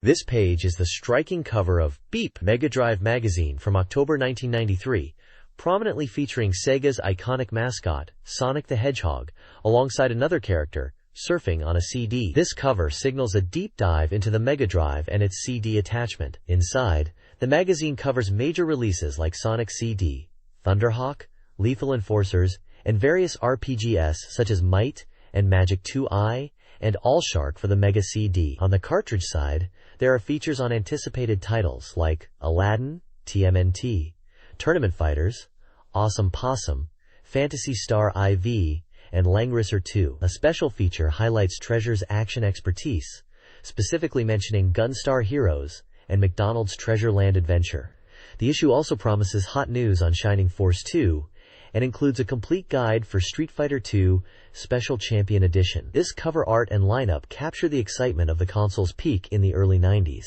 This page is the striking cover of Beep Mega Drive magazine from October 1993, prominently featuring Sega's iconic mascot, Sonic the Hedgehog, alongside another character, surfing on a CD. This cover signals a deep dive into the Mega Drive and its CD attachment. Inside, the magazine covers major releases like Sonic CD, Thunderhawk, Lethal Enforcers, and various RPGs such as Might and Magic 2i, and Allshark for the Mega CD. On the cartridge side, there are features on anticipated titles like Aladdin, TMNT, Tournament Fighters, Awesome Possum, Phantasy Star IV, and Langrisser 2. A special feature highlights Treasure's action expertise, specifically mentioning Gunstar Heroes and McDonald's Treasure Land Adventure. The issue also promises hot news on Shining Force 2 and includes a complete guide for Street Fighter II Special Champion Edition. This cover art and lineup capture the excitement of the console's peak in the early 90s.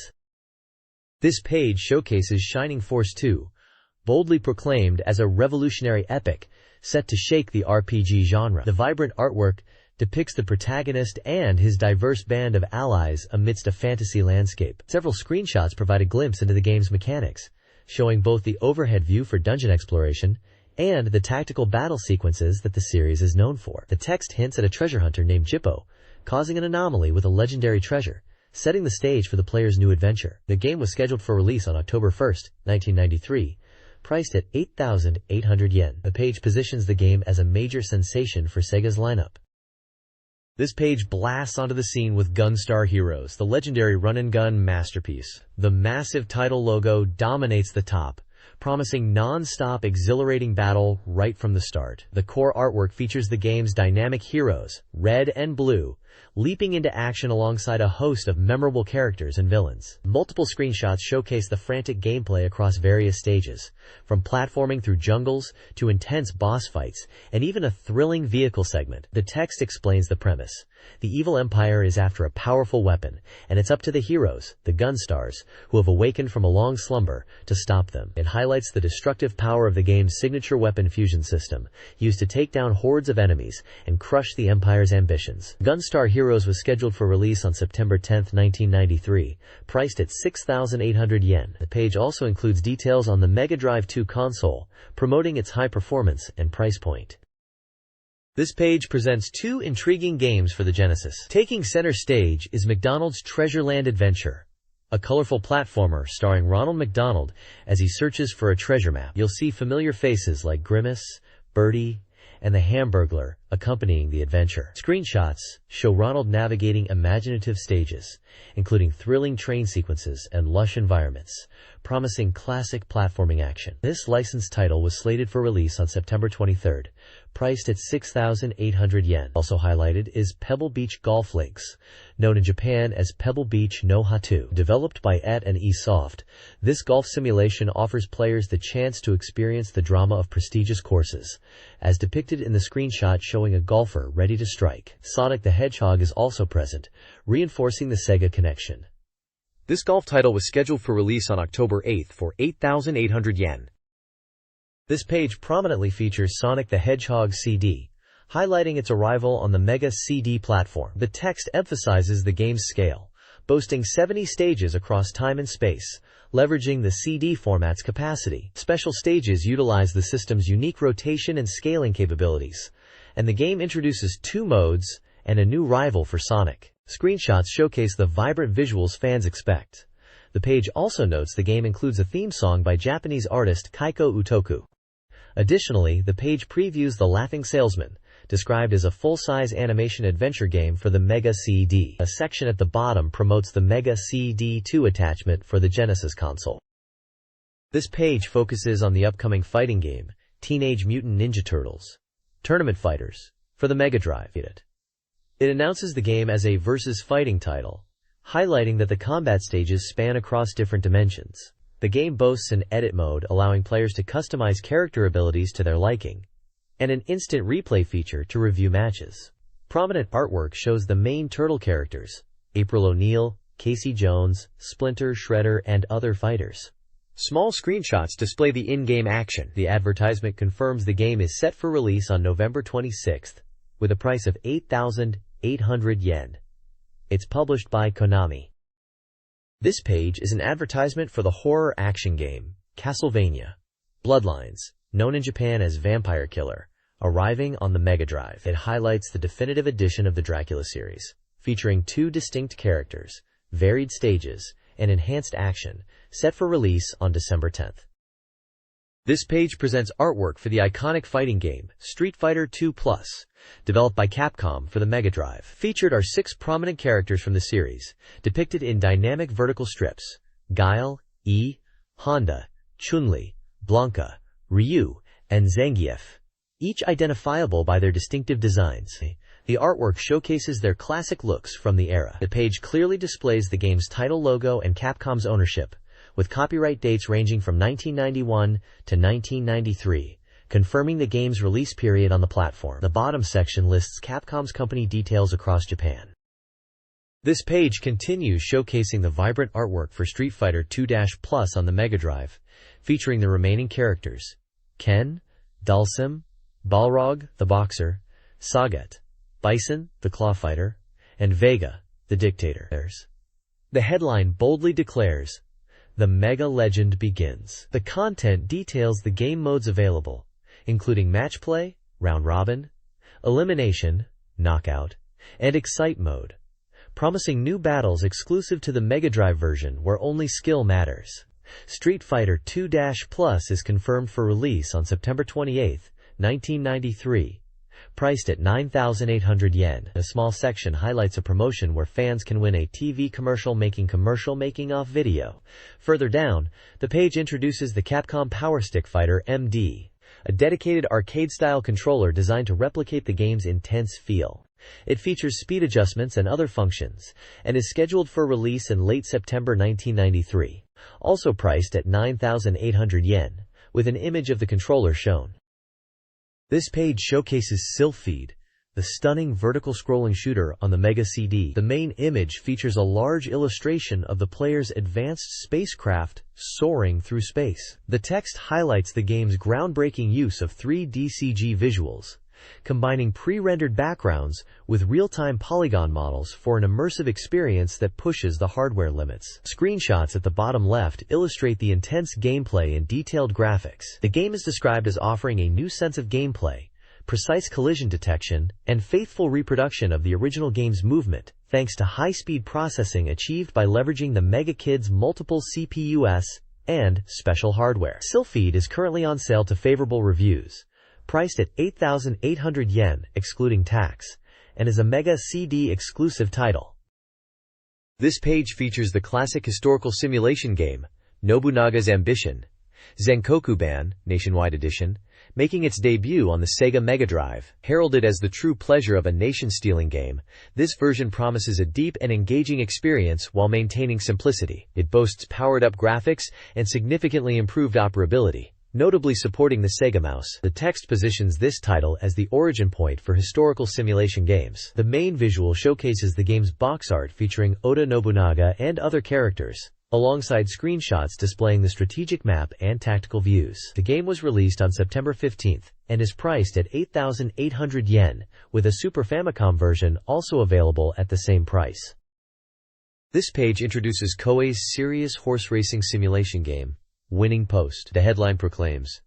This page showcases Shining Force 2, boldly proclaimed as a revolutionary epic set to shake the RPG genre. The vibrant artwork depicts the protagonist and his diverse band of allies amidst a fantasy landscape. Several screenshots provide a glimpse into the game's mechanics, showing both the overhead view for dungeon exploration and the tactical battle sequences that the series is known for. The text hints at a treasure hunter named Jippo, causing an anomaly with a legendary treasure, setting the stage for the player's new adventure. The game was scheduled for release on October 1, 1993, priced at 8,800 yen. The page positions the game as a major sensation for Sega's lineup. This page blasts onto the scene with Gunstar Heroes, the legendary run-and-gun masterpiece. The massive title logo dominates the top, promising non-stop exhilarating battle right from the start. The core artwork features the game's dynamic heroes, red and blue, leaping into action alongside a host of memorable characters and villains. Multiple screenshots showcase the frantic gameplay across various stages, from platforming through jungles to intense boss fights, and even a thrilling vehicle segment. The text explains the premise. The evil empire is after a powerful weapon, and it's up to the heroes, the Gunstars, who have awakened from a long slumber, to stop them. It highlights the destructive power of the game's signature weapon fusion system, used to take down hordes of enemies and crush the empire's ambitions. Gunstar Heroes was scheduled for release on September 10, 1993, priced at 6,800 yen. The page also includes details on the Mega Drive 2 console, promoting its high performance and price point. This page presents two intriguing games for the Genesis. Taking center stage is McDonald's Treasure Land Adventure, a colorful platformer starring Ronald McDonald as he searches for a treasure map. You'll see familiar faces like Grimace, Birdie, and the Hamburglar accompanying the adventure. Screenshots show Ronald navigating imaginative stages, including thrilling train sequences and lush environments, promising classic platforming action. This licensed title was slated for release on September 23rd, priced at 6,800 yen. Also highlighted is Pebble Beach Golf Links, known in Japan as Pebble Beach no Hatu. Developed by ET and eSoft, this golf simulation offers players the chance to experience the drama of prestigious courses, as depicted in the screenshot showing a golfer ready to strike. Sonic the Hedgehog is also present, reinforcing the Sega connection. This golf title was scheduled for release on October 8th for 8,800 yen. This page prominently features Sonic the Hedgehog CD, highlighting its arrival on the Mega CD platform. The text emphasizes the game's scale, boasting 70 stages across time and space, leveraging the CD format's capacity. Special stages utilize the system's unique rotation and scaling capabilities, and the game introduces 2 modes and a new rival for Sonic. Screenshots showcase the vibrant visuals fans expect. The page also notes the game includes a theme song by Japanese artist Kaiko Utoku. Additionally, the page previews The Laughing Salesman, described as a full-size animation adventure game for the Mega CD. A section at the bottom promotes the Mega CD 2 attachment for the Genesis console. This page focuses on the upcoming fighting game, Teenage Mutant Ninja Turtles: Tournament Fighters, for the Mega Drive. It announces the game as a versus fighting title, highlighting that the combat stages span across different dimensions. The game boasts an edit mode allowing players to customize character abilities to their liking, and an instant replay feature to review matches. Prominent artwork shows the main turtle characters, April O'Neil, Casey Jones, Splinter, Shredder, and other fighters. Small screenshots display the in-game action. The advertisement confirms the game is set for release on November 26th, with a price of 8,800 yen. It's published by Konami. This page is an advertisement for the horror action game, Castlevania Bloodlines, known in Japan as Vampire Killer, arriving on the Mega Drive. It highlights the definitive edition of the Dracula series, featuring 2 distinct characters, varied stages, and enhanced action, set for release on December 10th. This page presents artwork for the iconic fighting game, Street Fighter II Plus, developed by Capcom for the Mega Drive. Featured are 6 prominent characters from the series, depicted in dynamic vertical strips: Guile, E, Honda, Chun-Li, Blanca, Ryu, and Zangief, each identifiable by their distinctive designs. The artwork showcases their classic looks from the era. The page clearly displays the game's title logo and Capcom's ownership, with copyright dates ranging from 1991 to 1993, confirming the game's release period on the platform. The bottom section lists Capcom's company details across Japan. This page continues showcasing the vibrant artwork for Street Fighter II Plus on the Mega Drive, featuring the remaining characters: Ken, Dhalsim, Balrog, the Boxer, Sagat, Bison, the Claw Fighter, and Vega, the Dictator. The headline boldly declares, "The Mega Legend begins." The content details the game modes available, including Match Play, Round Robin, Elimination, Knockout, and Excite mode, promising new battles exclusive to the Mega Drive version where only skill matters. Street Fighter II Plus is confirmed for release on September 28, 1993, priced at 9,800 yen. A small section highlights a promotion where fans can win a TV commercial making-off video. Further down, the page introduces the Capcom Power Stick Fighter MD, a dedicated arcade-style controller designed to replicate the game's intense feel. It features speed adjustments and other functions, and is scheduled for release in late September 1993, also priced at 9,800 yen, with an image of the controller shown. This page showcases Sylphid, the stunning vertical scrolling shooter on the Mega CD. The main image features a large illustration of the player's advanced spacecraft soaring through space. The text highlights the game's groundbreaking use of 3D CG visuals, combining pre-rendered backgrounds with real-time polygon models for an immersive experience that pushes the hardware limits. Screenshots at the bottom left illustrate the intense gameplay and detailed graphics. The game is described as offering a new sense of gameplay, precise collision detection, and faithful reproduction of the original game's movement, thanks to high-speed processing achieved by leveraging the Mega Kid's multiple CPUs and special hardware. Sylphid is currently on sale to favorable reviews, priced at 8,800 yen excluding tax, and is a Mega CD exclusive title. This page features the classic historical simulation game, Nobunaga's Ambition, Zenkokuban, Nationwide Edition, making its debut on the Sega Mega Drive. Heralded as the true pleasure of a nation-stealing game, this version promises a deep and engaging experience while maintaining simplicity. It boasts powered-up graphics and significantly improved operability, notably supporting the Sega mouse. The text positions this title as the origin point for historical simulation games. The main visual showcases the game's box art featuring Oda Nobunaga and other characters, alongside screenshots displaying the strategic map and tactical views. The game was released on September 15th and is priced at 8,800 yen, with a Super Famicom version also available at the same price. This page introduces Koei's serious horse racing simulation game, Winning Post. The headline proclaims,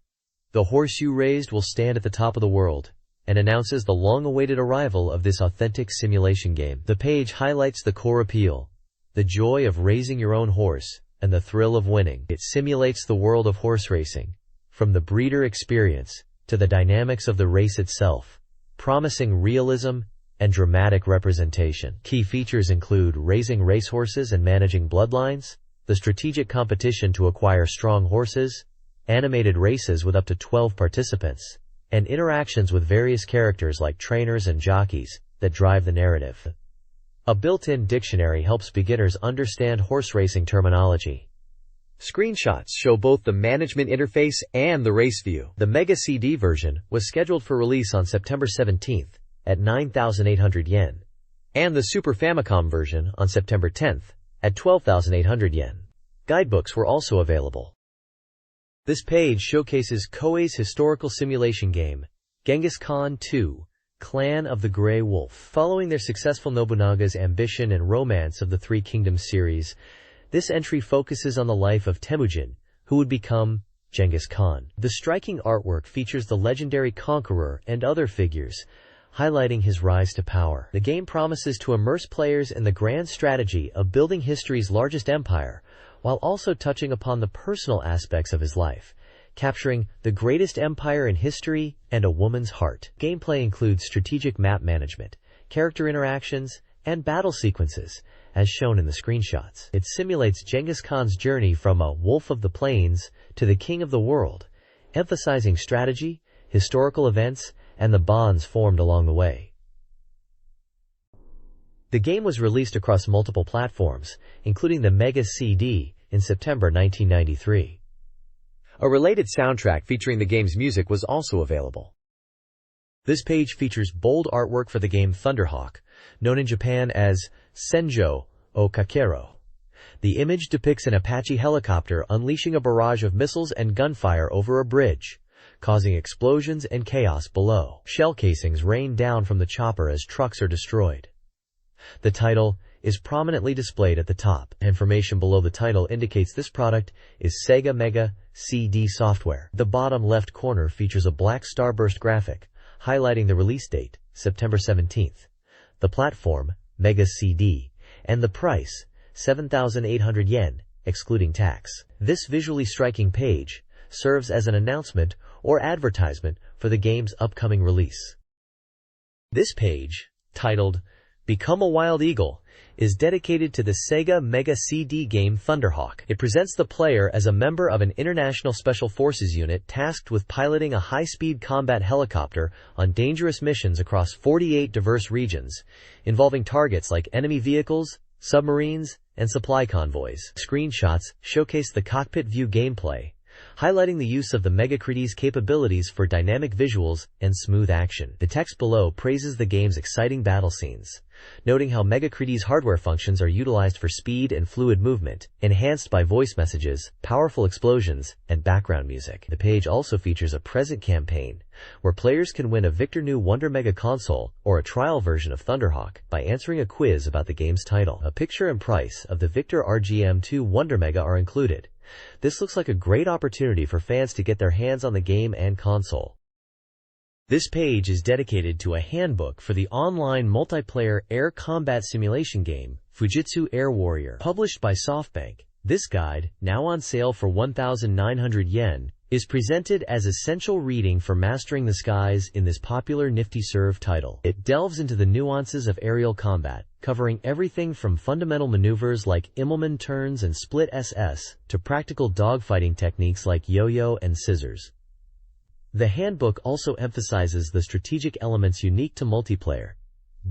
"The horse you raised will stand at the top of the world," and announces the long-awaited arrival of this authentic simulation game. The page highlights the core appeal, the joy of raising your own horse, and the thrill of winning. It simulates the world of horse racing, from the breeder experience to the dynamics of the race itself, promising realism and dramatic representation. Key features include raising racehorses and managing bloodlines, the strategic competition to acquire strong horses, animated races with up to 12 participants, and interactions with various characters like trainers and jockeys that drive the narrative. A built-in dictionary helps beginners understand horse racing terminology. Screenshots show both the management interface and the race view. The Mega CD version was scheduled for release on September 17th at 9,800 yen, and the Super Famicom version on September 10th at 12,800 yen. Guidebooks were also available. This page showcases Koei's historical simulation game, Genghis Khan II, Clan of the Grey Wolf. Following their successful Nobunaga's Ambition and Romance of the Three Kingdoms series, This entry focuses on the life of Temujin, who would become Genghis Khan. The striking artwork features the legendary conqueror and other figures, highlighting his rise to power. The game promises to immerse players in the grand strategy of building history's largest empire, while also touching upon the personal aspects of his life, capturing the greatest empire in history and a woman's heart. Gameplay includes strategic map management, character interactions, and battle sequences, as shown in the screenshots. It simulates Genghis Khan's journey from a wolf of the plains to the king of the world, emphasizing strategy, historical events, and the bonds formed along the way. The game was released across multiple platforms, including the Mega CD, in September 1993. A related soundtrack featuring the game's music was also available. This page features bold artwork for the game Thunderhawk, known in Japan as Senjo o Kakero. The image depicts an Apache helicopter unleashing a barrage of missiles and gunfire over a bridge, causing explosions and chaos below. Shell casings rain down from the chopper as trucks are destroyed. The title is prominently displayed at the top. Information below the title indicates this product is Sega Mega CD software. The bottom left corner features a black starburst graphic, highlighting the release date, September 17th, the platform, Mega CD, and the price, 7,800 yen, excluding tax. This visually striking page serves as an announcement or advertisement for the game's upcoming release. This page, titled Become a Wild Eagle, is dedicated to the Sega Mega CD game Thunderhawk. It presents the player as a member of an international special forces unit tasked with piloting a high-speed combat helicopter on dangerous missions across 48 diverse regions, involving targets like enemy vehicles, submarines, and supply convoys. Screenshots showcase the cockpit view gameplay, highlighting the use of the MegaDrive's capabilities for dynamic visuals and smooth action. The text below praises the game's exciting battle scenes, noting how MegaDrive's hardware functions are utilized for speed and fluid movement, enhanced by voice messages, powerful explosions, and background music. The page also features a present campaign, where players can win a Victor New Wonder Mega console or a trial version of Thunderhawk by answering a quiz about the game's title. A picture and price of the Victor RGM2 Wonder Mega are included. This looks like a great opportunity for fans to get their hands on the game and console. This page is dedicated to a handbook for the online multiplayer air combat simulation game, Fujitsu Air Warrior. Published by SoftBank, this guide, now on sale for 1,900 yen, is presented as essential reading for mastering the skies in this popular Nifty Serve title. It delves into the nuances of aerial combat, covering everything from fundamental maneuvers like Immelman turns and split SS to practical dogfighting techniques like yo-yo and scissors. The handbook also emphasizes the strategic elements unique to multiplayer,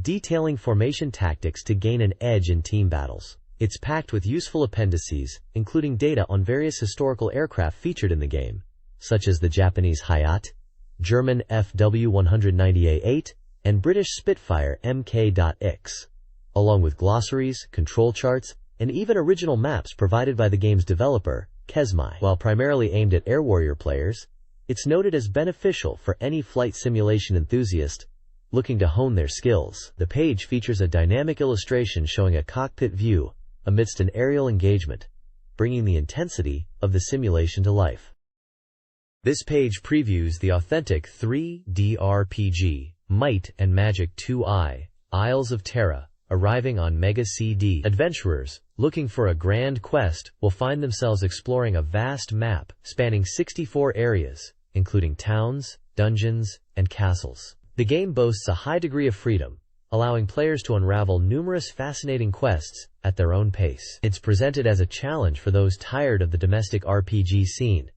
detailing formation tactics to gain an edge in team battles. It's packed with useful appendices, including data on various historical aircraft featured in the game, such as the Japanese Hayate, German FW-190A8, and British Spitfire Mk.X, along with glossaries, control charts, and even original maps provided by the game's developer, Kesmai. While primarily aimed at Air Warrior players, it's noted as beneficial for any flight simulation enthusiast looking to hone their skills. The page features a dynamic illustration showing a cockpit view amidst an aerial engagement, bringing the intensity of the simulation to life. This page previews the authentic 3D RPG, Might and Magic 2i, Isles of Terra, arriving on Mega CD. Adventurers looking for a grand quest will find themselves exploring a vast map spanning 64 areas, including towns, dungeons, and castles. The game boasts a high degree of freedom, allowing players to unravel numerous fascinating quests at their own pace. It's presented as a challenge for those tired of the domestic RPG scene,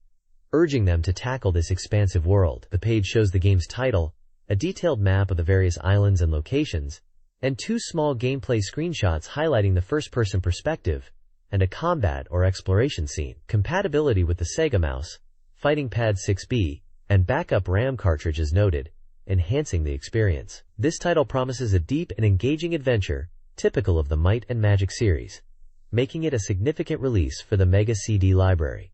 urging them to tackle this expansive world. The page shows the game's title, a detailed map of the various islands and locations, and two small gameplay screenshots highlighting the first-person perspective and a combat or exploration scene. Compatibility with the Sega Mouse, Fighting Pad 6B, and backup RAM cartridge is noted, enhancing the experience. This title promises a deep and engaging adventure, typical of the Might and Magic series, making it a significant release for the Mega CD library.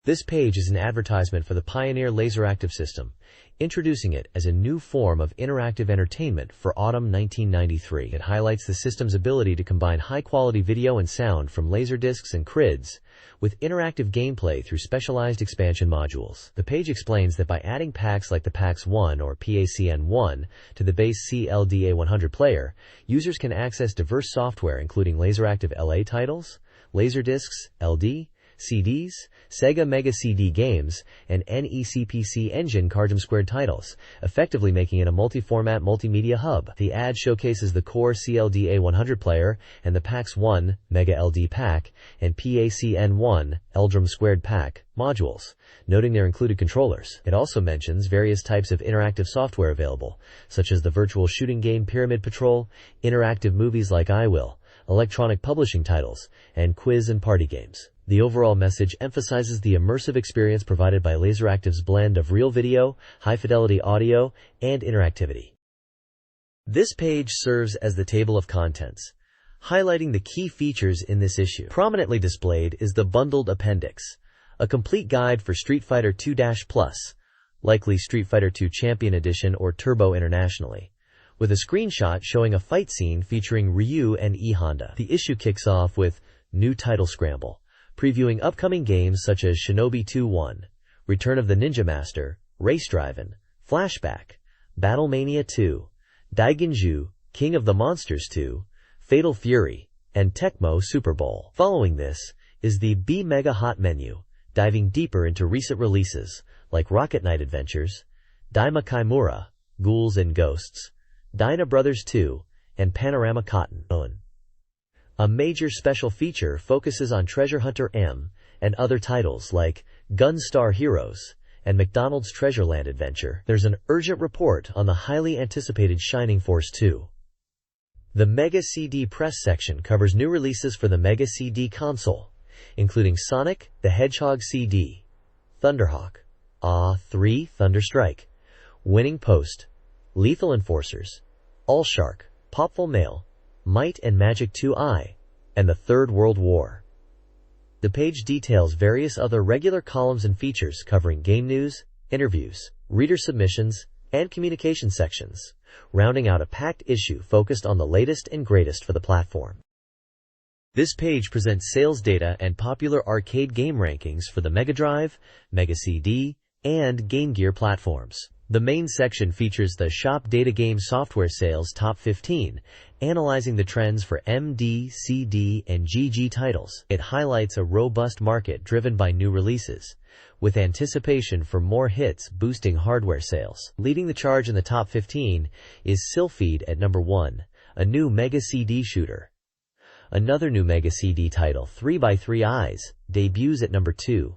This page is an advertisement for the Pioneer Laseractive system, introducing it as a new form of interactive entertainment for autumn 1993. It highlights the system's ability to combine high-quality video and sound from laserdiscs and crids with interactive gameplay through specialized expansion modules. The page explains that by adding packs like the PAX 1 or PACN1 to the base CLDA100 player, users can access diverse software including Laseractive LA titles, Laserdiscs, LD, CDs, Sega Mega CD games, and NECPC Engine Cardum2 titles, effectively making it a multi-format multimedia hub. The ad showcases the core CLDA100 player and the PAX 1 Mega LD pack and PACN1 LDRAM2 pack modules, noting their included controllers. It also mentions various types of interactive software available, such as the virtual shooting game Pyramid Patrol, interactive movies like I Will, electronic publishing titles, and quiz and party games. The overall message emphasizes the immersive experience provided by Laseractive's blend of real video, high-fidelity audio, and interactivity. This page serves as the table of contents, highlighting the key features in this issue. Prominently displayed is the bundled appendix, a complete guide for Street Fighter 2-Plus, likely Street Fighter 2 Champion Edition or Turbo internationally, with a screenshot showing a fight scene featuring Ryu and E Honda. The issue kicks off with New Title Scramble, previewing upcoming games such as Shinobi 2-1, Return of the Ninja Master, Race Drivin', Flashback, Battlemania 2, Daiginju, King of the Monsters 2, Fatal Fury, and Tecmo Super Bowl. Following this is the B Mega Hot menu, diving deeper into recent releases like Rocket Knight Adventures, Daima Kaimura, Ghouls and Ghosts, Dyna Brothers 2, and Panorama Cotton. A major special feature focuses on Treasure Hunter M and other titles like Gunstar Heroes and McDonald's Treasureland Adventure. There's an urgent report on the highly anticipated Shining Force 2. The Mega CD press section covers new releases for the Mega CD console, including Sonic the Hedgehog CD, Thunderhawk, AW3 Thunderstrike, Winning Post, Lethal Enforcers, Allshark, Popful Mail, Might and Magic 2i, and the Third World War. The page details various other regular columns and features covering game news, interviews, reader submissions, and communication sections, rounding out a packed issue focused on the latest and greatest for the platform. This page presents sales data and popular arcade game rankings for the Mega Drive, Mega CD, and Game Gear platforms. The main section features the Shop Data Game Software Sales Top 15, analyzing the trends for MD, CD, and GG titles. It highlights a robust market driven by new releases, with anticipation for more hits boosting hardware sales. Leading the charge in the top 15 is Sylpheed at number 1, a new Mega CD shooter. Another new Mega CD title, 3x3 Eyes, debuts at number 2.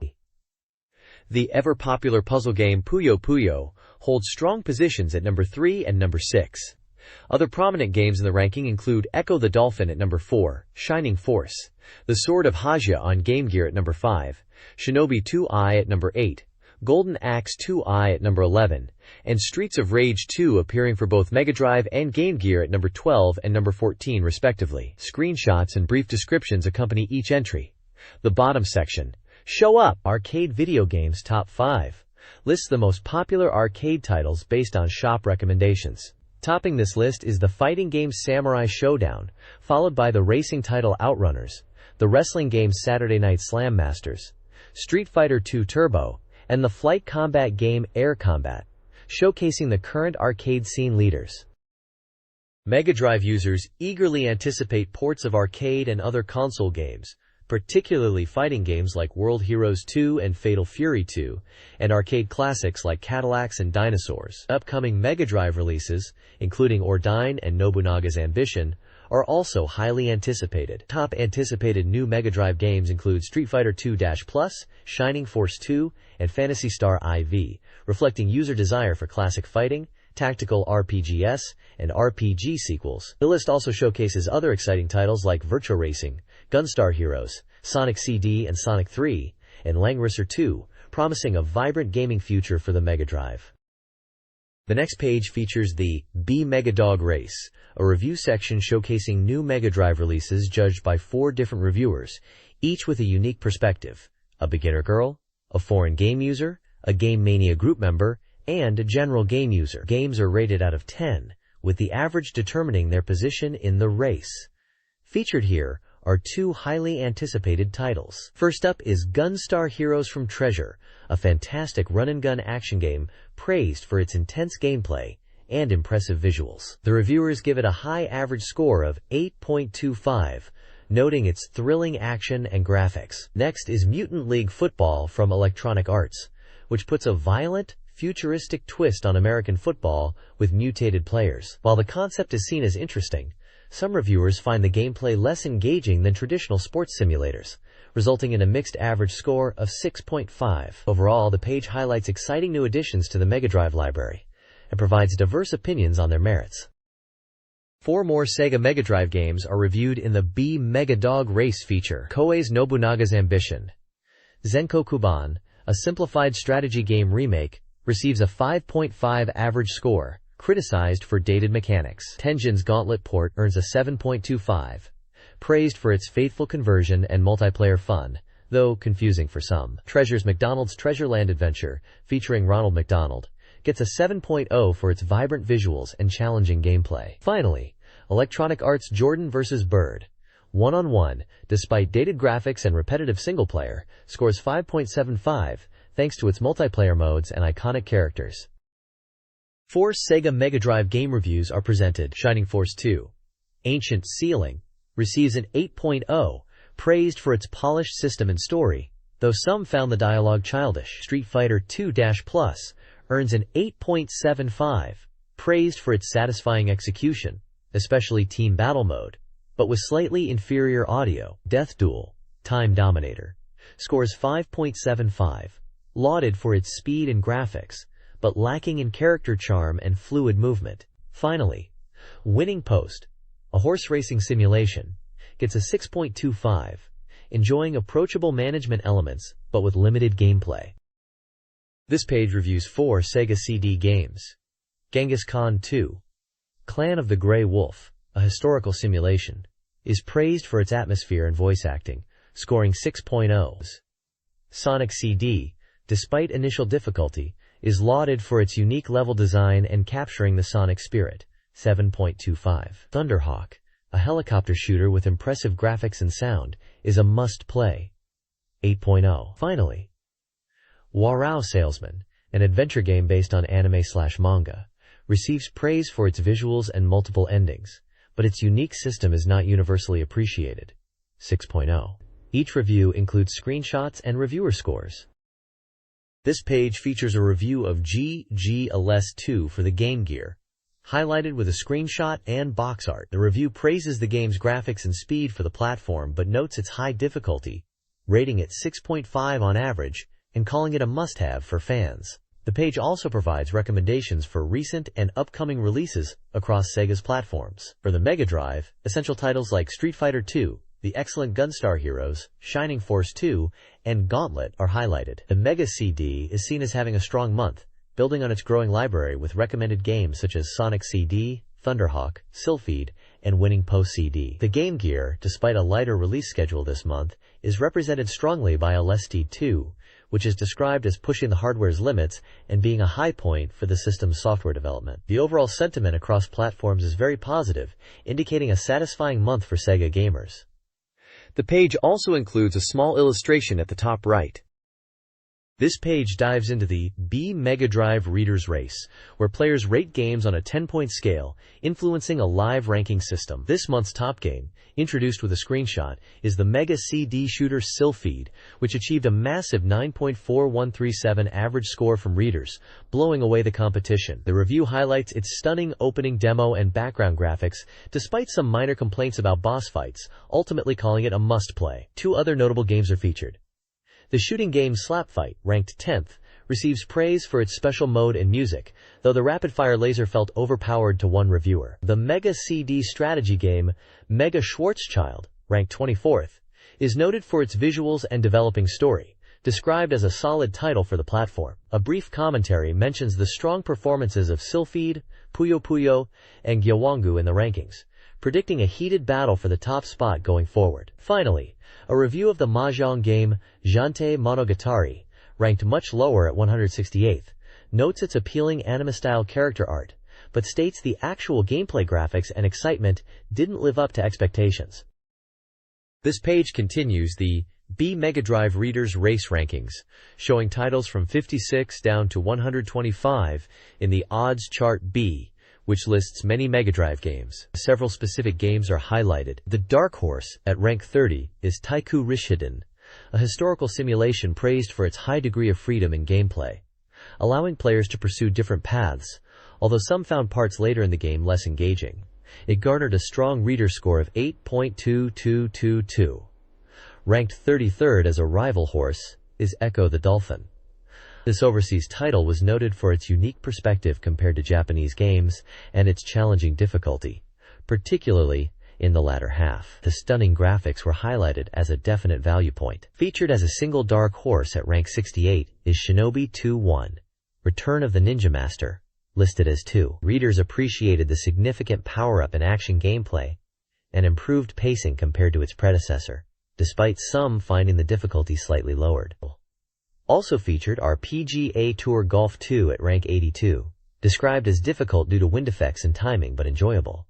The ever-popular puzzle game Puyo Puyo holds strong positions at number 3 and number 6. Other prominent games in the ranking include Echo the Dolphin at number 4, Shining Force, The Sword of Haja on Game Gear at number 5, Shinobi 2i at number 8, Golden Axe 2i at number 11, and Streets of Rage 2 appearing for both Mega Drive and Game Gear at number 12 and number 14 respectively. Screenshots and brief descriptions accompany each entry. The bottom section, Show Up! Arcade Video Games Top 5, lists the most popular arcade titles based on shop recommendations. Topping this list is the fighting game Samurai Showdown, followed by the racing title Outrunners, the wrestling game Saturday Night Slam Masters, Street Fighter 2 Turbo, and the flight combat game Air Combat, showcasing the current arcade scene leaders. Mega Drive users eagerly anticipate ports of arcade and other console games, particularly fighting games like World Heroes 2 and Fatal Fury 2, and arcade classics like Cadillacs and Dinosaurs. Upcoming Mega Drive releases, including Ordyne and Nobunaga's Ambition, are also highly anticipated. Top anticipated new Mega Drive games include Street Fighter 2-Plus, Shining Force 2, and Phantasy Star IV, reflecting user desire for classic fighting, tactical RPGs, and RPG sequels. The list also showcases other exciting titles like Virtua Racing, Gunstar Heroes, Sonic CD and Sonic 3, and Langrisser 2, promising a vibrant gaming future for the Mega Drive. The next page features the B Mega Dog Race, a review section showcasing new Mega Drive releases judged by 4 different reviewers, each with a unique perspective: a beginner girl, a foreign game user, a Game Mania group member, and a general game user. Games are rated out of 10, with the average determining their position in the race. Featured here are two highly anticipated titles. First up is Gunstar Heroes from Treasure, a fantastic run-and-gun action game praised for its intense gameplay and impressive visuals. The reviewers give it a high average score of 8.25, noting its thrilling action and graphics. Next is Mutant League Football from Electronic Arts, which puts a violent, futuristic twist on American football with mutated players. While the concept is seen as interesting, some reviewers find the gameplay less engaging than traditional sports simulators, resulting in a mixed average score of 6.5. Overall, the page highlights exciting new additions to the Mega Drive library and provides diverse opinions on their merits. 4 more Sega Mega Drive games are reviewed in the BeepMD race feature. Koei's Nobunaga's Ambition. Zenkokuban, a simplified strategy game remake, receives a 5.5 average score, criticized for dated mechanics. Tenjin's Gauntlet port earns a 7.25, praised for its faithful conversion and multiplayer fun, though confusing for some. Treasure's McDonald's Treasureland Adventure, featuring Ronald McDonald, gets a 7.0 for its vibrant visuals and challenging gameplay. Finally, Electronic Arts' Jordan vs. Bird, 1-on-1, despite dated graphics and repetitive single-player, scores 5.75, thanks to its multiplayer modes and iconic characters. 4 Sega Mega Drive game reviews are presented. Shining Force 2, Ancient Ceiling, receives an 8.0, praised for its polished system and story, though some found the dialogue childish. Street Fighter 2-Plus earns an 8.75, praised for its satisfying execution, especially Team Battle Mode, but with slightly inferior audio. Death Duel, Time Dominator, scores 5.75, lauded for its speed and graphics, but lacking in character charm and fluid movement. Finally, Winning Post, a horse racing simulation, gets a 6.25, enjoying approachable management elements but with limited gameplay. This page reviews 4 Sega CD games. Genghis Khan 2, Clan of the Grey Wolf, a historical simulation, is praised for its atmosphere and voice acting, scoring 6.0s. Sonic CD, despite initial difficulty, is lauded for its unique level design and capturing the Sonic spirit, 7.25. Thunderhawk, a helicopter shooter with impressive graphics and sound, is a must-play, 8.0. Finally, Warao Salesman, an adventure game based on anime/manga, receives praise for its visuals and multiple endings, but its unique system is not universally appreciated, 6.0. Each review includes screenshots and reviewer scores. This page features a review of GGLS2 for the Game Gear, highlighted with a screenshot and box art. The review praises the game's graphics and speed for the platform but notes its high difficulty, rating it 6.5 on average and calling it a must-have for fans. The page also provides recommendations for recent and upcoming releases across Sega's platforms. For the Mega Drive, essential titles like Street Fighter II, the excellent Gunstar Heroes, Shining Force 2, and Gauntlet are highlighted. The Mega CD is seen as having a strong month, building on its growing library with recommended games such as Sonic CD, Thunderhawk, Sylphid, and Winning Post CD. The Game Gear, despite a lighter release schedule this month, is represented strongly by Alesti 2, which is described as pushing the hardware's limits and being a high point for the system's software development. The overall sentiment across platforms is very positive, indicating a satisfying month for Sega gamers. The page also includes a small illustration at the top right. This page dives into the BeepMD Reader's Race, where players rate games on a 10-point scale, influencing a live ranking system. This month's top game, introduced with a screenshot, is the Mega CD shooter Sylphid, which achieved a massive 9.4137 average score from readers, blowing away the competition. The review highlights its stunning opening demo and background graphics, despite some minor complaints about boss fights, ultimately calling it a must-play. 2 other notable games are featured. The shooting game Slap Fight, ranked 10th, receives praise for its special mode and music, though the rapid-fire laser felt overpowered to one reviewer. The Mega CD strategy game Mega Schwarzschild, ranked 24th, is noted for its visuals and developing story, described as a solid title for the platform. A brief commentary mentions the strong performances of Sylphid, Puyo Puyo, and Gyawangu in the rankings, predicting a heated battle for the top spot going forward. Finally, a review of the mahjong game Jante Monogatari, ranked much lower at 168th, notes its appealing anime-style character art, but states the actual gameplay graphics and excitement didn't live up to expectations. This page continues the BeepMD Readers Race Rankings, showing titles from 56 down to 125 in the odds chart B, which lists many Mega Drive games. Several specific games are highlighted. The dark horse, at rank 30, is Taiku Rishiden, a historical simulation praised for its high degree of freedom in gameplay, allowing players to pursue different paths, although some found parts later in the game less engaging. It garnered a strong reader score of 8.2222. Ranked 33rd as a rival horse is Echo the Dolphin. This overseas title was noted for its unique perspective compared to Japanese games and its challenging difficulty, particularly in the latter half. The stunning graphics were highlighted as a definite value point. Featured as a single dark horse at rank 68 is Shinobi 2-1, Return of the Ninja Master, listed as 2. Readers appreciated the significant power-up in action gameplay and improved pacing compared to its predecessor, despite some finding the difficulty slightly lowered. Also featured are PGA Tour Golf 2 at rank 82, described as difficult due to wind effects and timing but enjoyable,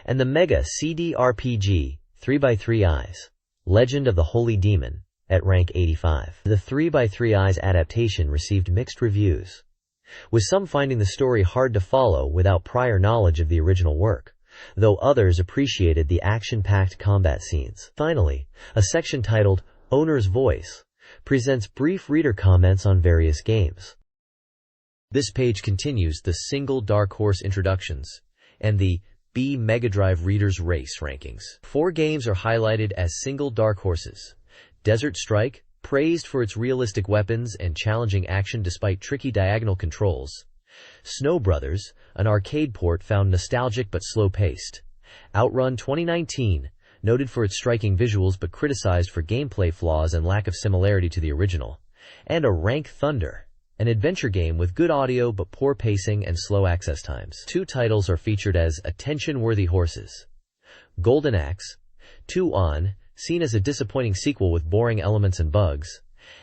and the Mega CD RPG 3x3 Eyes, Legend of the Holy Demon, at rank 85. The 3x3 Eyes adaptation received mixed reviews, with some finding the story hard to follow without prior knowledge of the original work, though others appreciated the action-packed combat scenes. Finally, a section titled Owner's Voice presents brief reader comments on various games. This page continues the single dark horse introductions and the BeepMD Readers Race Rankings. 4 games are highlighted as single dark horses. Desert Strike, praised for its realistic weapons and challenging action despite tricky diagonal controls. Snow Brothers, an arcade port found nostalgic but slow-paced. Outrun 2019, noted for its striking visuals but criticized for gameplay flaws and lack of similarity to the original. And a Rank Thunder, an adventure game with good audio but poor pacing and slow access times. 2 titles are featured as attention-worthy horses. Golden Axe, 2-on, seen as a disappointing sequel with boring elements and bugs,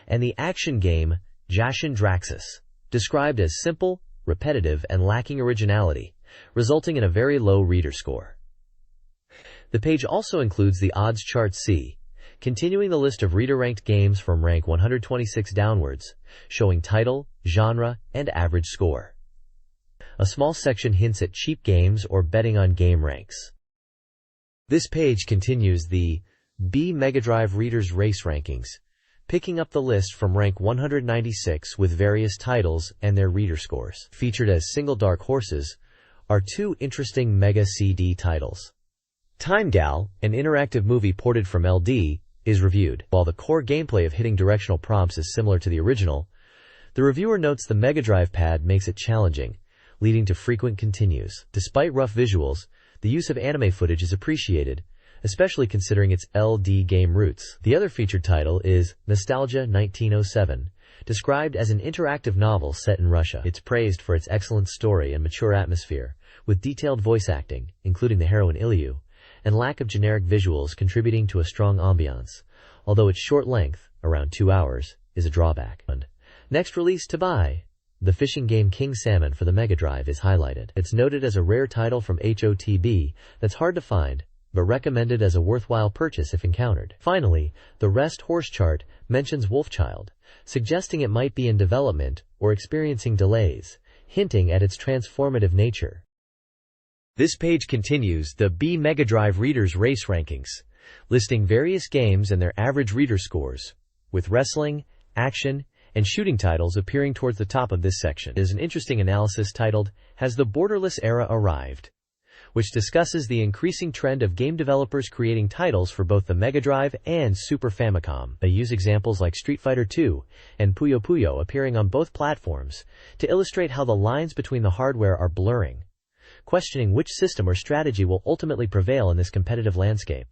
and the action game Jashin Draxus, described as simple, repetitive, and lacking originality, resulting in a very low reader score. The page also includes the odds chart C, continuing the list of reader-ranked games from rank 126 downwards, showing title, genre, and average score. A small section hints at cheap games or betting on game ranks. This page continues the BeepMD Readers Race Rankings, picking up the list from rank 196 with various titles and their reader scores. Featured as single dark horses are 2 interesting Mega CD titles. Time Gal, an interactive movie ported from LD, is reviewed. While the core gameplay of hitting directional prompts is similar to the original, the reviewer notes the Mega Drive pad makes it challenging, leading to frequent continues. Despite rough visuals, the use of anime footage is appreciated, especially considering its LD game roots. The other featured title is Nostalgia 1907, described as an interactive novel set in Russia. It's praised for its excellent story and mature atmosphere, with detailed voice acting, including the heroine Ilyu, and lack of generic visuals contributing to a strong ambiance, although its short length, around 2 hours, is a drawback. Next release to buy, the fishing game King Salmon for the Mega Drive is highlighted. It's noted as a rare title from HOTB that's hard to find, but recommended as a worthwhile purchase if encountered. Finally, the Rest Horse chart mentions Wolfchild, suggesting it might be in development or experiencing delays, hinting at its transformative nature. This page continues the BeepMD Readers Race Rankings, listing various games and their average reader scores, with wrestling, action, and shooting titles appearing towards the top of this section. It is an interesting analysis titled, Has the Borderless Era Arrived?, which discusses the increasing trend of game developers creating titles for both the Mega Drive and Super Famicom. They use examples like Street Fighter II and Puyo Puyo appearing on both platforms to illustrate how the lines between the hardware are blurring, questioning which system or strategy will ultimately prevail in this competitive landscape.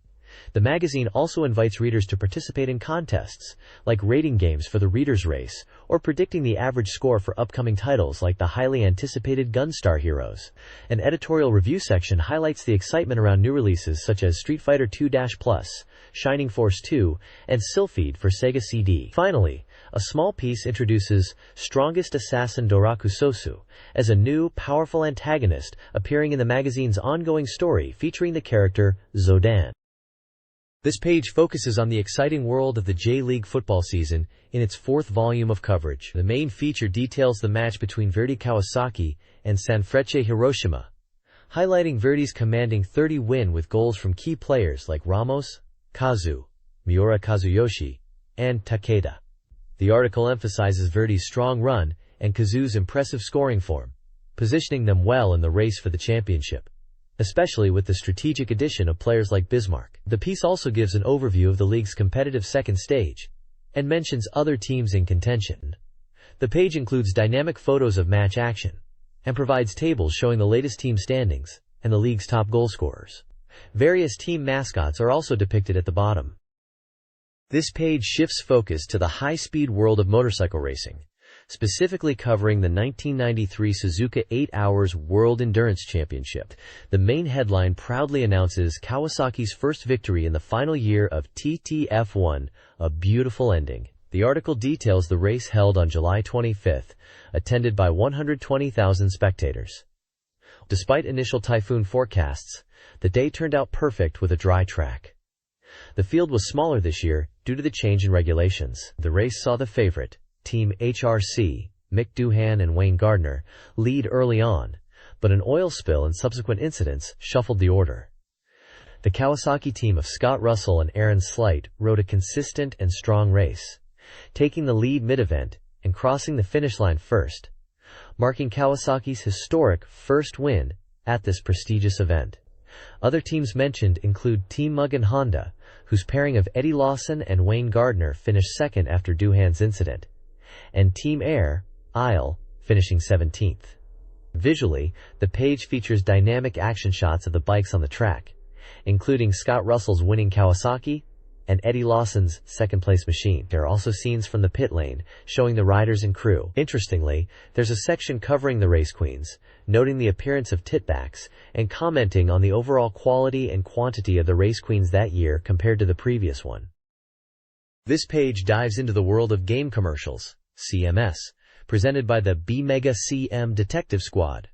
The magazine also invites readers to participate in contests, like rating games for the reader's race, or predicting the average score for upcoming titles like the highly anticipated Gunstar Heroes. An editorial review section highlights the excitement around new releases such as Street Fighter 2-Plus, Shining Force 2, and Sylphid for Sega CD. Finally, a small piece introduces Strongest Assassin Doraku Sosu as a new, powerful antagonist appearing in the magazine's ongoing story featuring the character Zodan. This page focuses on the exciting world of the J-League football season in its 4th volume of coverage. The main feature details the match between Verdy Kawasaki and Sanfrecce Hiroshima, highlighting Verdy's commanding 30 win with goals from key players like Ramos, Kazu, Miura Kazuyoshi, and Takeda. The article emphasizes Verdy's strong run and Kazu's impressive scoring form, positioning them well in the race for the championship, especially with the strategic addition of players like Bismarck. The piece also gives an overview of the league's competitive second stage and mentions other teams in contention. The page includes dynamic photos of match action and provides tables showing the latest team standings and the league's top goal scorers. Various team mascots are also depicted at the bottom. This page shifts focus to the high-speed world of motorcycle racing, specifically covering the 1993 Suzuka 8 Hours World Endurance Championship. The main headline proudly announces Kawasaki's first victory in the final year of TTF1, a beautiful ending. The article details the race held on July 25th, attended by 120,000 spectators. Despite initial typhoon forecasts, the day turned out perfect with a dry track. The field was smaller this year due to the change in regulations. The race saw the favorite, Team HRC, Mick Doohan and Wayne Gardner, lead early on, but an oil spill and subsequent incidents shuffled the order. The Kawasaki team of Scott Russell and Aaron Slight rode a consistent and strong race, taking the lead mid-event and crossing the finish line first, marking Kawasaki's historic first win at this prestigious event. Other teams mentioned include Team Mugen Honda, whose pairing of Eddie Lawson and Wayne Gardner finished second after Doohan's incident, and Team Air, Isle, finishing 17th. Visually, the page features dynamic action shots of the bikes on the track, including Scott Russell's winning Kawasaki and Eddie Lawson's second-place machine. There are also scenes from the pit lane, showing the riders and crew. Interestingly, there's a section covering the race queens, noting the appearance of titbacks, and commenting on the overall quality and quantity of the race queens that year compared to the previous one. This page dives into the world of game commercials, CMS, presented by the B-Mega CM Detective Squad.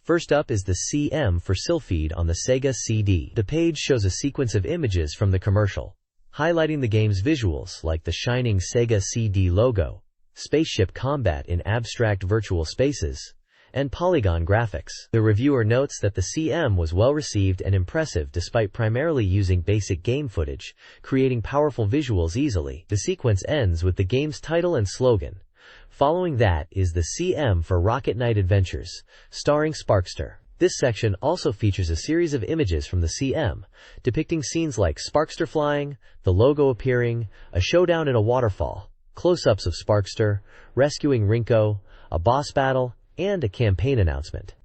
First up is the CM for Sylphid on the Sega CD. The page shows a sequence of images from the commercial, highlighting the game's visuals like the shining Sega CD logo, spaceship combat in abstract virtual spaces, and polygon graphics. The reviewer notes that the CM was well received and impressive despite primarily using basic game footage, creating powerful visuals easily. The sequence ends with the game's title and slogan. Following that is the CM for Rocket Knight Adventures, starring Sparkster. This section also features a series of images from the CM, depicting scenes like Sparkster flying, the logo appearing, a showdown in a waterfall, close-ups of Sparkster, rescuing Rinko, a boss battle, and a campaign announcement.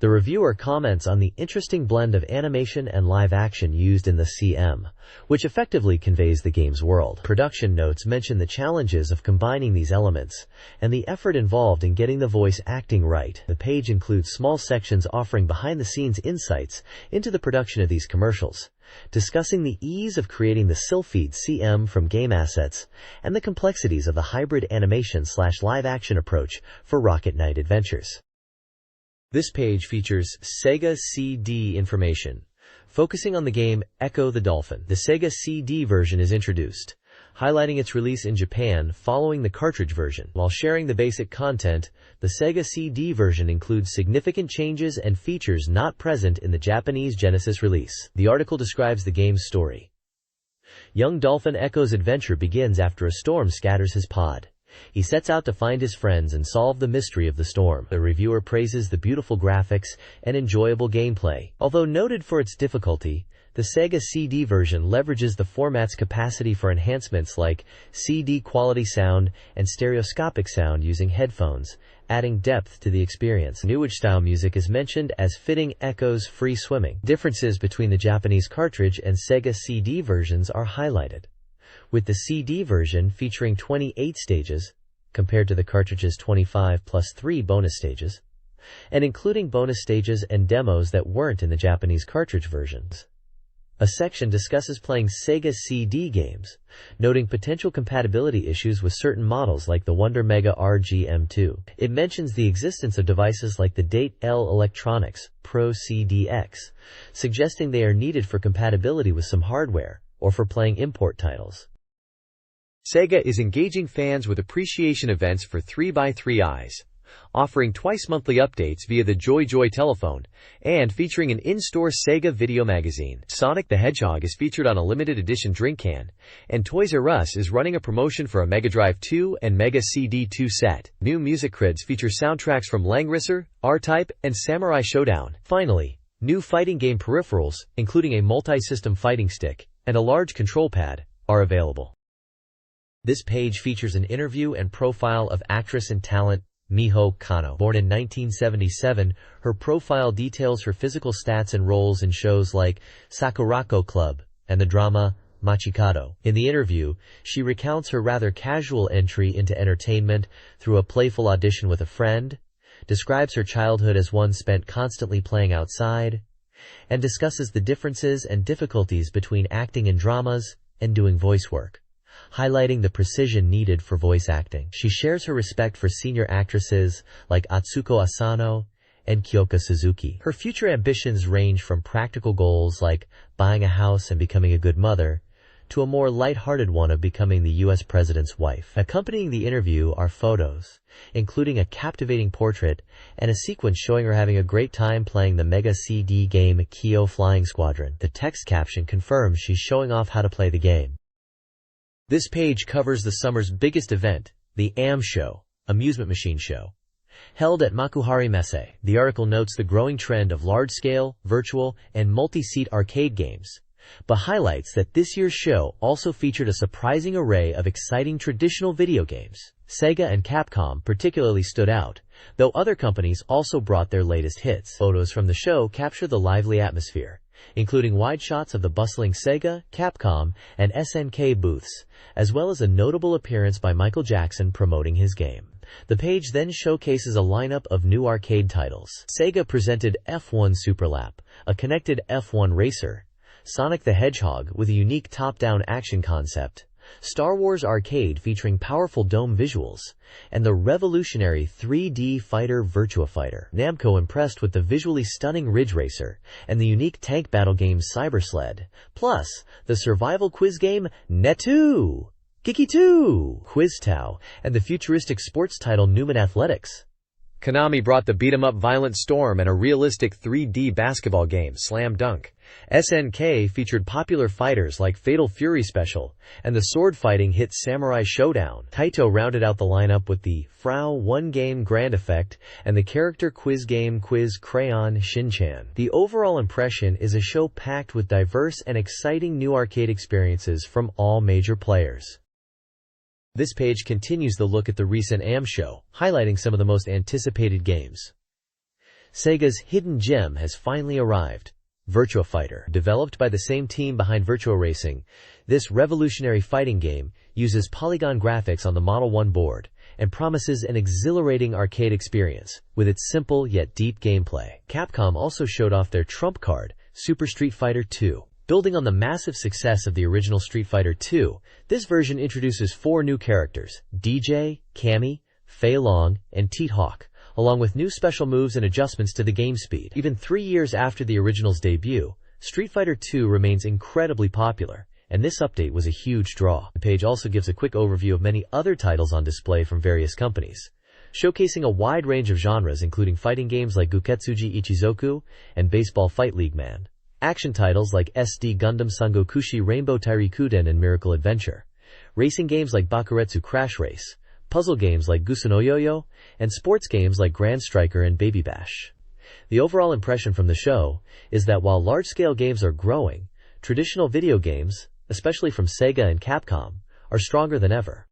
The reviewer comments on the interesting blend of animation and live action used in the CM, which effectively conveys the game's world. Production notes mention the challenges of combining these elements and the effort involved in getting the voice acting right. The page includes small sections offering behind-the-scenes insights into the production of these commercials, discussing the ease of creating the Sylphid CM from game assets and the complexities of the hybrid animation/live action approach for Rocket Knight Adventures. This page features Sega CD information, focusing on the game Echo the Dolphin. The Sega CD version is introduced, highlighting its release in Japan following the cartridge version. While sharing the basic content, the Sega CD version includes significant changes and features not present in the Japanese Genesis release. The article describes the game's story. Young Dolphin Echo's adventure begins after a storm scatters his pod. He sets out to find his friends and solve the mystery of the storm. The reviewer praises the beautiful graphics and enjoyable gameplay. Although noted for its difficulty, the Sega CD version leverages the format's capacity for enhancements like CD quality sound and stereoscopic sound using headphones, adding depth to the experience. New-age-style music is mentioned as fitting echoes free swimming. Differences between the Japanese cartridge and Sega CD versions are highlighted, with the CD version featuring 28 stages, compared to the cartridge's 25 plus 3 bonus stages, and including bonus stages and demos that weren't in the Japanese cartridge versions. A section discusses playing Sega CD games, noting potential compatibility issues with certain models like the Wonder Mega RGM2. It mentions the existence of devices like the Date L Electronics Pro CDX, suggesting they are needed for compatibility with some hardware or for playing import titles. Sega is engaging fans with appreciation events for 3x3 Eyes, offering twice-monthly updates via the Joy telephone, and featuring an in-store Sega video magazine. Sonic the Hedgehog is featured on a limited edition drink can, and Toys R Us is running a promotion for a Mega Drive 2 and Mega CD 2 set. New music creds feature soundtracks from Langrisser, R-Type, and Samurai Showdown. Finally, new fighting game peripherals, including a multi-system fighting stick and a large control pad, are available. This page features an interview and profile of actress and talent Miho Kano. Born in 1977, her profile details her physical stats and roles in shows like Sakurako Club and the drama Machikado. In the interview, she recounts her rather casual entry into entertainment through a playful audition with a friend, describes her childhood as one spent constantly playing outside, and discusses the differences and difficulties between acting in dramas and doing voice work, highlighting the precision needed for voice acting. She shares her respect for senior actresses like Atsuko Asano and Kyoka Suzuki. Her future ambitions range from practical goals like buying a house and becoming a good mother, to a more light-hearted one of becoming the U.S. President's wife. Accompanying the interview are photos, including a captivating portrait and a sequence showing her having a great time playing the Mega CD game Kyo Flying Squadron. The text caption confirms she's showing off how to play the game. This page covers the summer's biggest event, the AM Show, amusement machine show, held at Makuhari Messe. The article notes the growing trend of large-scale, virtual, and multi-seat arcade games, but highlights that this year's show also featured a surprising array of exciting traditional video games. Sega and Capcom particularly stood out, though other companies also brought their latest hits. Photos from the show capture the lively atmosphere, including wide shots of the bustling Sega, Capcom, and SNK booths, as well as a notable appearance by Michael Jackson promoting his game. The page then showcases a lineup of new arcade titles. Sega presented F1 Superlap, a connected F1 racer, Sonic the Hedgehog with a unique top-down action concept, Star Wars Arcade featuring powerful dome visuals, and the revolutionary 3D fighter Virtua Fighter. Namco impressed with the visually stunning Ridge Racer and the unique tank battle game Cyber Sled, plus the survival quiz game Netu, Kiki2, Quiz-Tau, and the futuristic sports title Newman Athletics. Konami brought the beat-em-up Violent Storm and a realistic 3D basketball game, Slam Dunk. SNK featured popular fighters like Fatal Fury Special and the sword-fighting hit Samurai Showdown. Taito rounded out the lineup with the Frau 1-game Grand Effect and the character quiz game Quiz Crayon Shinchan. The overall impression is a show packed with diverse and exciting new arcade experiences from all major players. This page continues the look at the recent AM show, highlighting some of the most anticipated games. Sega's hidden gem has finally arrived, Virtua Fighter. Developed by the same team behind Virtua Racing, this revolutionary fighting game uses polygon graphics on the Model 1 board and promises an exhilarating arcade experience with its simple yet deep gameplay. Capcom also showed off their trump card, Super Street Fighter II. Building on the massive success of the original Street Fighter II, this version introduces 4 new characters, DJ, Cammy, Fei Long, and Teat Hawk, along with new special moves and adjustments to the game speed. Even 3 years after the original's debut, Street Fighter II remains incredibly popular, and this update was a huge draw. The page also gives a quick overview of many other titles on display from various companies, showcasing a wide range of genres including fighting games like Guketsuji Ichizoku and Baseball Fight League Man, action titles like SD Gundam Sangokushi Rainbow Tairikuden and Miracle Adventure, racing games like Bakuretsu Crash Race, puzzle games like Gusuno Yo-Yo, and sports games like Grand Striker and Baby Bash. The overall impression from the show is that while large-scale games are growing, traditional video games, especially from Sega and Capcom, are stronger than ever.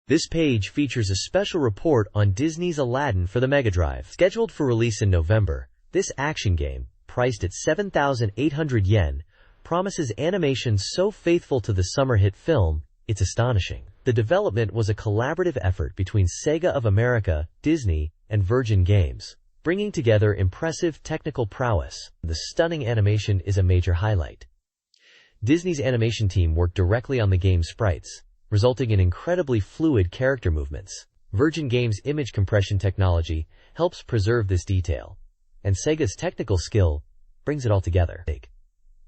This page features a special report on Disney's Aladdin for the Mega Drive. Scheduled for release in November, this action game, priced at 7,800 yen, promises animation so faithful to the summer hit film, it's astonishing. The development was a collaborative effort between Sega of America, Disney, and Virgin Games, bringing together impressive technical prowess. The stunning animation is a major highlight. Disney's animation team worked directly on the game's sprites, resulting in incredibly fluid character movements. Virgin Games' image compression technology helps preserve this detail, and Sega's technical skill brings it all together.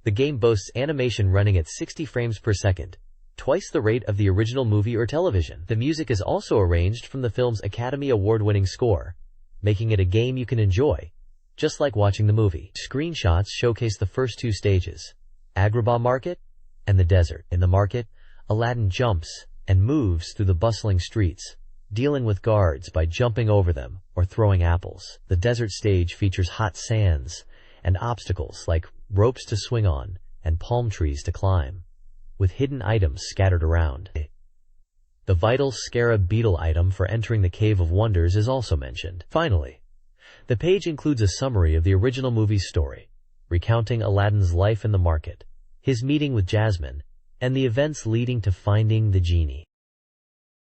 The game boasts animation running at 60 frames per second, twice the rate of the original movie or television. The music is also arranged from the film's Academy Award-winning score, making it a game you can enjoy, just like watching the movie. Screenshots showcase the first two stages, Agrabah Market and the desert. In the market, Aladdin jumps and moves through the bustling streets, dealing with guards by jumping over them or throwing apples. The desert stage features hot sands and obstacles like ropes to swing on and palm trees to climb, with hidden items scattered around. The vital scarab beetle item for entering the Cave of Wonders is also mentioned. Finally, the page includes a summary of the original movie's story, recounting Aladdin's life in the market, his meeting with Jasmine, and the events leading to finding the genie.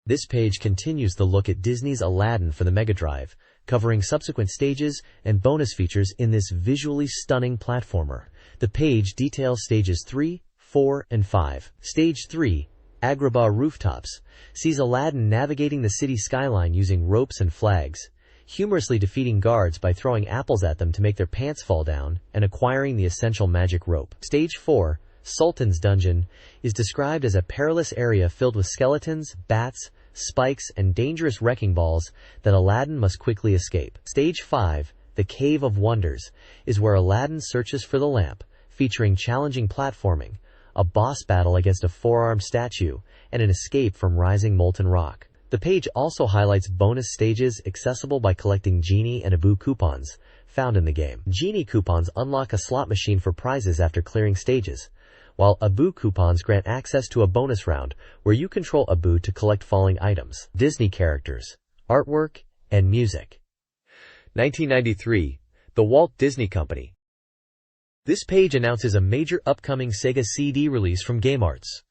This page continues the look at Disney's Aladdin for the Mega Drive, covering subsequent stages and bonus features in this visually stunning platformer. The page details stages 3, 4, and 5. Stage 3, Agrabah Rooftops, sees Aladdin navigating the city skyline using ropes and flags, humorously defeating guards by throwing apples at them to make their pants fall down and acquiring the essential magic rope. Stage 4, Sultan's Dungeon, is described as a perilous area filled with skeletons, bats, spikes, and dangerous wrecking balls that Aladdin must quickly escape. Stage 5, the Cave of Wonders, is where Aladdin searches for the lamp, featuring challenging platforming, a boss battle against a four-armed statue, and an escape from rising molten rock. The page also highlights bonus stages accessible by collecting Genie and Abu coupons found in the game. Genie coupons unlock a slot machine for prizes after clearing stages, while Abu coupons grant access to a bonus round where you control Abu to collect falling items. Disney characters, artwork, and music. 1993, The Walt Disney Company. This page announces a major upcoming Sega CD release from GameArts.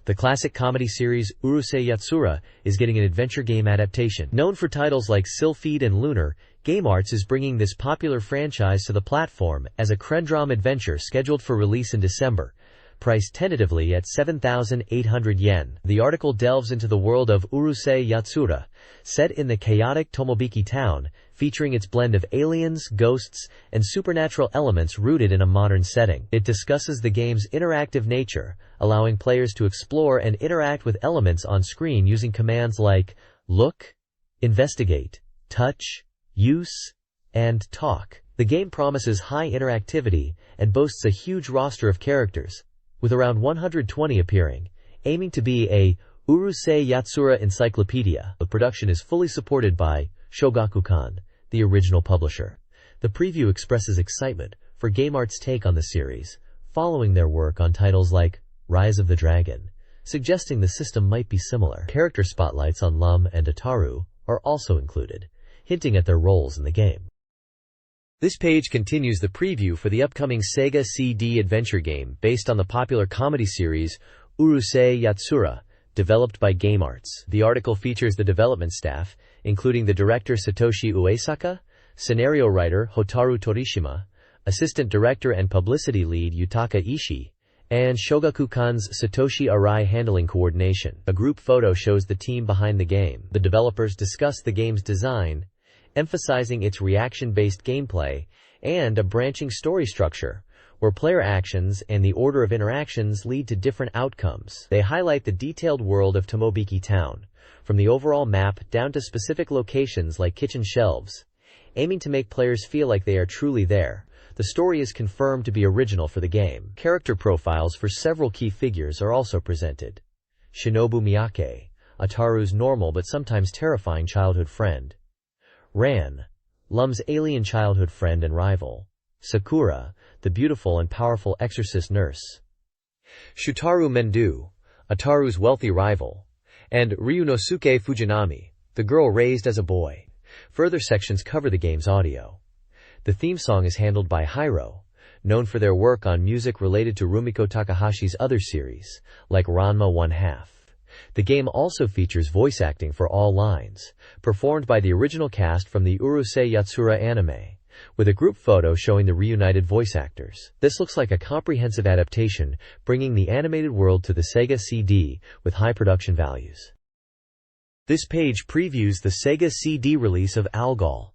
The classic comedy series Urusei Yatsura is getting an adventure game adaptation. Known for titles like Sylphide and Lunar, GameArts is bringing this popular franchise to the platform as a Crendrom adventure scheduled for release in December, priced tentatively at 7,800 yen. The article delves into the world of Urusei Yatsura, set in the chaotic Tomobiki town, featuring its blend of aliens, ghosts, and supernatural elements rooted in a modern setting. It discusses the game's interactive nature, allowing players to explore and interact with elements on screen using commands like look, investigate, touch, use, and talk. The game promises high interactivity and boasts a huge roster of characters, with around 120 appearing, aiming to be a Urusei Yatsura encyclopedia. The production is fully supported by Shogakukan, the original publisher. The preview expresses excitement for GameArt's take on the series, following their work on titles like Rise of the Dragon, suggesting the system might be similar. Character spotlights on Lum and Ataru are also included, hinting at their roles in the game. This page continues the preview for the upcoming Sega CD adventure game based on the popular comedy series Urusei Yatsura, developed by GameArts. The article features the development staff, including the director Satoshi Uesaka, scenario writer Hotaru Torishima, assistant director and publicity lead Yutaka Ishii, and Shogakukan's Satoshi Arai handling coordination. A group photo shows the team behind the game. The developers discuss the game's design, emphasizing its reaction-based gameplay and a branching story structure, where player actions and the order of interactions lead to different outcomes. They highlight the detailed world of Tomobiki Town, from the overall map down to specific locations like kitchen shelves, aiming to make players feel like they are truly there. The story is confirmed to be original for the game. Character profiles for several key figures are also presented. Shinobu Miyake, Ataru's normal but sometimes terrifying childhood friend. Ran, Lum's alien childhood friend and rival. Sakura, the beautiful and powerful exorcist nurse. Shutaru Mendu, Ataru's wealthy rival. and Ryunosuke Fujinami, the girl raised as a boy. Further sections cover the game's audio. The theme song is handled by Hyro, known for their work on music related to Rumiko Takahashi's other series, like Ranma 1/2. The game also features voice acting for all lines, performed by the original cast from the Urusei Yatsura anime, with a group photo showing the reunited voice actors. This looks like a comprehensive adaptation, bringing the animated world to the Sega CD with high production values. This page previews the Sega CD release of Algol,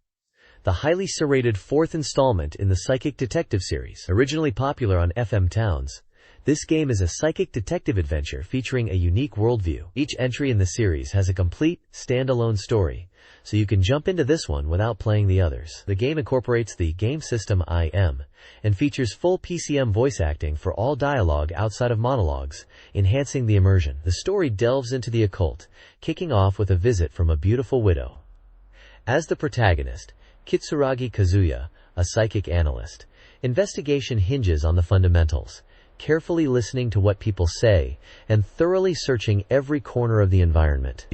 the highly serrated fourth installment in the Psychic Detective series. Originally popular on FM Towns, this game is a psychic detective adventure featuring a unique worldview. Each entry in the series has a complete, standalone story, so you can jump into this one without playing the others. The game incorporates the game system IM and features full PCM voice acting for all dialogue outside of monologues, enhancing the immersion. The story delves into the occult, kicking off with a visit from a beautiful widow. As the protagonist, Kitsuragi Kazuya, a psychic analyst, investigation hinges on the fundamentals, carefully listening to what people say, and thoroughly searching every corner of the environment.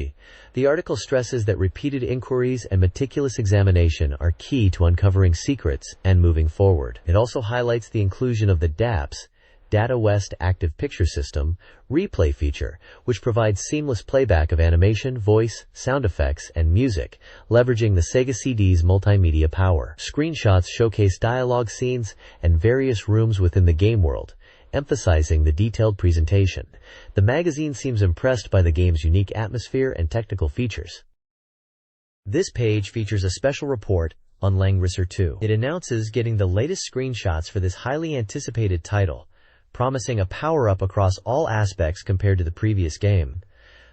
The article stresses that repeated inquiries and meticulous examination are key to uncovering secrets and moving forward. It also highlights the inclusion of the DAPS, Data West Active Picture System, replay feature, which provides seamless playback of animation, voice, sound effects, and music, leveraging the Sega CD's multimedia power. Screenshots showcase dialogue scenes and various rooms within the game world, emphasizing the detailed presentation. The magazine seems impressed by the game's unique atmosphere and technical features. This page features a special report on Langrisser 2. It announces getting the latest screenshots for this highly anticipated title, promising a power-up across all aspects compared to the previous game.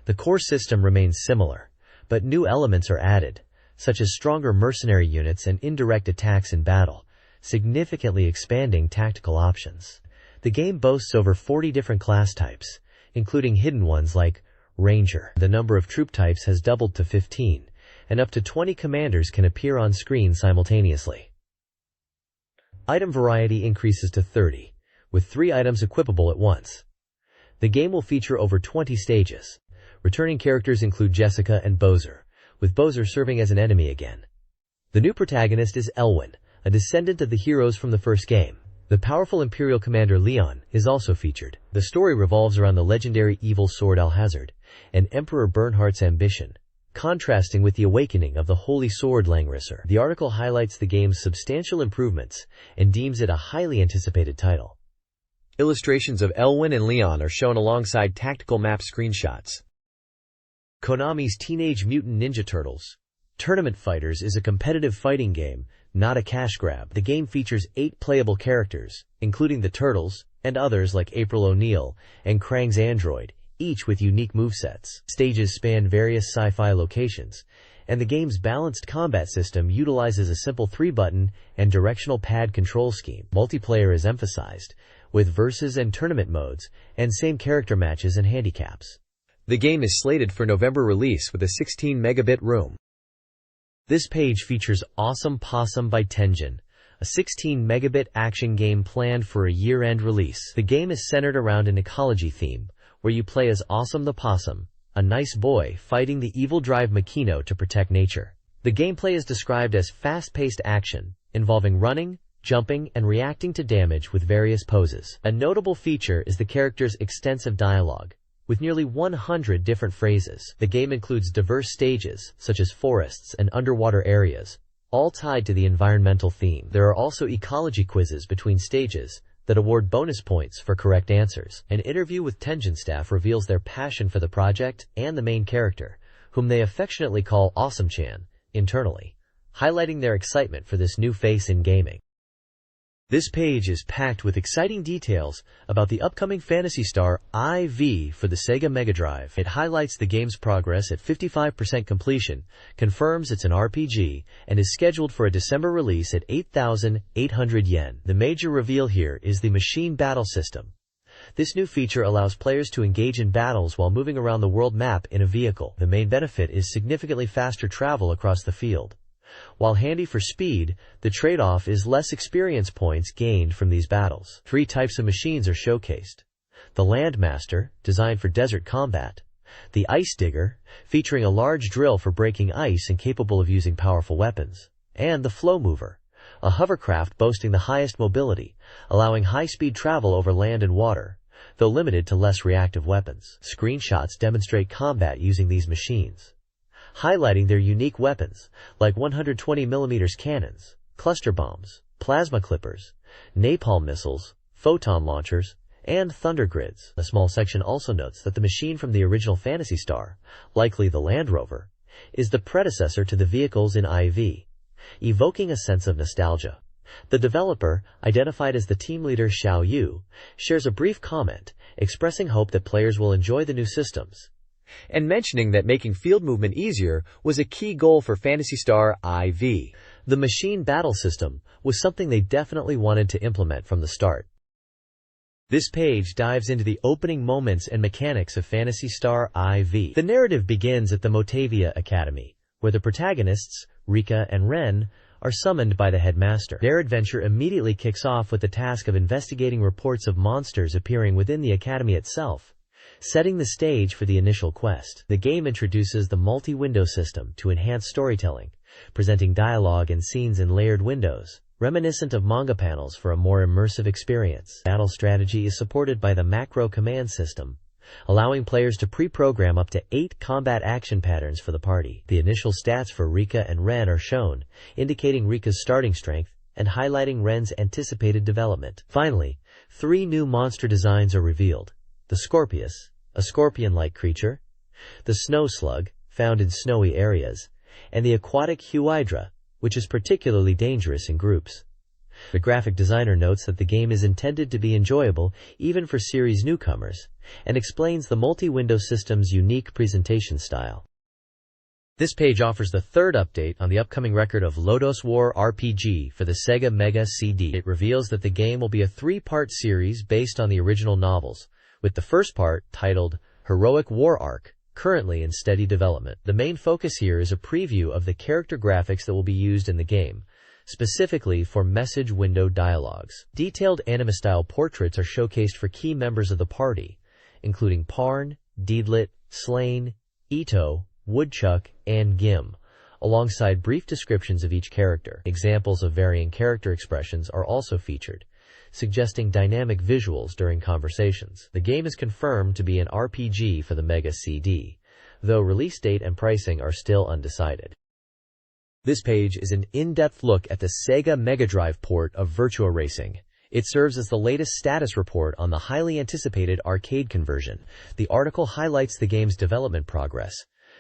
The core system remains similar, but new elements are added, such as stronger mercenary units and indirect attacks in battle, significantly expanding tactical options. The game boasts over 40 different class types, including hidden ones like Ranger. The number of troop types has doubled to 15, and up to 20 commanders can appear on screen simultaneously. Item variety increases to 30, with 3 items equipable at once. The game will feature over 20 stages. Returning characters include Jessica and Bowser, with Bowser serving as an enemy again. The new protagonist is Elwyn, a descendant of the heroes from the first game. The powerful Imperial Commander Leon is also featured. The story revolves around the legendary evil sword Alhazard and Emperor Bernhardt's ambition, contrasting with the awakening of the Holy Sword Langrisser. The article highlights the game's substantial improvements and deems it a highly anticipated title. Illustrations of Elwyn and Leon are shown alongside tactical map screenshots. Konami's Teenage Mutant Ninja Turtles Tournament Fighters is a competitive fighting game, not a cash grab. The game features 8 playable characters, including the Turtles, and others like April O'Neil and Krang's android, each with unique movesets. Stages span various sci-fi locations, and the game's balanced combat system utilizes a simple 3-button and directional pad control scheme. Multiplayer is emphasized, with versus and tournament modes, and same character matches and handicaps. The game is slated for November release with a 16 megabit ROM. This page features Awesome Possum by Tengen, a 16 megabit action game planned for a year-end release. The game is centered around an ecology theme, where you play as Awesome the Possum, a nice boy fighting the evil Drive Makino to protect nature. The gameplay is described as fast-paced action, involving running, jumping, and reacting to damage with various poses. A notable feature is the character's extensive dialogue, with nearly 100 different phrases. The game includes diverse stages, such as forests and underwater areas, all tied to the environmental theme. There are also ecology quizzes between stages that award bonus points for correct answers. An interview with Tengen staff reveals their passion for the project and the main character, whom they affectionately call Awesome-chan, internally, highlighting their excitement for this new face in gaming. This page is packed with exciting details about the upcoming Phantasy Star IV for the Sega Mega Drive. It highlights the game's progress at 55% completion, confirms it's an RPG, and is scheduled for a December release at 8,800 yen. The major reveal here is the machine battle system. This new feature allows players to engage in battles while moving around the world map in a vehicle. The main benefit is significantly faster travel across the field. While handy for speed, the trade-off is less experience points gained from these battles. 3 types of machines are showcased. The Landmaster, designed for desert combat. The Ice Digger, featuring a large drill for breaking ice and capable of using powerful weapons. And the Flow Mover, a hovercraft boasting the highest mobility, allowing high-speed travel over land and water, though limited to less reactive weapons. Screenshots demonstrate combat using these machines, highlighting their unique weapons, like 120mm cannons, cluster bombs, plasma clippers, napalm missiles, photon launchers, and thunder grids. A small section also notes that the machine from the original Phantasy Star, likely the Land Rover, is the predecessor to the vehicles in IV, evoking a sense of nostalgia. The developer, identified as the team leader Xiao Yu, shares a brief comment, expressing hope that players will enjoy the new systems, and mentioning that making field movement easier was a key goal for Phantasy Star IV. The machine battle system was something they definitely wanted to implement from the start. This page dives into the opening moments and mechanics of Phantasy Star IV. The narrative begins at the Motavia Academy, where the protagonists, Rika and Ren, are summoned by the headmaster. Their adventure immediately kicks off with the task of investigating reports of monsters appearing within the academy itself, setting the stage for the initial quest. The game introduces the multi-window system to enhance storytelling, presenting dialogue and scenes in layered windows, reminiscent of manga panels for a more immersive experience. Battle strategy is supported by the macro command system, allowing players to pre-program up to 8 combat action patterns for the party. The initial stats for Rika and Ren are shown, indicating Rika's starting strength and highlighting Ren's anticipated development. Finally, 3 new monster designs are revealed: the Scorpius, a scorpion-like creature; the Snow Slug, found in snowy areas; and the aquatic Huydra, which is particularly dangerous in groups. The graphic designer notes that the game is intended to be enjoyable even for series newcomers, and explains the multi-window system's unique presentation style. This page offers the third update on the upcoming record of Lodoss War RPG for the Sega Mega CD. It reveals that the game will be a 3-part series based on the original novels, with the first part, titled Heroic War Arc, currently in steady development. The main focus here is a preview of the character graphics that will be used in the game, specifically for message window dialogues. Detailed anime-style portraits are showcased for key members of the party, including Parn, Deedlit, Slain, Ito, Woodchuck, and Gim, alongside brief descriptions of each character. Examples of varying character expressions are also featured, suggesting dynamic visuals during conversations. The game is confirmed to be an RPG for the Mega CD, though release date and pricing are still undecided. This page is an in-depth look at the Sega Mega Drive port of Virtua Racing. It serves as the latest status report on the highly anticipated arcade conversion. The article highlights the game's development progress,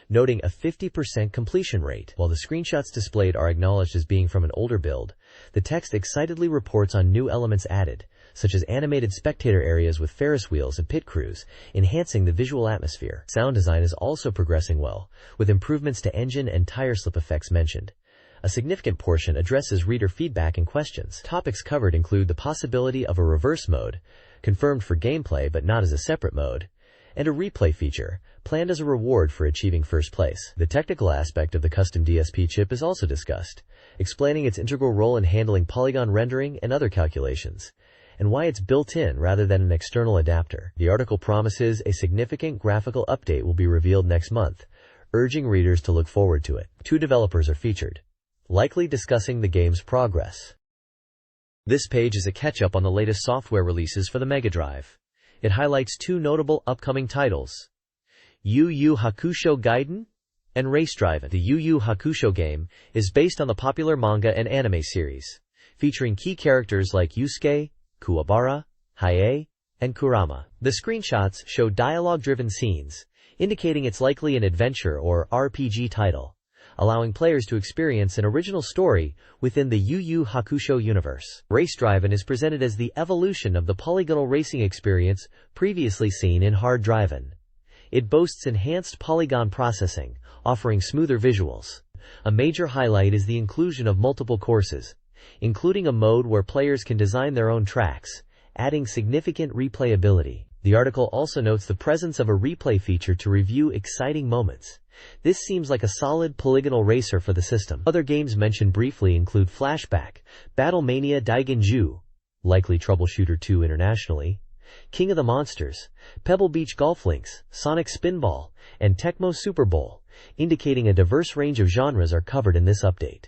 noting a 50% completion rate. While the screenshots displayed are acknowledged as being from an older build, the text excitedly reports on new elements added, such as animated spectator areas with Ferris wheels and pit crews, enhancing the visual atmosphere. Sound design is also progressing well, with improvements to engine and tire slip effects mentioned. A significant portion addresses reader feedback and questions. Topics covered include the possibility of a reverse mode, confirmed for gameplay but not as a separate mode, and a replay feature, planned as a reward for achieving first place. The technical aspect of the custom DSP chip is also discussed, explaining its integral role in handling polygon rendering and other calculations, and why it's built in rather than an external adapter. The article promises a significant graphical update will be revealed next month, urging readers to look forward to it. 2 developers are featured, likely discussing the game's progress. This page is a catch-up on the latest software releases for the Mega Drive. It highlights 2 notable upcoming titles: Yu Yu Hakusho Gaiden and Race Drivin'. The Yu Yu Hakusho game is based on the popular manga and anime series, featuring key characters like Yusuke, Kuwabara, Hiei, and Kurama. The screenshots show dialogue-driven scenes, indicating it's likely an adventure or RPG title, allowing players to experience an original story within the Yu Yu Hakusho universe. Race Drivin' is presented as the evolution of the polygonal racing experience previously seen in Hard Drivin'. It boasts enhanced polygon processing, offering smoother visuals. A major highlight is the inclusion of multiple courses, including a mode where players can design their own tracks, adding significant replayability. The article also notes the presence of a replay feature to review exciting moments. This seems like a solid polygonal racer for the system. Other games mentioned briefly include Flashback, Battlemania Daigenju, likely Troubleshooter 2 internationally, King of the Monsters, Pebble Beach Golf Links, Sonic Spinball, and Tecmo Super Bowl, indicating a diverse range of genres are covered in this update.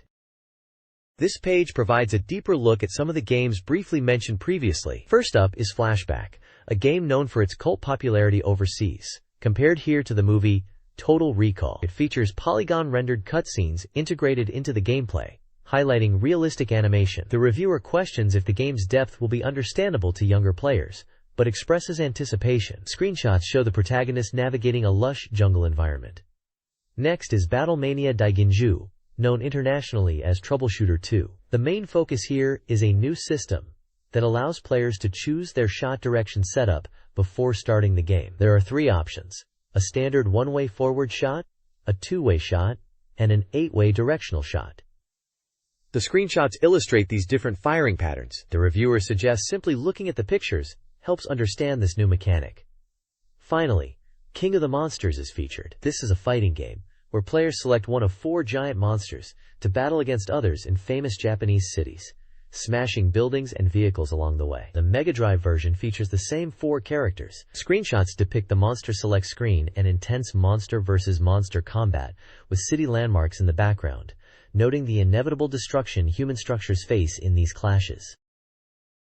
This page provides a deeper look at some of the games briefly mentioned previously. First up is Flashback, a game known for its cult popularity overseas. Compared here to the movie Total Recall, it features polygon-rendered cutscenes integrated into the gameplay, highlighting realistic animation. The reviewer questions if the game's depth will be understandable to younger players, but expresses anticipation. Screenshots show the protagonist navigating a lush jungle environment. Next is Battlemania Daiginju, known internationally as Troubleshooter 2. The main focus here is a new system that allows players to choose their shot direction setup before starting the game. There are 3 options: a standard one-way forward shot, a two-way shot, and an 8-way directional shot. The screenshots illustrate these different firing patterns. The reviewer suggests simply looking at the pictures helps understand this new mechanic. Finally, King of the Monsters is featured. This is a fighting game where players select one of 4 giant monsters to battle against others in famous Japanese cities, smashing buildings and vehicles along the way. The Mega Drive version features the same 4 characters. Screenshots depict the monster select screen and intense monster versus monster combat with city landmarks in the background, noting the inevitable destruction human structures face in these clashes.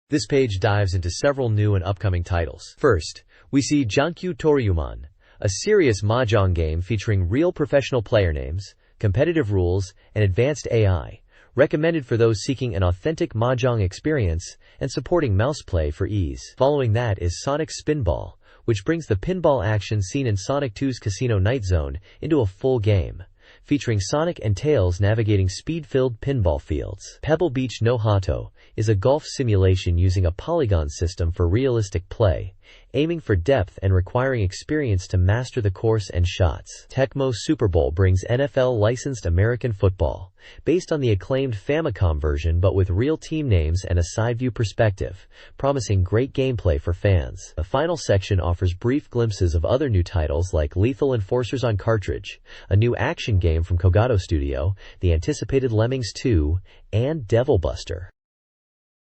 This page dives into several new and upcoming titles. First, we see Jankyu Toryuman, a serious mahjong game featuring real professional player names, competitive rules, and advanced AI, recommended for those seeking an authentic mahjong experience and supporting mouse play for ease. Following that is Sonic Spinball, which brings the pinball action seen in Sonic 2's Casino Night Zone into a full game, featuring Sonic and Tails navigating speed-filled pinball fields. Pebble Beach no Hato is a golf simulation using a polygon system for realistic play, aiming for depth and requiring experience to master the course and shots. Tecmo Super Bowl brings NFL-licensed American football, based on the acclaimed Famicom version but with real team names and a side-view perspective, promising great gameplay for fans. The final section offers brief glimpses of other new titles like Lethal Enforcers on cartridge, a new action game from Kogato Studio, the anticipated Lemmings 2, and Devil Buster.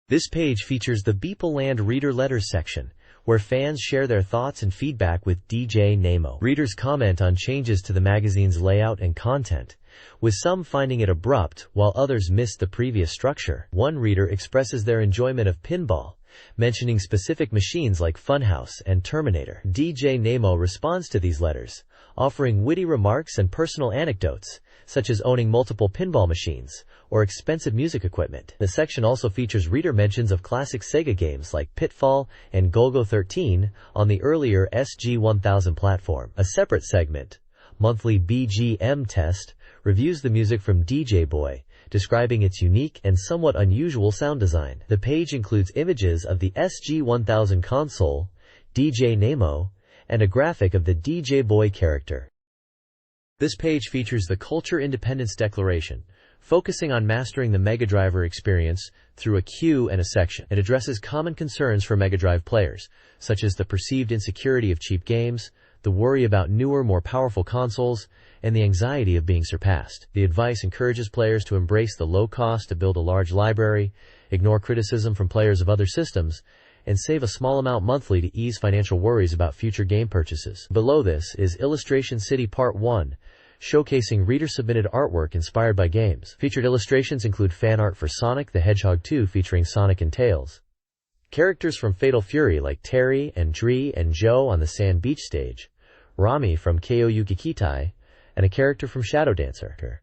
This page features the BeepMD Reader Letters section, where fans share their thoughts and feedback with DJ Nemo. Readers comment on changes to the magazine's layout and content, with some finding it abrupt while others miss the previous structure. One reader expresses their enjoyment of pinball, mentioning specific machines like Funhouse and Terminator. DJ Nemo responds to these letters, offering witty remarks and personal anecdotes, such as owning multiple pinball machines or expensive music equipment. The section also features reader mentions of classic Sega games like Pitfall and Golgo 13 on the earlier SG-1000 platform. A separate segment, Monthly BGM Test, reviews the music from DJ Boy, describing its unique and somewhat unusual sound design. The page includes images of the SG-1000 console, DJ Nemo, and a graphic of the DJ Boy character. This page features the Culture Independence Declaration, focusing on mastering the Mega Driver experience through a queue and a section. It addresses common concerns for Mega Drive players, such as the perceived insecurity of cheap games, the worry about newer, more powerful consoles, and the anxiety of being surpassed. The advice encourages players to embrace the low cost to build a large library, ignore criticism from players of other systems, and save a small amount monthly to ease financial worries about future game purchases. Below this is Illustration City Part 1, showcasing reader-submitted artwork inspired by games. Featured illustrations include fan art for Sonic the Hedgehog 2 featuring Sonic and Tails, characters from Fatal Fury like Terry and Dree and Joe on the Sand Beach stage, Rami from Kyoyuki Kitai, and a character from Shadow Dancer.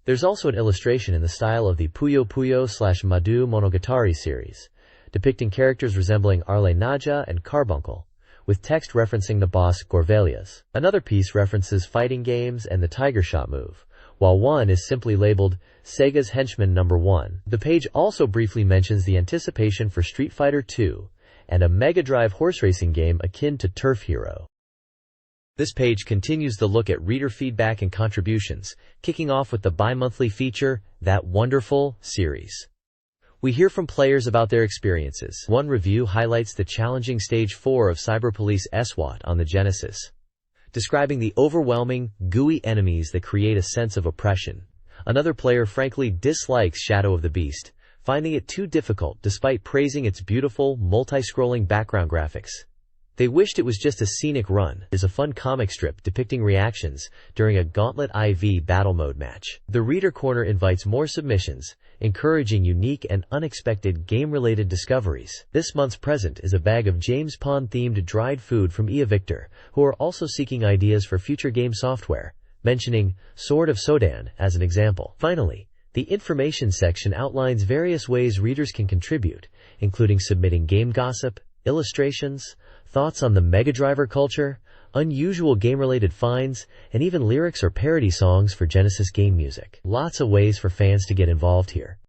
There's also an illustration in the style of the Puyo Puyo / Madu Monogatari series, depicting characters resembling Arle Naja and Carbuncle, with text referencing the boss Gorvelias. Another piece references fighting games and the Tiger Shot move, while one is simply labeled Sega's Henchman No. 1. The page also briefly mentions the anticipation for Street Fighter II and a Mega Drive horse racing game akin to Turf Hero. This page continues the look at reader feedback and contributions, kicking off with the bi-monthly feature, That Wonderful series. We hear from players about their experiences. One review highlights the challenging Stage 4 of Cyber Police SWAT on the Genesis, describing the overwhelming, gooey enemies that create a sense of oppression. Another player frankly dislikes Shadow of the Beast, finding it too difficult despite praising its beautiful, multi-scrolling background graphics. They wished it was just a scenic run. It is a fun comic strip depicting reactions during a Gauntlet IV battle mode match. The Reader Corner invites more submissions, encouraging unique and unexpected game-related discoveries. This month's present is a bag of James Pond-themed dried food from EA Victor, who are also seeking ideas for future game software, mentioning Sword of Sodan as an example. Finally, the information section outlines various ways readers can contribute, including submitting game gossip, illustrations, thoughts on the Mega Driver culture, unusual game-related finds, and even lyrics or parody songs for Genesis game music. Lots of ways for fans to get involved here.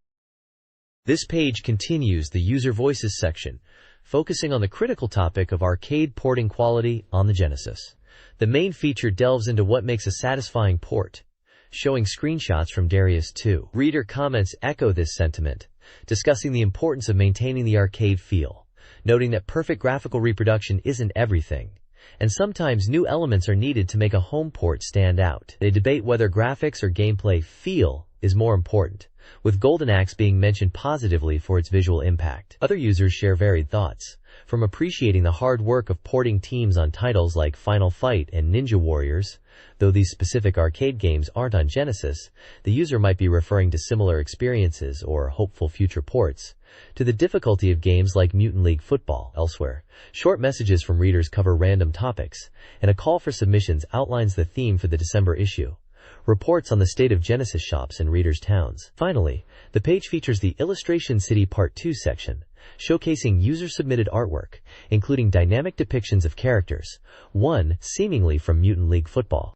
This page continues the User Voices section, focusing on the critical topic of arcade porting quality on the Genesis. The main feature delves into what makes a satisfying port, showing screenshots from Darius 2. Reader comments echo this sentiment, discussing the importance of maintaining the arcade feel, noting that perfect graphical reproduction isn't everything, and sometimes new elements are needed to make a home port stand out. They debate whether graphics or gameplay feel is more important, with Golden Axe being mentioned positively for its visual impact. Other users share varied thoughts, from appreciating the hard work of porting teams on titles like Final Fight and Ninja Warriors. Though these specific arcade games aren't on Genesis, the user might be referring to similar experiences or hopeful future ports, to the difficulty of games like Mutant League Football. Elsewhere, short messages from readers cover random topics, and a call for submissions outlines the theme for the December issue. Reports on the state of Genesis shops in readers' towns. Finally, the page features the Illustration City Part 2 section, showcasing user-submitted artwork, including dynamic depictions of characters, one seemingly from Mutant League Football.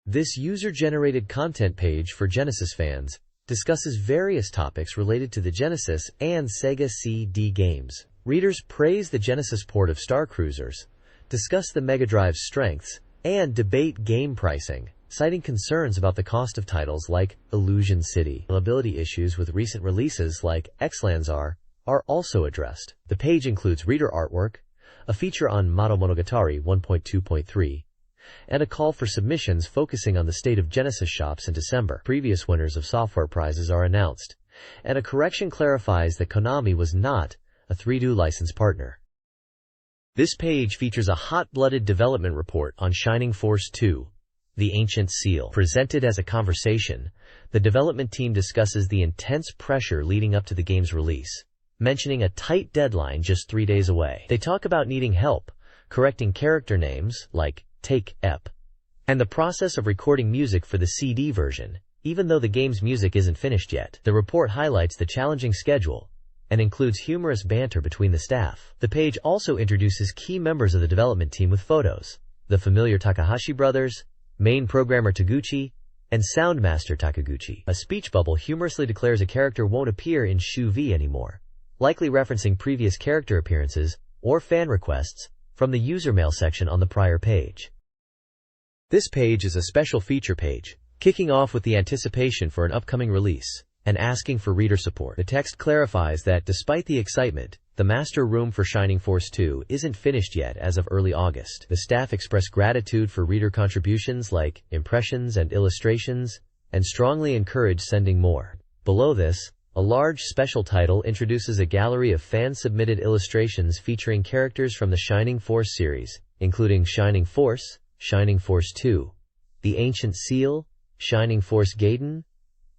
This user-generated content page for Genesis fans discusses various topics related to the Genesis and Sega CD games. Readers praise the Genesis port of Star Cruisers, discuss the Mega Drive's strengths, and debate game pricing, citing concerns about the cost of titles like Illusion City. Availability issues with recent releases like X-Lanzar are also addressed. The page includes reader artwork, a feature on Mato Monogatari 1.2.3, and a call for submissions focusing on the state of Genesis shops in December. Previous winners of software prizes are announced, and a correction clarifies that Konami was not a 3DO license partner. This page features a hot-blooded development report on Shining Force 2, The Ancient Seal. Presented as a conversation, the development team discusses the intense pressure leading up to the game's release, mentioning a tight deadline just 3 days away. They talk about needing help correcting character names like Take Ep, and the process of recording music for the CD version, even though the game's music isn't finished yet. The report highlights the challenging schedule and includes humorous banter between the staff. The page also introduces key members of the development team with photos: the familiar Takahashi brothers, main programmer Taguchi, and Soundmaster Takaguchi. A speech bubble humorously declares a character won't appear in Shu V anymore, likely referencing previous character appearances or fan requests from the user mail section on the prior page. This page is a special feature page, kicking off with the anticipation for an upcoming release and asking for reader support. The text clarifies that despite the excitement, the master room for Shining Force 2 isn't finished yet as of early August. The staff express gratitude for reader contributions like impressions and illustrations, and strongly encourage sending more. Below this, a large special title introduces a gallery of fan-submitted illustrations featuring characters from the Shining Force series, including Shining Force 2, The Ancient Seal, Shining Force Gaiden,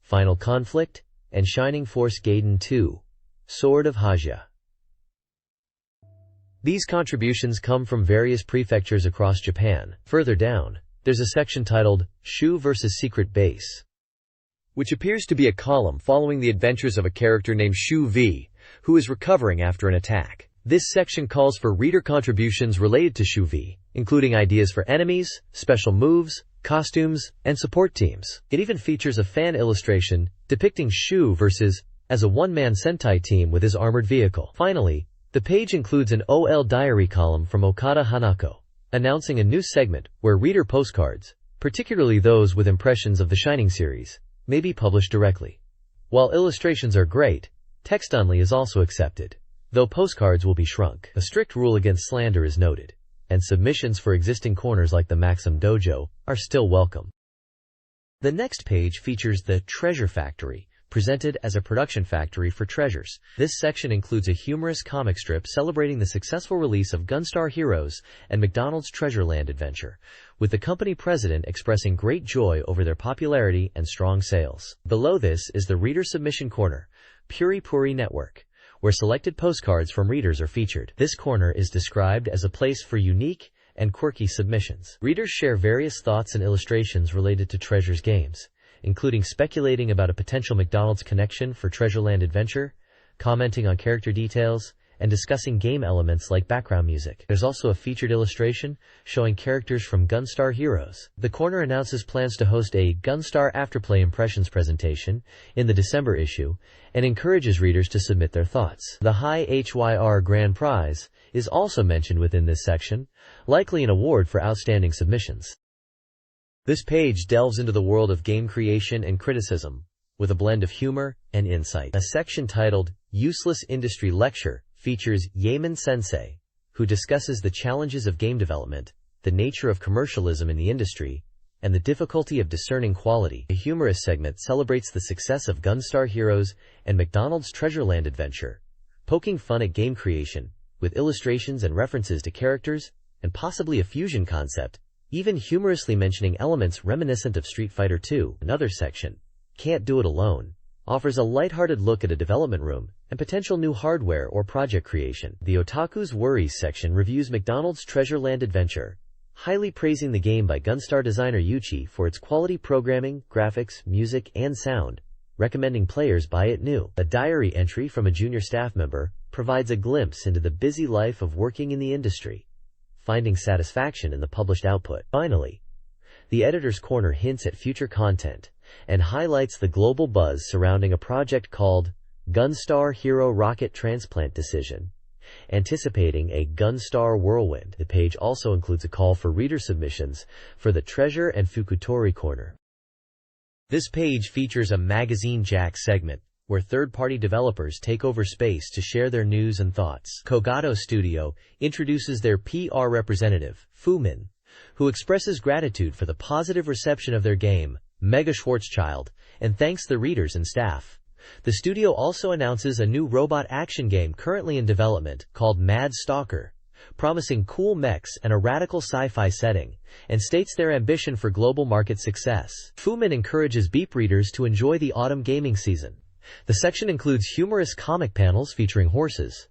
Final Conflict, and Shining Force Gaiden 2, Sword of Haja. These contributions come from various prefectures across Japan. Further down, there's a section titled Shu vs. Secret Base, which appears to be a column following the adventures of a character named Shu V, who is recovering after an attack. This section calls for reader contributions related to Shu V, including ideas for enemies, special moves, costumes, and support teams. It even features a fan illustration depicting Shu versus as a one-man Sentai team with his armored vehicle. Finally, the page includes an OL diary column from Okada Hanako, announcing a new segment where reader postcards, particularly those with impressions of the Shining series, may be published directly. While illustrations are great, text only is also accepted, though postcards will be shrunk. A strict rule against slander is noted, and submissions for existing corners like the Maxim Dojo are still welcome. The next page features the Treasure Factory, presented as a production factory for treasures. This section includes a humorous comic strip celebrating the successful release of Gunstar Heroes and McDonald's Treasureland Adventure, with the company president expressing great joy over their popularity and strong sales. Below this is the Reader Submission Corner, Puri Puri Network, where selected postcards from readers are featured. This corner is described as a place for unique and quirky submissions. Readers share various thoughts and illustrations related to Treasures games, including speculating about a potential McDonald's connection for Treasureland Adventure, commenting on character details, and discussing game elements like background music. There's also a featured illustration showing characters from Gunstar Heroes. The corner announces plans to host a Gunstar Afterplay Impressions presentation in the December issue and encourages readers to submit their thoughts. The High HYR Grand Prize is also mentioned within this section, likely an award for outstanding submissions. This page delves into the world of game creation and criticism, with a blend of humor and insight. A section titled Useless Industry Lecture features Yaman Sensei, who discusses the challenges of game development, the nature of commercialism in the industry, and the difficulty of discerning quality. A humorous segment celebrates the success of Gunstar Heroes and McDonald's Treasureland Adventure, poking fun at game creation, with illustrations and references to characters, and possibly a fusion concept, even humorously mentioning elements reminiscent of Street Fighter II. Another section, Can't Do It Alone, offers a lighthearted look at a development room and potential new hardware or project creation. The Otaku's Worries section reviews McDonald's Treasureland Adventure, highly praising the game by Gunstar designer Yuchi for its quality programming, graphics, music, and sound, recommending players buy it new. A diary entry from a junior staff member provides a glimpse into the busy life of working in the industry, finding satisfaction in the published output. Finally, the editor's corner hints at future content and highlights the global buzz surrounding a project called Gunstar Hero Rocket Transplant Decision, anticipating a Gunstar Whirlwind. The page also includes a call for reader submissions for the Treasure and Fukutori corner. This page features a Magazine Jack segment, where third-party developers take over space to share their news and thoughts. Kogato Studio introduces their PR representative, Fumin, who expresses gratitude for the positive reception of their game, Mega Schwarzschild, and thanks the readers and staff. The studio also announces a new robot action game currently in development called Mad Stalker, promising cool mechs and a radical sci-fi setting, and states their ambition for global market success. Fumin encourages Beep readers to enjoy the autumn gaming season. The section includes humorous comic panels featuring horses,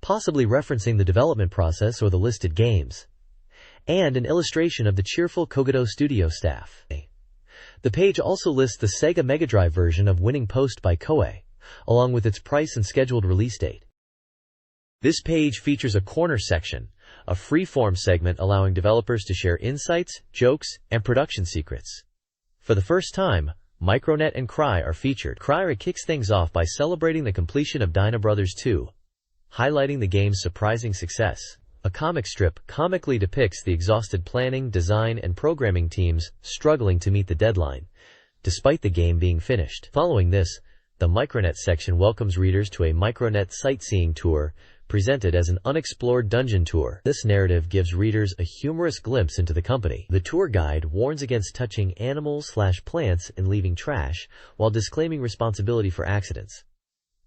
possibly referencing the development process or the listed games, and an illustration of the cheerful Kogato Studio staff. The page also lists the Sega Mega Drive version of Winning Post by Koei, along with its price and scheduled release date. This page features a corner section, a free-form segment allowing developers to share insights, jokes, and production secrets. For the first time, Micronet and Cry are featured. Cry kicks things off by celebrating the completion of Dyna Brothers 2, highlighting the game's surprising success. A comic strip comically depicts the exhausted planning, design, and programming teams struggling to meet the deadline, despite the game being finished. Following this, the Micronet section welcomes readers to a Micronet sightseeing tour, presented as an unexplored dungeon tour. This narrative gives readers a humorous glimpse into the company. The tour guide warns against touching animals/plants and leaving trash, while disclaiming responsibility for accidents,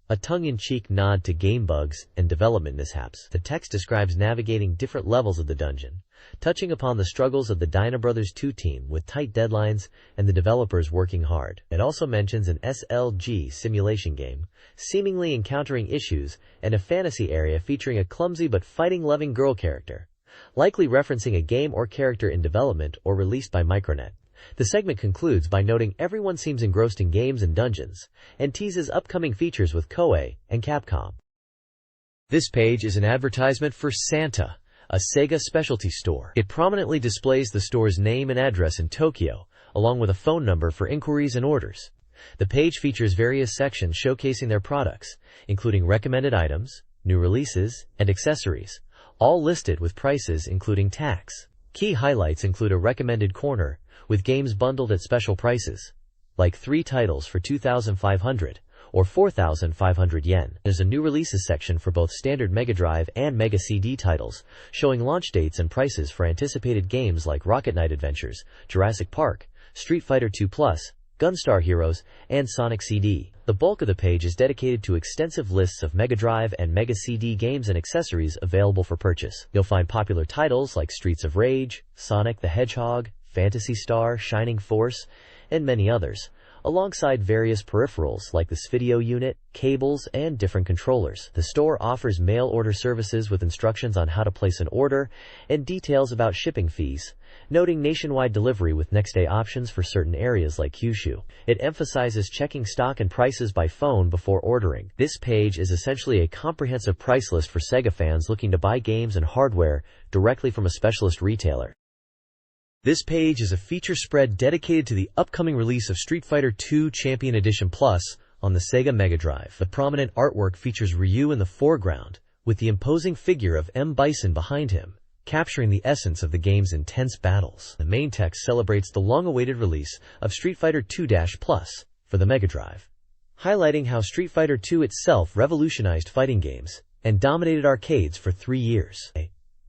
a tongue-in-cheek nod to game bugs and development mishaps. The text describes navigating different levels of the dungeon, touching upon the struggles of the Dyna Brothers 2 team with tight deadlines and the developers working hard. It also mentions an SLG simulation game, seemingly encountering issues, and a fantasy area featuring a clumsy but fighting-loving girl character, likely referencing a game or character in development or released by Micronet. The segment concludes by noting everyone seems engrossed in games and dungeons, and teases upcoming features with Koei and Capcom. This page is an advertisement for Santa, a Sega specialty store. It prominently displays the store's name and address in Tokyo, along with a phone number for inquiries and orders. The page features various sections showcasing their products, including recommended items, new releases, and accessories, all listed with prices including tax. Key highlights include a recommended corner, with games bundled at special prices, like 3 titles for 2,500 or 4,500 yen. There's a new releases section for both standard Mega Drive and Mega CD titles, showing launch dates and prices for anticipated games like Rocket Knight Adventures, Jurassic Park, Street Fighter II+, Gunstar Heroes, and Sonic CD. The bulk of the page is dedicated to extensive lists of Mega Drive and Mega CD games and accessories available for purchase. You'll find popular titles like Streets of Rage, Sonic the Hedgehog, Phantasy Star, Shining Force, and many others, alongside various peripherals like the video unit, cables, and different controllers. The store offers mail order services with instructions on how to place an order and details about shipping fees, noting nationwide delivery with next-day options for certain areas like Kyushu. It emphasizes checking stock and prices by phone before ordering. This page is essentially a comprehensive price list for Sega fans looking to buy games and hardware directly from a specialist retailer. This page is a feature spread dedicated to the upcoming release of Street Fighter II Champion Edition Plus on the Sega Mega Drive. The prominent artwork features Ryu in the foreground, with the imposing figure of M. Bison behind him, capturing the essence of the game's intense battles. The main text celebrates the long-awaited release of Street Fighter II Plus for the Mega Drive, highlighting how Street Fighter II itself revolutionized fighting games and dominated arcades for 3 years.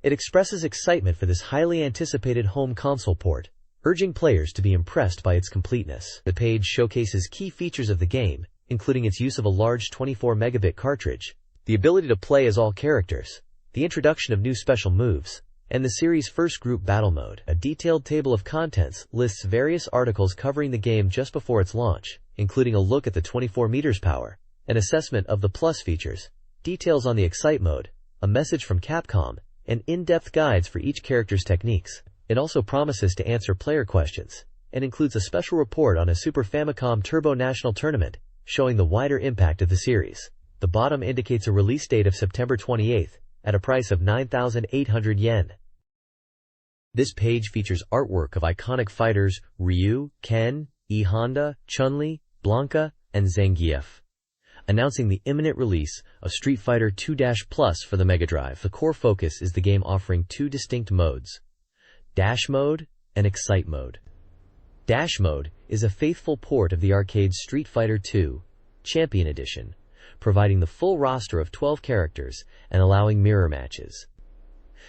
It expresses excitement for this highly anticipated home console port, urging players to be impressed by its completeness. The page showcases key features of the game, including its use of a large 24 megabit cartridge, the ability to play as all characters, the introduction of new special moves, and the series' first group battle mode. A detailed table of contents lists various articles covering the game just before its launch, including a look at the 24 meters power, an assessment of the Plus features, details on the Excite mode, a message from Capcom, and in-depth guides for each character's techniques. It also promises to answer player questions, and includes a special report on a Super Famicom Turbo National Tournament, showing the wider impact of the series. The bottom indicates a release date of September 28th, at a price of 9,800 yen. This page features artwork of iconic fighters Ryu, Ken, E. Honda, Chun-Li, Blanka, and Zangief, announcing the imminent release of Street Fighter II Plus for the Mega Drive. The core focus is the game offering two distinct modes, Dash Mode and Excite Mode. Dash Mode is a faithful port of the arcade's Street Fighter II Champion Edition, providing the full roster of 12 characters and allowing mirror matches.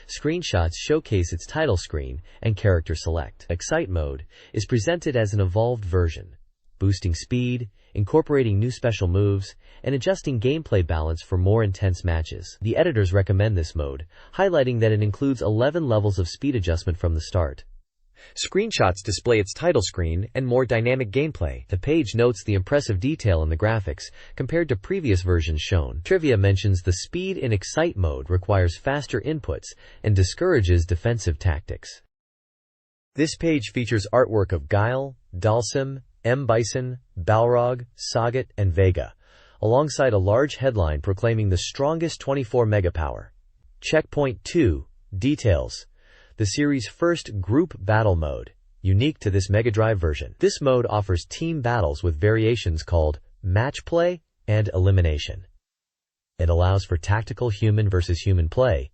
Screenshots showcase its title screen and character select. Excite Mode is presented as an evolved version, boosting speed, incorporating new special moves, and adjusting gameplay balance for more intense matches. The editors recommend this mode, highlighting that it includes 11 levels of speed adjustment from the start. Screenshots display its title screen and more dynamic gameplay. The page notes the impressive detail in the graphics compared to previous versions shown. Trivia mentions the speed in Excite mode requires faster inputs and discourages defensive tactics. This page features artwork of Guile, Dalsim, M. Bison, Balrog, Sagat, and Vega, alongside a large headline proclaiming the strongest 24 mega power. Checkpoint 2 details the series' first group battle mode, unique to this Mega Drive version. This mode offers team battles with variations called match play and elimination. It allows for tactical human versus human play,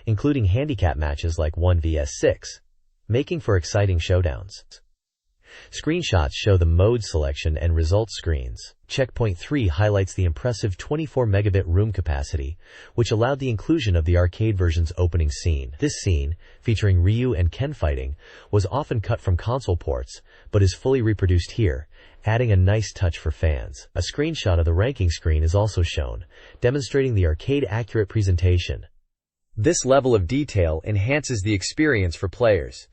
including handicap matches like 1 vs 6, making for exciting showdowns. Screenshots show the mode selection and results screens. Checkpoint 3 highlights the impressive 24 megabit room capacity, which allowed the inclusion of the arcade version's opening scene. This scene, featuring Ryu and Ken fighting, was often cut from console ports, but is fully reproduced here, adding a nice touch for fans. A screenshot of the ranking screen is also shown, demonstrating the arcade-accurate presentation. This level of detail enhances the experience for players.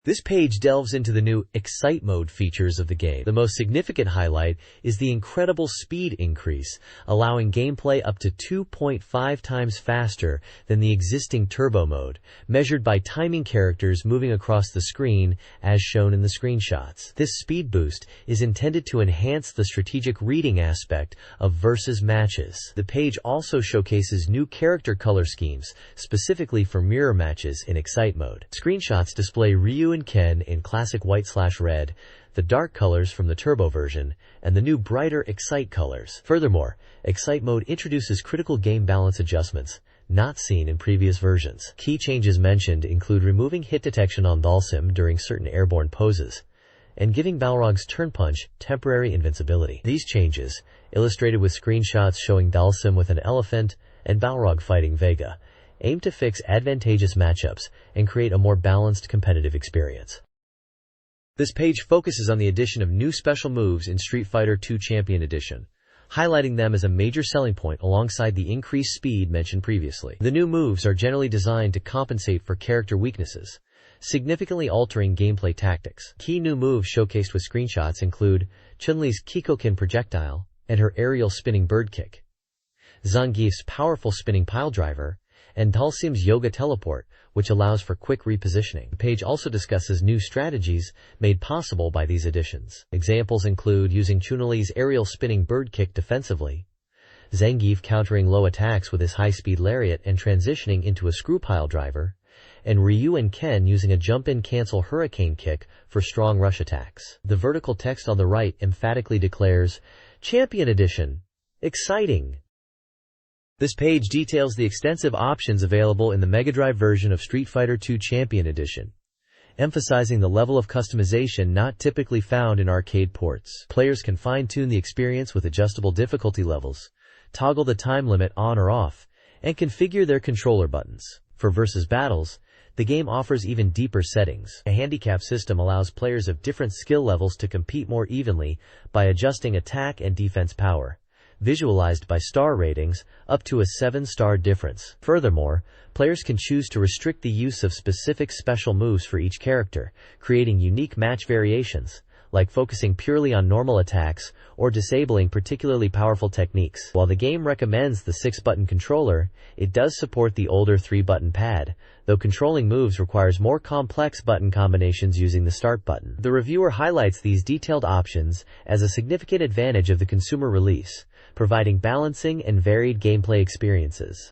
This page delves into the new Excite Mode features of the game. The most significant highlight is the incredible speed increase, allowing gameplay up to 2.5 times faster than the existing Turbo Mode, measured by timing characters moving across the screen as shown in the screenshots. This speed boost is intended to enhance the strategic reading aspect of versus matches. The page also showcases new character color schemes, specifically for mirror matches in Excite Mode. Screenshots display Ryu and Ken in classic white/red, the dark colors from the Turbo version, and the new brighter Excite colors. Furthermore, Excite Mode introduces critical game balance adjustments, not seen in previous versions. Key changes mentioned include removing hit detection on Dalsim during certain airborne poses, and giving Balrog's turn punch temporary invincibility. These changes, illustrated with screenshots showing Dalsim with an elephant and Balrog fighting Vega, aim to fix advantageous matchups and create a more balanced competitive experience. This page focuses on the addition of new special moves in Street Fighter II Champion Edition, highlighting them as a major selling point alongside the increased speed mentioned previously. The new moves are generally designed to compensate for character weaknesses, significantly altering gameplay tactics. Key new moves showcased with screenshots include Chun-Li's Kikoken projectile and her aerial spinning bird kick, Zangief's powerful spinning pile driver, and Dhalsim's yoga teleport, which allows for quick repositioning. The page also discusses new strategies made possible by these additions. Examples include using Chun-Li's aerial spinning bird kick defensively, Zangief countering low attacks with his high-speed lariat and transitioning into a screw pile driver, and Ryu and Ken using a jump-in cancel hurricane kick for strong rush attacks. The vertical text on the right emphatically declares, "Champion Edition. Exciting!" This page details the extensive options available in the Mega Drive version of Street Fighter II Champion Edition, emphasizing the level of customization not typically found in arcade ports. Players can fine-tune the experience with adjustable difficulty levels, toggle the time limit on or off, and configure their controller buttons. For versus battles, the game offers even deeper settings. A handicap system allows players of different skill levels to compete more evenly by adjusting attack and defense power, visualized by star ratings, up to a 7-star difference. Furthermore, players can choose to restrict the use of specific special moves for each character, creating unique match variations, like focusing purely on normal attacks or disabling particularly powerful techniques. While the game recommends the 6-button controller, it does support the older 3-button pad, though controlling moves requires more complex button combinations using the start button. The reviewer highlights these detailed options as a significant advantage of the consumer release, providing balancing and varied gameplay experiences.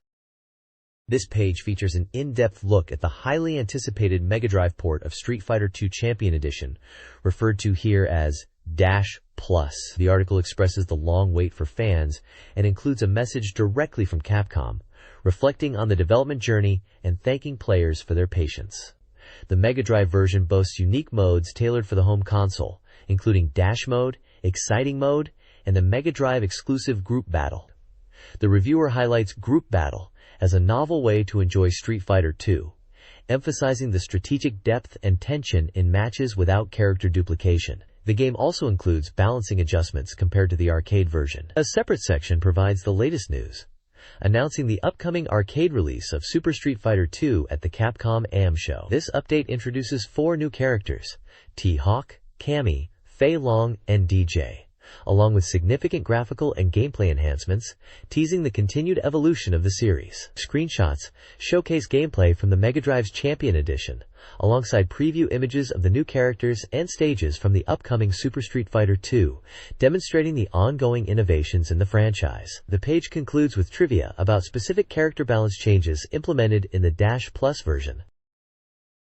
This page features an in-depth look at the highly anticipated Mega Drive port of Street Fighter II Champion Edition, referred to here as Dash Plus. The article expresses the long wait for fans and includes a message directly from Capcom, reflecting on the development journey and thanking players for their patience. The Mega Drive version boasts unique modes tailored for the home console, including Dash Mode, Exciting Mode, and the Mega Drive exclusive Group Battle. The reviewer highlights Group Battle as a novel way to enjoy Street Fighter II, emphasizing the strategic depth and tension in matches without character duplication. The game also includes balancing adjustments compared to the arcade version. A separate section provides the latest news, announcing the upcoming arcade release of Super Street Fighter II at the Capcom AM show. This update introduces 4 new characters, T-Hawk, Cammy, Fei Long, and DJ, along with significant graphical and gameplay enhancements, teasing the continued evolution of the series. Screenshots showcase gameplay from the Mega Drive's Champion Edition, alongside preview images of the new characters and stages from the upcoming Super Street Fighter II, demonstrating the ongoing innovations in the franchise. The page concludes with trivia about specific character balance changes implemented in the Dash Plus version.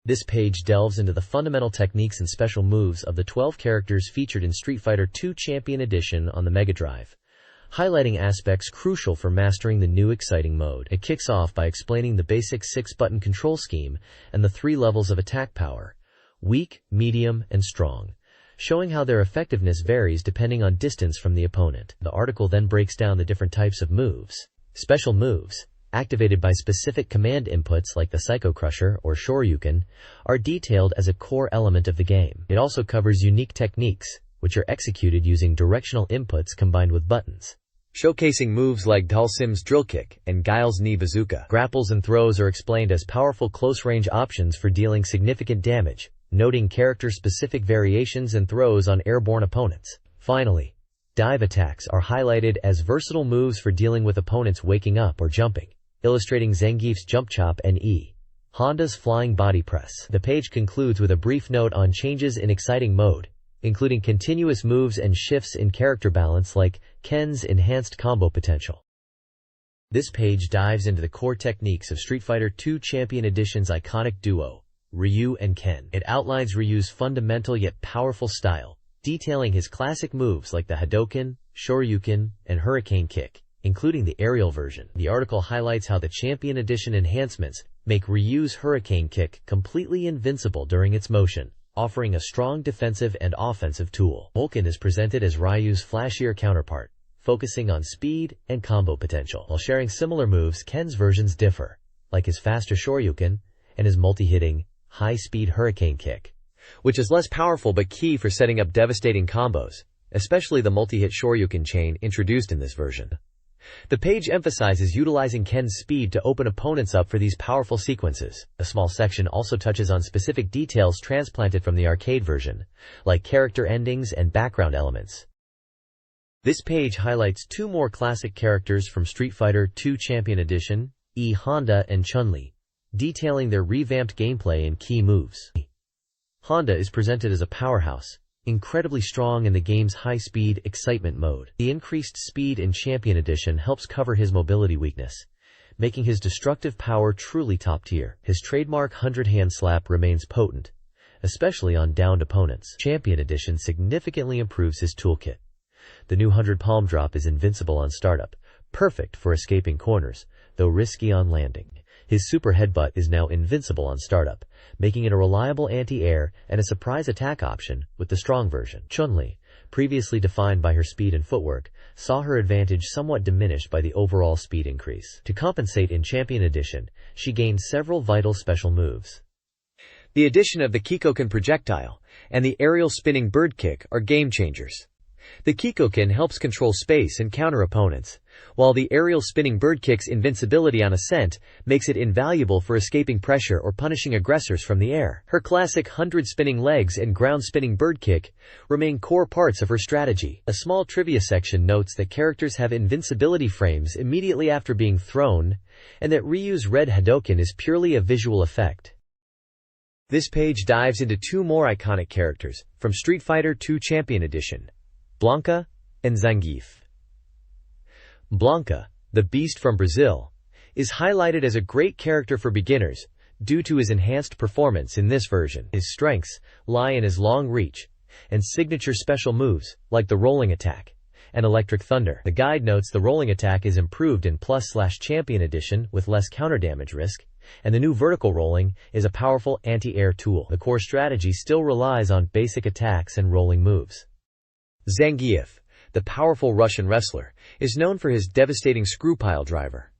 This page delves into the fundamental techniques and special moves of the 12 characters featured in Street Fighter II Champion Edition on the Mega Drive, highlighting aspects crucial for mastering the new exciting mode. It kicks off by explaining the basic 6-button control scheme and the 3 levels of attack power, weak, medium, and strong, showing how their effectiveness varies depending on distance from the opponent. The article then breaks down the different types of moves. Special moves, activated by specific command inputs like the Psycho Crusher or Shoryuken, are detailed as a core element of the game. It also covers unique techniques, which are executed using directional inputs combined with buttons, showcasing moves like Dhalsim's Drill Kick and Guile's Knee Bazooka. Grapples and throws are explained as powerful close-range options for dealing significant damage, noting character-specific variations and throws on airborne opponents. Finally, dive attacks are highlighted as versatile moves for dealing with opponents waking up or jumping, illustrating Zangief's Jump Chop and Honda's Flying Body Press. The page concludes with a brief note on changes in exciting mode, including continuous moves and shifts in character balance like Ken's enhanced combo potential. This page dives into the core techniques of Street Fighter II Champion Edition's iconic duo, Ryu and Ken. It outlines Ryu's fundamental yet powerful style, detailing his classic moves like the Hadoken, Shoryuken, and Hurricane Kick, including the aerial version. The article highlights how the Champion Edition enhancements make Ryu's Hurricane Kick completely invincible during its motion, offering a strong defensive and offensive tool. Vulcan is presented as Ryu's flashier counterpart, focusing on speed and combo potential. While sharing similar moves, Ken's versions differ, like his faster Shoryuken and his multi-hitting, high-speed Hurricane Kick, which is less powerful but key for setting up devastating combos, especially the multi-hit Shoryuken chain introduced in this version. The page emphasizes utilizing Ken's speed to open opponents up for these powerful sequences. A small section also touches on specific details transplanted from the arcade version, like character endings and background elements. This page highlights two more classic characters from Street Fighter II Champion Edition, Honda and Chun-Li, detailing their revamped gameplay and key moves. Honda is presented as a powerhouse, incredibly strong in the game's high-speed excitement mode. The increased speed in Champion Edition helps cover his mobility weakness, making his destructive power truly top-tier. His trademark 100-hand slap remains potent, especially on downed opponents. Champion Edition significantly improves his toolkit. The new 100 palm drop is invincible on startup, perfect for escaping corners, though risky on landing. His super headbutt is now invincible on startup, making it a reliable anti-air and a surprise attack option with the strong version. Chun-Li, previously defined by her speed and footwork, saw her advantage somewhat diminished by the overall speed increase. To compensate in Champion Edition, she gained several vital special moves. The addition of the Kikoken projectile and the aerial spinning bird kick are game changers. The Kikoken helps control space and counter opponents, while the aerial spinning bird kick's invincibility on ascent makes it invaluable for escaping pressure or punishing aggressors from the air. Her classic 100 spinning legs and ground spinning bird kick remain core parts of her strategy. A small trivia section notes that characters have invincibility frames immediately after being thrown, and that Ryu's red Hadoken is purely a visual effect. This page dives into two more iconic characters from Street Fighter II Champion Edition, Blanka and Zangief. Blanka, the beast from Brazil, is highlighted as a great character for beginners due to his enhanced performance in this version. His strengths lie in his long reach and signature special moves like the rolling attack and electric thunder. The guide notes the rolling attack is improved in Plus/Champion Edition with less counter damage risk, and the new vertical rolling is a powerful anti-air tool. The core strategy still relies on basic attacks and rolling moves. Zangief, the powerful Russian wrestler, is known for his devastating screw pile driver.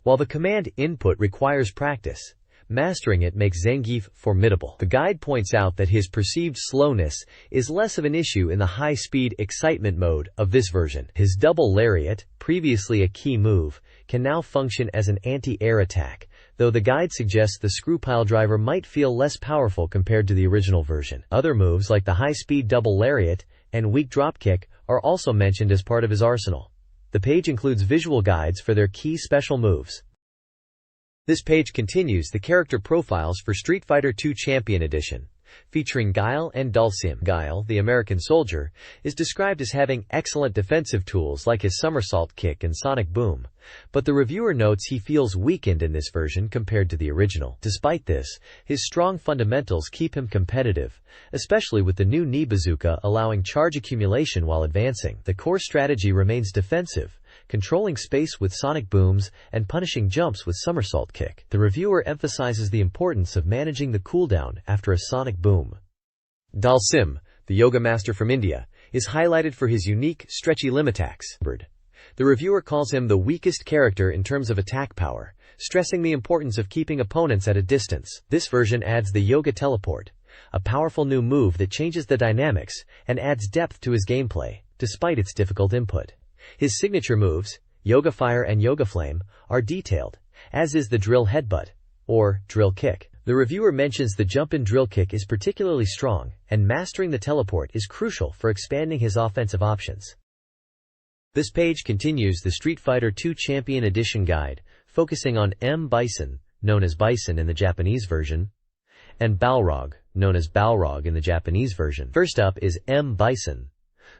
While the command input requires practice, mastering it makes Zangief formidable. The guide points out that his perceived slowness is less of an issue in the high-speed excitement mode of this version. His double lariat, previously a key move, can now function as an anti-air attack, though the guide suggests the screw pile driver might feel less powerful compared to the original version. Other moves like the high-speed double lariat and weak dropkick are also mentioned as part of his arsenal. The page includes visual guides for their key special moves. This page continues the character profiles for Street Fighter II Champion Edition, featuring Guile and Dhalsim. Guile, the American soldier, is described as having excellent defensive tools like his somersault kick and sonic boom, but the reviewer notes he feels weakened in this version compared to the original. Despite this, his strong fundamentals keep him competitive, especially with the new knee bazooka allowing charge accumulation while advancing. The core strategy remains defensive, controlling space with sonic booms and punishing jumps with somersault kick. The reviewer emphasizes the importance of managing the cooldown after a sonic boom. Dhalsim, the yoga master from India, is highlighted for his unique, stretchy limb attacks. The reviewer calls him the weakest character in terms of attack power, stressing the importance of keeping opponents at a distance. This version adds the Yoga Teleport, a powerful new move that changes the dynamics and adds depth to his gameplay, despite its difficult input. His signature moves, Yoga Fire and Yoga Flame, are detailed, as is the Drill Headbutt, or Drill Kick. The reviewer mentions the jump-in drill kick is particularly strong, and mastering the teleport is crucial for expanding his offensive options. This page continues the Street Fighter II Champion Edition guide, focusing on M. Bison, known as Bison in the Japanese version, and Balrog, known as Balrog in the Japanese version. First up is M. Bison,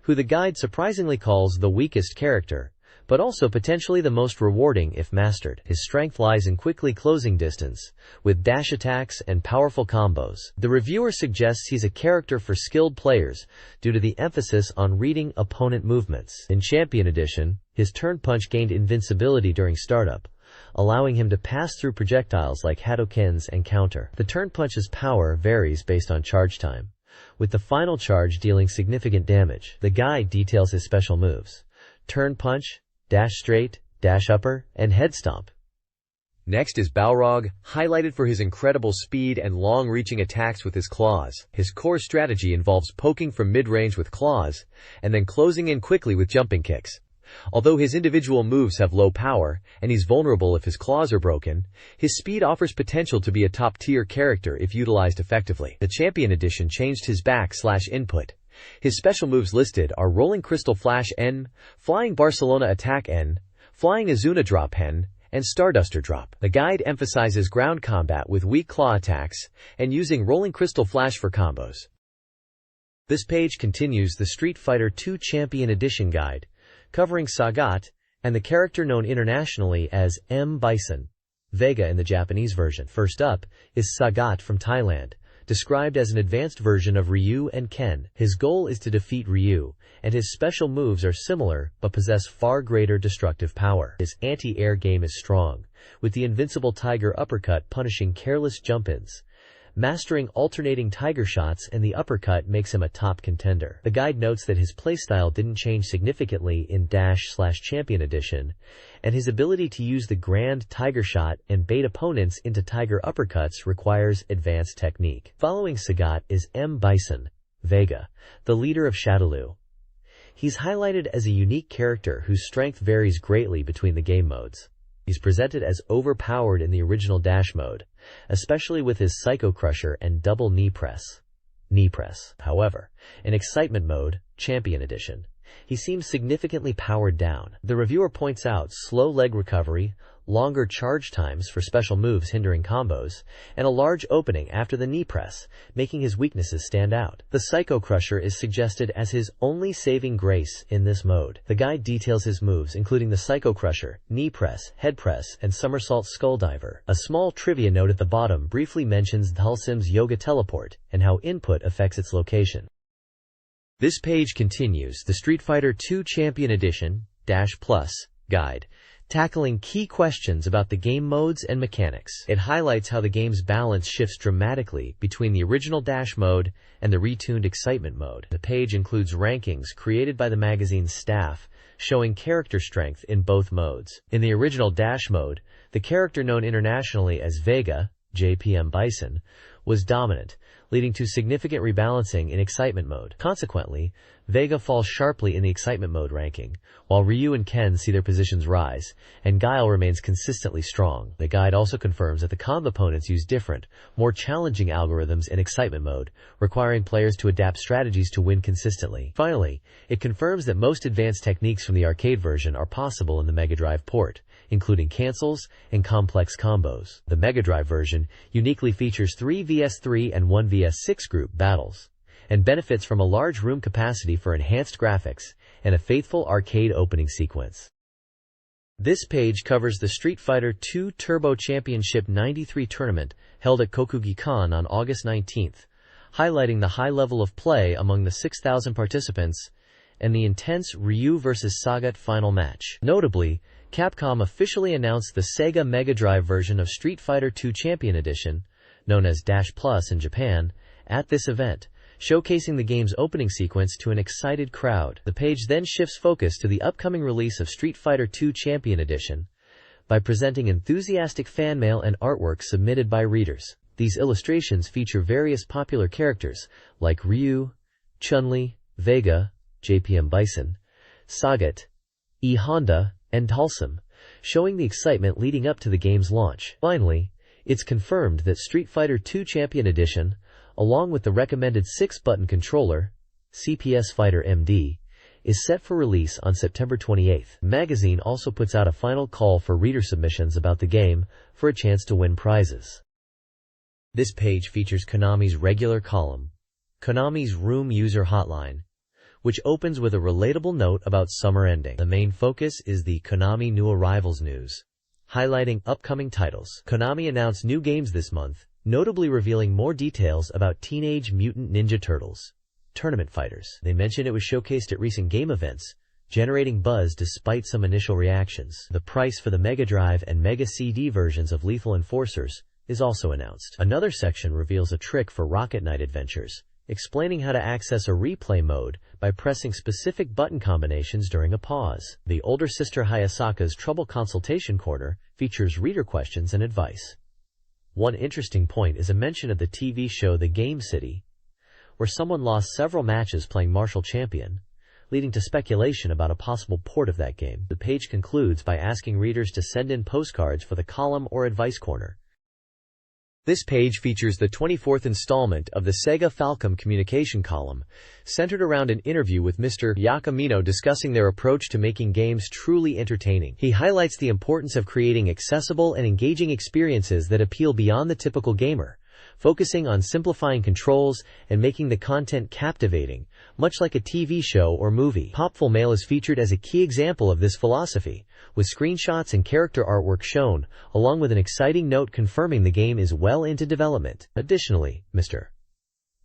who the guide surprisingly calls the weakest character, but also potentially the most rewarding if mastered. His strength lies in quickly closing distance, with dash attacks and powerful combos. The reviewer suggests he's a character for skilled players due to the emphasis on reading opponent movements. In Champion Edition, his turn punch gained invincibility during startup, allowing him to pass through projectiles like Hadokens and counter. The turn punch's power varies based on charge time, with the final charge dealing significant damage. The guide details his special moves: turn punch, dash straight, dash upper, and head stomp. Next is Balrog, highlighted for his incredible speed and long-reaching attacks with his claws. His core strategy involves poking from mid-range with claws, and then closing in quickly with jumping kicks. Although his individual moves have low power, and he's vulnerable if his claws are broken, his speed offers potential to be a top-tier character if utilized effectively. The Champion Edition changed his back/input. His special moves listed are Rolling Crystal Flash N, Flying Barcelona Attack N, Flying Azuna Drop N, and Starduster Drop. The guide emphasizes ground combat with weak claw attacks, and using Rolling Crystal Flash for combos. This page continues the Street Fighter II Champion Edition guide, covering Sagat, and the character known internationally as M. Bison, Vega in the Japanese version. First up is Sagat from Thailand, described as an advanced version of Ryu and Ken. His goal is to defeat Ryu, and his special moves are similar but possess far greater destructive power. His anti-air game is strong, with the invincible Tiger Uppercut punishing careless jump-ins. Mastering alternating Tiger shots and the uppercut makes him a top contender. The guide notes that his playstyle didn't change significantly in Dash/Champion Edition, and his ability to use the Grand Tiger Shot and bait opponents into Tiger Uppercuts requires advanced technique. Following Sagat is M. Bison, Vega, the leader of Shadaloo. He's highlighted as a unique character whose strength varies greatly between the game modes. He's presented as overpowered in the original Dash mode, especially with his Psycho Crusher and double knee press. However, in Excitement mode, Champion Edition, he seems significantly powered down. The reviewer points out slow leg recovery, longer charge times for special moves hindering combos, and a large opening after the knee press, making his weaknesses stand out. The Psycho Crusher is suggested as his only saving grace in this mode. The guide details his moves, including the Psycho Crusher, knee press, head press, and somersault skull diver. A small trivia note at the bottom briefly mentions Dhalsim's Yoga Teleport and how input affects its location. This page continues the Street Fighter II Champion Edition Dash Plus guide, tackling key questions about the game modes and mechanics. It highlights how the game's balance shifts dramatically between the original Dash mode and the retuned Excitement mode. The page includes rankings created by the magazine's staff, showing character strength in both modes. In the original Dash mode, the character known internationally as Vega, JPM Bison, was dominant, leading to significant rebalancing in Excitement mode. Consequently, Vega falls sharply in the Excitement mode ranking, while Ryu and Ken see their positions rise, and Guile remains consistently strong. The guide also confirms that the combo opponents use different, more challenging algorithms in Excitement mode, requiring players to adapt strategies to win consistently. Finally, it confirms that most advanced techniques from the arcade version are possible in the Mega Drive port, including cancels and complex combos. The Mega Drive version uniquely features 3 vs 3 and 1 vs 6 group battles, and benefits from a large room capacity for enhanced graphics and a faithful arcade opening sequence. This page covers the Street Fighter II Turbo Championship 93 tournament held at Kokugi-Con on August 19th, highlighting the high level of play among the 6,000 participants and the intense Ryu vs Sagat final match. Notably, Capcom officially announced the Sega Mega Drive version of Street Fighter II Champion Edition, known as Dash Plus in Japan, at this event, showcasing the game's opening sequence to an excited crowd. The page then shifts focus to the upcoming release of Street Fighter II Champion Edition by presenting enthusiastic fan mail and artwork submitted by readers. These illustrations feature various popular characters like Ryu, Chun-Li, Vega, JPM Bison, Sagat, E. Honda, and Dhalsim, showing the excitement leading up to the game's launch. Finally, it's confirmed that Street Fighter II Champion Edition, along with the recommended 6-button controller, CPS Fighter MD, is set for release on September 28th. The magazine also puts out a final call for reader submissions about the game for a chance to win prizes. This page features Konami's regular column, Konami's Room User Hotline, which opens with a relatable note about summer ending. The main focus is the Konami New Arrivals news, highlighting upcoming titles. Konami announced new games this month, notably revealing more details about Teenage Mutant Ninja Turtles Tournament Fighters. They mentioned it was showcased at recent game events, generating buzz despite some initial reactions. The price for the Mega Drive and Mega CD versions of Lethal Enforcers is also announced. Another section reveals a trick for Rocket Knight Adventures, explaining how to access a replay mode by pressing specific button combinations during a pause. The older sister Hayasaka's Trouble Consultation Corner features reader questions and advice. One interesting point is a mention of the TV show The Game City, where someone lost several matches playing Martial Champion, leading to speculation about a possible port of that game. The page concludes by asking readers to send in postcards for the column or advice corner. This page features the 24th installment of the Sega Falcom communication column, centered around an interview with Mr. Yakamino discussing their approach to making games truly entertaining. He highlights the importance of creating accessible and engaging experiences that appeal beyond the typical gamer, focusing on simplifying controls and making the content captivating, much like a TV show or movie. Popful Mail is featured as a key example of this philosophy, with screenshots and character artwork shown, along with an exciting note confirming the game is well into development. Additionally, Mr.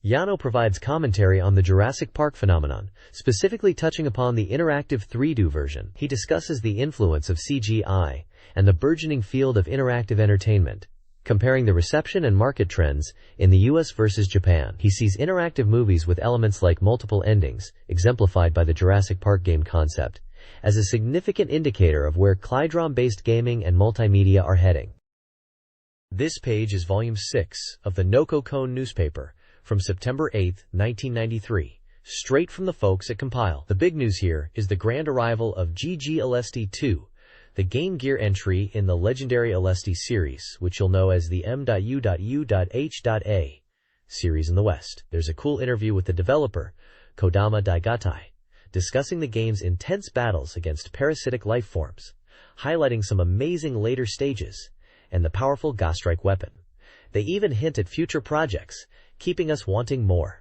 Yano provides commentary on the Jurassic Park phenomenon, specifically touching upon the interactive 3D version. He discusses the influence of CGI and the burgeoning field of interactive entertainment, comparing the reception and market trends in the US versus Japan. He sees interactive movies with elements like multiple endings, exemplified by the Jurassic Park game concept, as a significant indicator of where Klydrom-based gaming and multimedia are heading. This page is Volume 6 of the Noko Kon newspaper from September 8, 1993, straight from the folks at Compile. The big news here is the grand arrival of GG-LSD2, the Game Gear entry in the legendary LSD series, which you'll know as the M.U.U.H.A series in the West. There's a cool interview with the developer, Kodama Daigatai, discussing the game's intense battles against parasitic life forms, highlighting some amazing later stages, and the powerful Ghostrike weapon. They even hint at future projects, keeping us wanting more.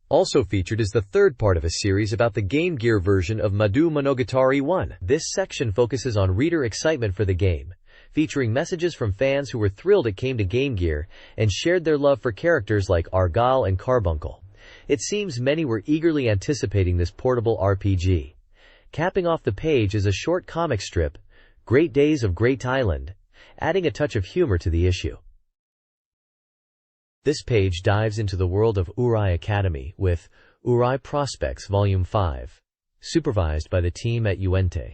Also featured is the third part of a series about the Game Gear version of Madu Monogatari 1. This section focuses on reader excitement for the game, featuring messages from fans who were thrilled it came to Game Gear and shared their love for characters like Argal and Carbuncle. It seems many were eagerly anticipating this portable RPG. Capping off the page is a short comic strip, Great Days of Great Island, adding a touch of humor to the issue. This page dives into the world of Urai Academy with Urai Prospects Volume 5, supervised by the team at Uente.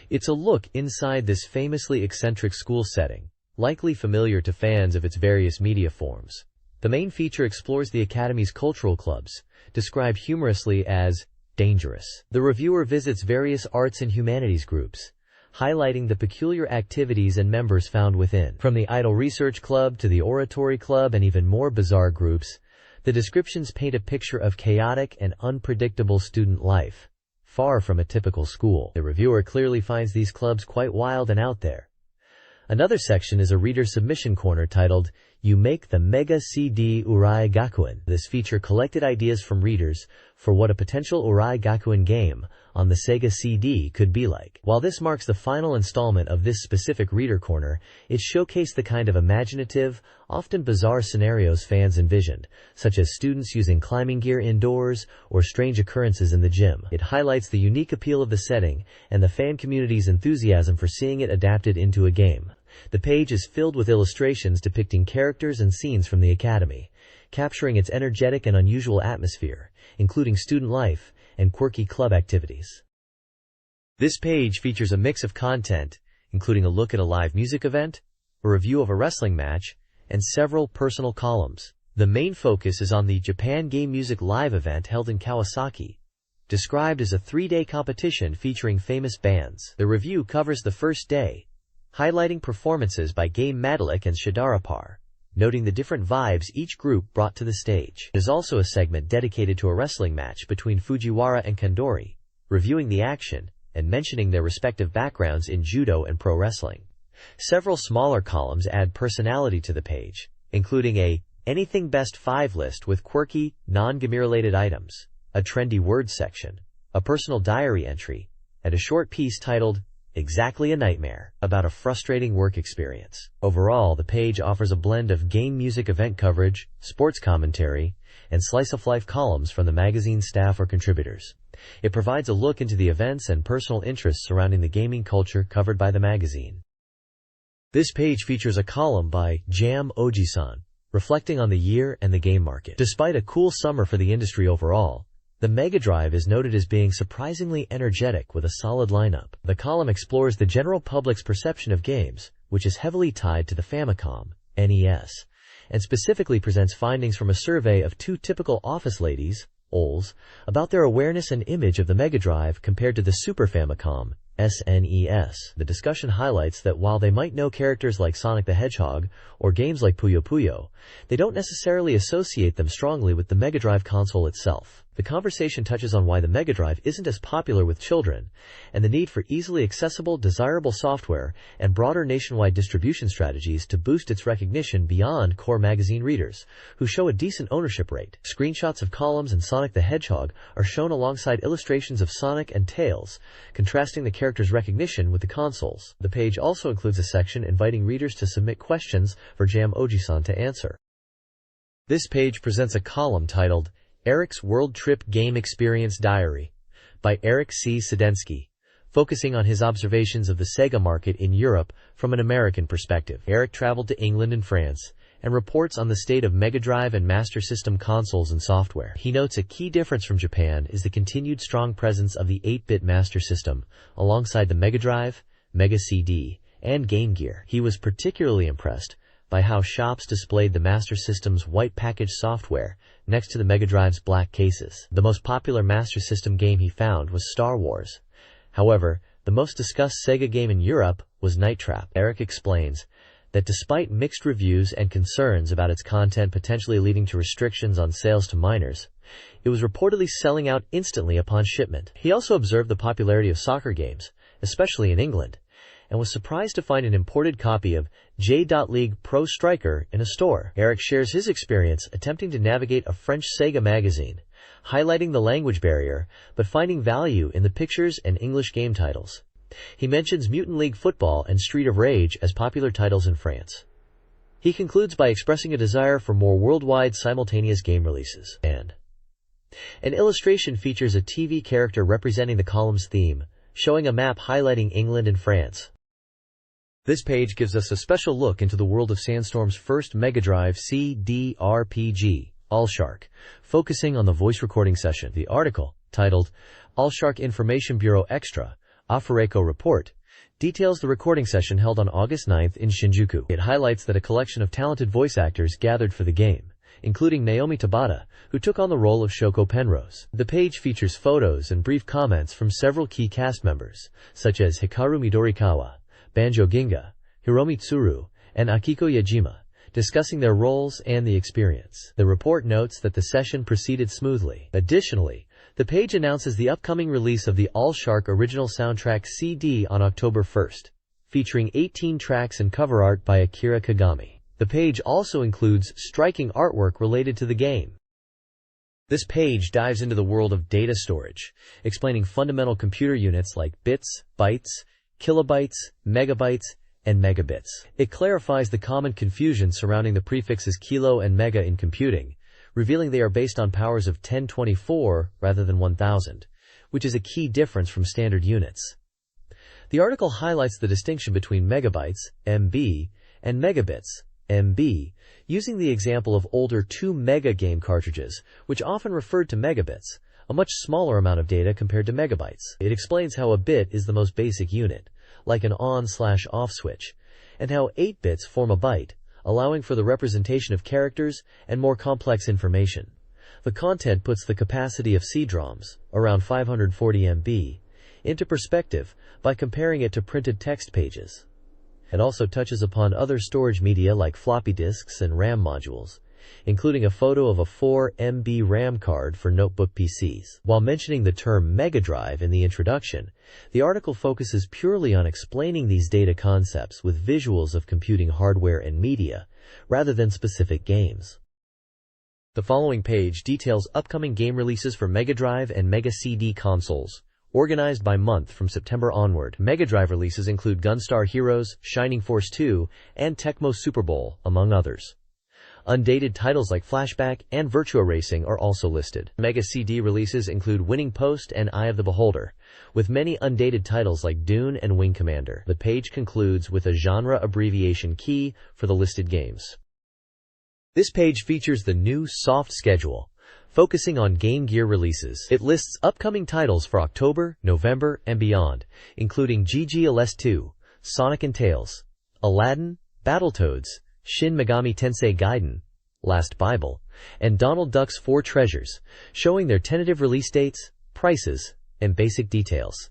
It's a look inside this famously eccentric school setting, likely familiar to fans of its various media forms. The main feature explores the Academy's cultural clubs, described humorously as dangerous. The reviewer visits various arts and humanities groups, highlighting the peculiar activities and members found within. From the Idle Research Club to the Oratory Club and even more bizarre groups, the descriptions paint a picture of chaotic and unpredictable student life, far from a typical school. The reviewer clearly finds these clubs quite wild and out there. Another section is a reader submission corner titled, You Make the Mega CD Urai Gakuen. This feature collected ideas from readers for what a potential Urai Gakuen game on the Sega CD could be like. While this marks the final installment of this specific reader corner, it showcased the kind of imaginative, often bizarre scenarios fans envisioned, such as students using climbing gear indoors or strange occurrences in the gym. It highlights the unique appeal of the setting and the fan community's enthusiasm for seeing it adapted into a game. The page is filled with illustrations depicting characters and scenes from the Academy, capturing its energetic and unusual atmosphere, including student life and quirky club activities. This page features a mix of content, including a look at a live music event, a review of a wrestling match, and several personal columns. The main focus is on the Japan Game Music Live event held in Kawasaki, described as a 3-day competition featuring famous bands. The review covers the first day, highlighting performances by Game Madalik and Shadarapar, noting the different vibes each group brought to the stage. There's also a segment dedicated to a wrestling match between Fujiwara and Kandori, reviewing the action and mentioning their respective backgrounds in judo and pro wrestling. Several smaller columns add personality to the page, including a Anything Best 5 list with quirky, non-game-related items, a trendy words section, a personal diary entry, and a short piece titled Exactly a Nightmare, about a frustrating work experience. Overall, the page offers a blend of game music event coverage, sports commentary, and slice-of-life columns from the magazine staff or contributors. It provides a look into the events and personal interests surrounding the gaming culture covered by the magazine. This page features a column by Jam Ojisan, reflecting on the year and the game market. Despite a cool summer for the industry overall, the Mega Drive is noted as being surprisingly energetic with a solid lineup. The column explores the general public's perception of games, which is heavily tied to the Famicom, NES, and specifically presents findings from a survey of two typical office ladies, OLs, about their awareness and image of the Mega Drive compared to the Super Famicom, SNES. The discussion highlights that while they might know characters like Sonic the Hedgehog or games like Puyo Puyo, they don't necessarily associate them strongly with the Mega Drive console itself. The conversation touches on why the Mega Drive isn't as popular with children, and the need for easily accessible, desirable software and broader nationwide distribution strategies to boost its recognition beyond core magazine readers, who show a decent ownership rate. Screenshots of columns and Sonic the Hedgehog are shown alongside illustrations of Sonic and Tails, contrasting the character's recognition with the consoles. The page also includes a section inviting readers to submit questions for Jam Oji-san to answer. This page presents a column titled Eric's World Trip Game Experience Diary by Eric C. Sedensky, focusing on his observations of the Sega market in Europe from an American perspective. Eric traveled to England and France and reports on the state of Mega Drive and Master System consoles and software. He notes a key difference from Japan is the continued strong presence of the 8-bit Master System alongside the Mega Drive, Mega CD, and Game Gear. He was particularly impressed by how shops displayed the Master System's white package software next to the Mega Drive's black cases. The most popular Master System game he found was Star Wars. However, the most discussed Sega game in Europe was Night Trap. Eric explains that despite mixed reviews and concerns about its content potentially leading to restrictions on sales to minors, it was reportedly selling out instantly upon shipment. He also observed the popularity of soccer games, especially in England, and was surprised to find an imported copy of J.League Pro Striker in a store. Eric shares his experience attempting to navigate a French Sega magazine, highlighting the language barrier, but finding value in the pictures and English game titles. He mentions Mutant League Football and Street of Rage as popular titles in France. He concludes by expressing a desire for more worldwide simultaneous game releases. And an illustration features a TV character representing the column's theme, showing a map highlighting England and France. This page gives us a special look into the world of Sandstorm's first Mega Drive CD RPG, Allshark, focusing on the voice recording session. The article, titled Allshark Information Bureau Extra, Afureco Report, details the recording session held on August 9th in Shinjuku. It highlights that a collection of talented voice actors gathered for the game, including Naomi Tabata, who took on the role of Shoko Penrose. The page features photos and brief comments from several key cast members, such as Hikaru Midorikawa, Banjo Ginga, Hiromi Tsuru, and Akiko Yajima, discussing their roles and the experience. The report notes that the session proceeded smoothly. Additionally, the page announces the upcoming release of the Allshark original soundtrack CD on October 1st, featuring 18 tracks and cover art by Akira Kagami. The page also includes striking artwork related to the game. This page dives into the world of data storage, explaining fundamental computer units like bits, bytes, kilobytes, megabytes, and megabits. It clarifies the common confusion surrounding the prefixes kilo and mega in computing, revealing they are based on powers of 1024 rather than 1000, which is a key difference from standard units. The article highlights the distinction between megabytes, MB, and megabits, MB, using the example of older 2 mega game cartridges, which often referred to megabits, a much smaller amount of data compared to megabytes. It explains how a bit is the most basic unit, like an on/off switch, and how 8 bits form a byte, allowing for the representation of characters and more complex information. The content puts the capacity of CD-ROMs, around 540 MB, into perspective by comparing it to printed text pages. It also touches upon other storage media like floppy disks and RAM modules, including a photo of a 4 MB RAM card for notebook PCs. While mentioning the term Mega Drive in the introduction, the article focuses purely on explaining these data concepts with visuals of computing hardware and media, rather than specific games. The following page details upcoming game releases for Mega Drive and Mega CD consoles, organized by month from September onward. Mega Drive releases include Gunstar Heroes, Shining Force 2, and Tecmo Super Bowl, among others. Undated titles like Flashback and Virtua Racing are also listed. Mega CD releases include Winning Post and Eye of the Beholder, with many undated titles like Dune and Wing Commander. The page concludes with a genre abbreviation key for the listed games. This page features the new soft schedule, focusing on Game Gear releases. It lists upcoming titles for October, November, and beyond, including GGLS2, Sonic and Tails, Aladdin, Battletoads, Shin Megami Tensei Gaiden, Last Bible, and Donald Duck's 4 Treasures, showing their tentative release dates, prices, and basic details.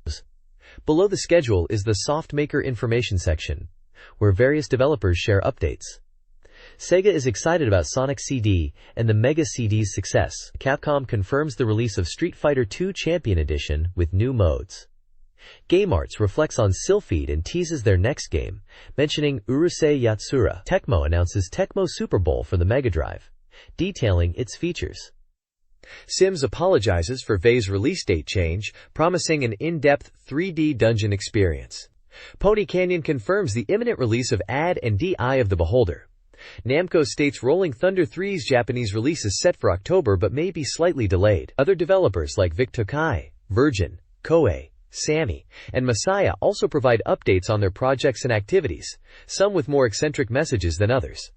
Below the schedule is the Soft Maker information section, where various developers share updates. Sega is excited about Sonic CD and the Mega CD's success. Capcom confirms the release of Street Fighter II Champion Edition with new modes. Game Arts reflects on Sylphid and teases their next game, mentioning Urusei Yatsura. Tecmo announces Tecmo Super Bowl for the Mega Drive, detailing its features. Sims apologizes for Vay's release date change, promising an in-depth 3D dungeon experience. Pony Canyon confirms the imminent release of Ad and the Eye of the Beholder. Namco states Rolling Thunder 3's Japanese release is set for October but may be slightly delayed. Other developers like Vic Tokai, Virgin, Koei, Sammy, and Messiah also provide updates on their projects and activities, some with more eccentric messages than others.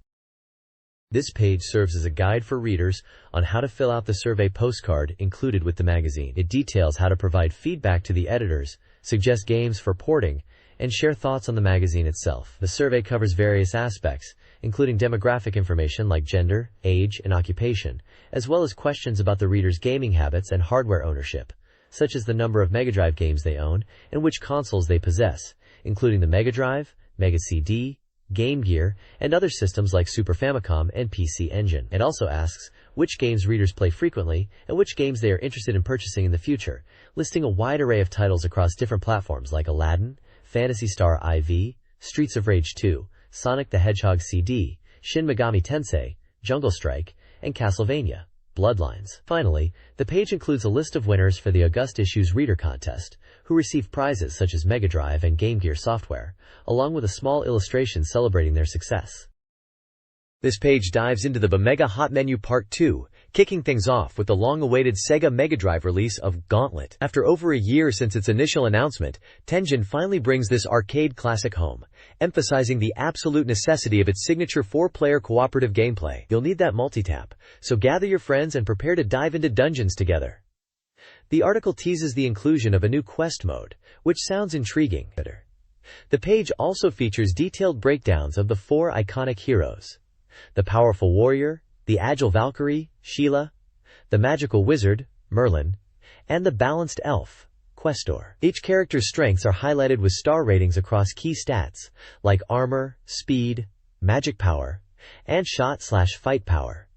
This page serves as a guide for readers on how to fill out the survey postcard included with the magazine. It details how to provide feedback to the editors, suggest games for porting, and share thoughts on the magazine itself. The survey covers various aspects, including demographic information like gender, age, and occupation, as well as questions about the reader's gaming habits and hardware ownership, such as the number of Mega Drive games they own and which consoles they possess, including the Mega Drive, Mega CD, Game Gear, and other systems like Super Famicom and PC Engine. It also asks which games readers play frequently and which games they are interested in purchasing in the future, listing a wide array of titles across different platforms like Aladdin, Phantasy Star IV, Streets of Rage 2, Sonic the Hedgehog CD, Shin Megami Tensei, Jungle Strike, and Castlevania, Bloodlines. Finally, the page includes a list of winners for the August issue's Reader Contest, who received prizes such as Mega Drive and Game Gear software, along with a small illustration celebrating their success. This page dives into the Mega Hot Menu Part 2, kicking things off with the long-awaited Sega Mega Drive release of Gauntlet. After over a year since its initial announcement, Tengen finally brings this arcade classic home, emphasizing the absolute necessity of its signature 4-player cooperative gameplay. You'll need that multitap, so gather your friends and prepare to dive into dungeons together. The article teases the inclusion of a new quest mode, which sounds intriguing. The page also features detailed breakdowns of the 4 iconic heroes: the powerful warrior, the agile Valkyrie, Sheila, the magical wizard, Merlin, and the balanced elf, Questor. Each character's strengths are highlighted with star ratings across key stats, like armor, speed, magic power, and shot/fight power,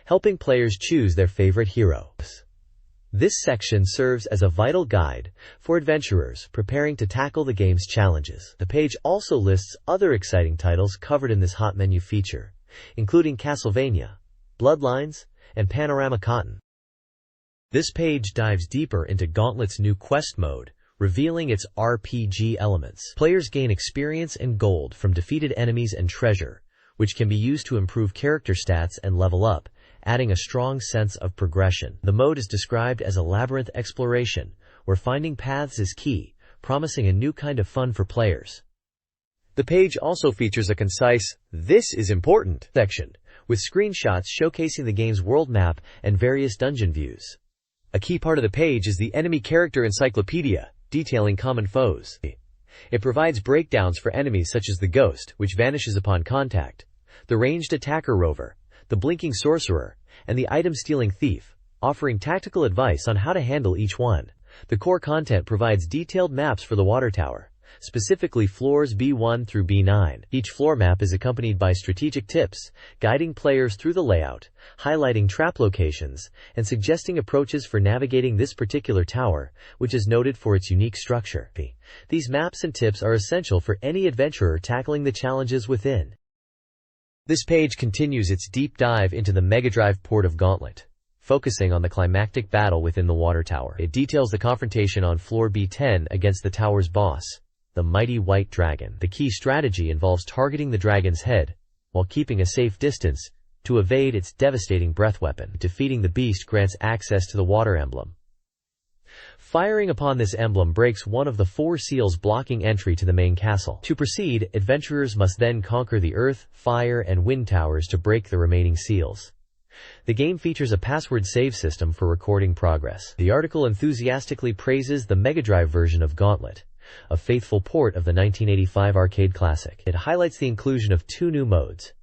helping players choose their favorite heroes. This section serves as a vital guide for adventurers preparing to tackle the game's challenges. The page also lists other exciting titles covered in this hot menu feature, including Castlevania, Bloodlines, and Panorama Cotton. This page dives deeper into Gauntlet's new quest mode, revealing its RPG elements. Players gain experience and gold from defeated enemies and treasure, which can be used to improve character stats and level up, adding a strong sense of progression. The mode is described as a labyrinth exploration, where finding paths is key, promising a new kind of fun for players. The page also features a concise, "This is important" section, with screenshots showcasing the game's world map and various dungeon views. A key part of the page is the enemy character encyclopedia, detailing common foes. It provides breakdowns for enemies such as the Ghost, which vanishes upon contact, the ranged attacker Rover, the blinking sorcerer, and the item-stealing thief, offering tactical advice on how to handle each one. The core content provides detailed maps for the water tower, specifically floors B1 through B9. Each floor map is accompanied by strategic tips, guiding players through the layout, highlighting trap locations, and suggesting approaches for navigating this particular tower, which is noted for its unique structure. These maps and tips are essential for any adventurer tackling the challenges within. This page continues its deep dive into the Mega Drive port of Gauntlet, focusing on the climactic battle within the water tower. It details the confrontation on floor B10 against the tower's boss, the mighty white dragon. The key strategy involves targeting the dragon's head, while keeping a safe distance, to evade its devastating breath weapon. Defeating the beast grants access to the water emblem. Firing upon this emblem breaks one of the 4 seals blocking entry to the main castle. To proceed, adventurers must then conquer the earth, fire, and wind towers to break the remaining seals. The game features a password save system for recording progress. The article enthusiastically praises the Mega Drive version of Gauntlet, a faithful port of the 1985 arcade classic. It highlights the inclusion of 2 new modes: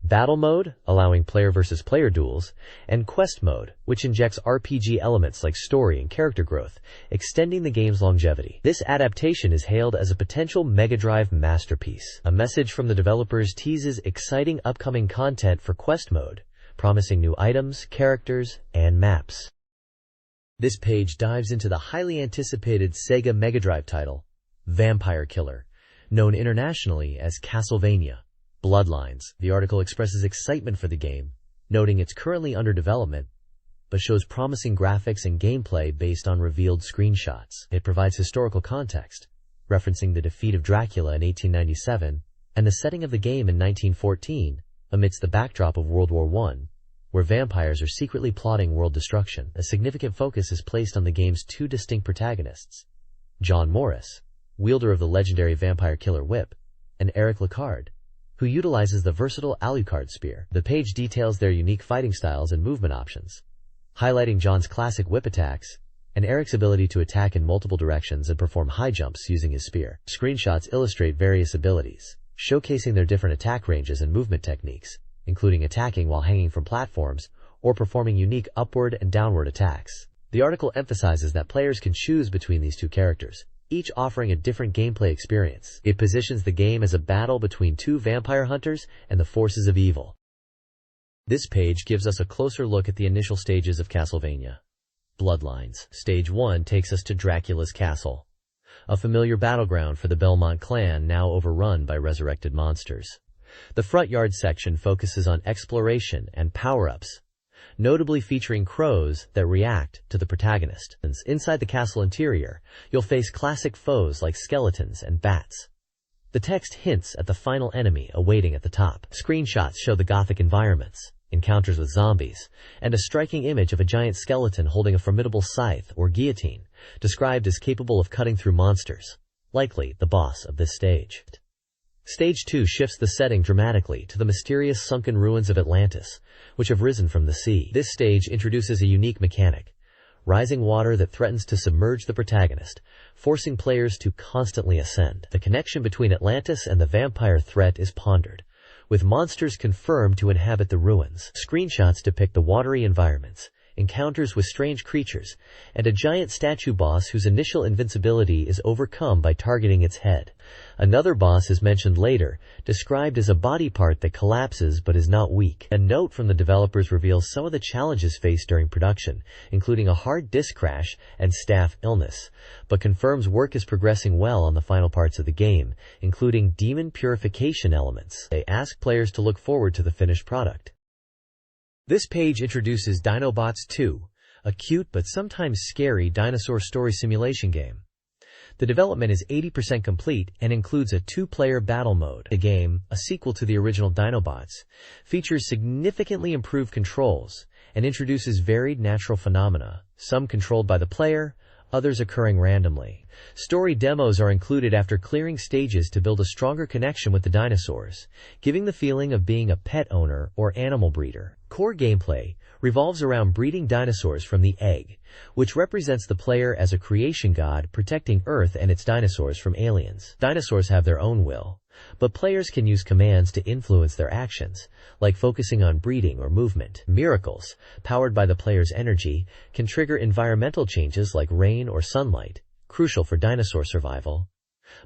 Battle Mode, allowing player versus player duels, and Quest Mode, which injects RPG elements like story and character growth, extending the game's longevity. This adaptation is hailed as a potential Mega Drive masterpiece. A message from the developers teases exciting upcoming content for Quest Mode, promising new items, characters, and maps. This page dives into the highly anticipated Sega Mega Drive title, Vampire Killer, known internationally as Castlevania Bloodlines. The article expresses excitement for the game, noting it's currently under development, but shows promising graphics and gameplay based on revealed screenshots. It provides historical context, referencing the defeat of Dracula in 1897 and the setting of the game in 1914 amidst the backdrop of World War I, where vampires are secretly plotting world destruction. A significant focus is placed on the game's 2 distinct protagonists, John Morris, wielder of the legendary vampire killer whip, and Eric Lecard, who utilizes the versatile Alucard spear. The page details their unique fighting styles and movement options, highlighting John's classic whip attacks and Eric's ability to attack in multiple directions and perform high jumps using his spear. Screenshots illustrate various abilities, showcasing their different attack ranges and movement techniques, including attacking while hanging from platforms or performing unique upward and downward attacks. The article emphasizes that players can choose between these 2 characters, each offering a different gameplay experience. It positions the game as a battle between 2 vampire hunters and the forces of evil. This page gives us a closer look at the initial stages of Castlevania Bloodlines. Stage 1 takes us to Dracula's castle, a familiar battleground for the Belmont clan now overrun by resurrected monsters. The front yard section focuses on exploration and power-ups, notably featuring crows that react to the protagonist. Inside the castle interior, you'll face classic foes like skeletons and bats. The text hints at the final enemy awaiting at the top. Screenshots show the gothic environments, encounters with zombies, and a striking image of a giant skeleton holding a formidable scythe or guillotine, described as capable of cutting through monsters, likely the boss of this stage. Stage 2 shifts the setting dramatically to the mysterious sunken ruins of Atlantis, which have risen from the sea. This stage introduces a unique mechanic, rising water that threatens to submerge the protagonist, forcing players to constantly ascend. The connection between Atlantis and the vampire threat is pondered, with monsters confirmed to inhabit the ruins. Screenshots depict the watery environments, encounters with strange creatures, and a giant statue boss whose initial invincibility is overcome by targeting its head. Another boss is mentioned later, described as a body part that collapses but is not weak. A note from the developers reveals some of the challenges faced during production, including a hard disk crash and staff illness, but confirms work is progressing well on the final parts of the game, including demon purification elements. They ask players to look forward to the finished product. This page introduces Dinobots 2, a cute but sometimes scary dinosaur story simulation game. The development is 80% complete and includes a 2-player battle mode. The game, a sequel to the original Dinobots, features significantly improved controls and introduces varied natural phenomena, some controlled by the player, others occurring randomly. Story demos are included after clearing stages to build a stronger connection with the dinosaurs, giving the feeling of being a pet owner or animal breeder. Core gameplay revolves around breeding dinosaurs from the egg, which represents the player as a creation god protecting Earth and its dinosaurs from aliens. Dinosaurs have their own will, but players can use commands to influence their actions, like focusing on breeding or movement. Miracles, powered by the player's energy, can trigger environmental changes like rain or sunlight, crucial for dinosaur survival.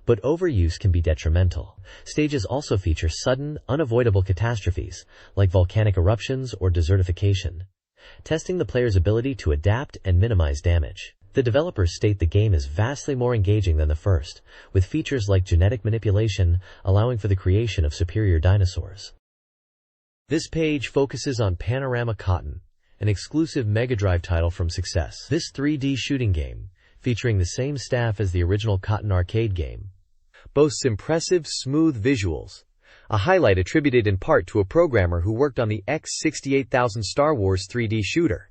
But overuse can be detrimental. Stages also feature sudden, unavoidable catastrophes, like volcanic eruptions or desertification, testing the player's ability to adapt and minimize damage. The developers state the game is vastly more engaging than the first, with features like genetic manipulation allowing for the creation of superior dinosaurs. This page focuses on Panorama Cotton, an exclusive Mega Drive title from Success. This 3D shooting game, featuring the same staff as the original Cotton arcade game, boasts impressive, smooth visuals, a highlight attributed in part to a programmer who worked on the X68000 Star Wars 3D shooter.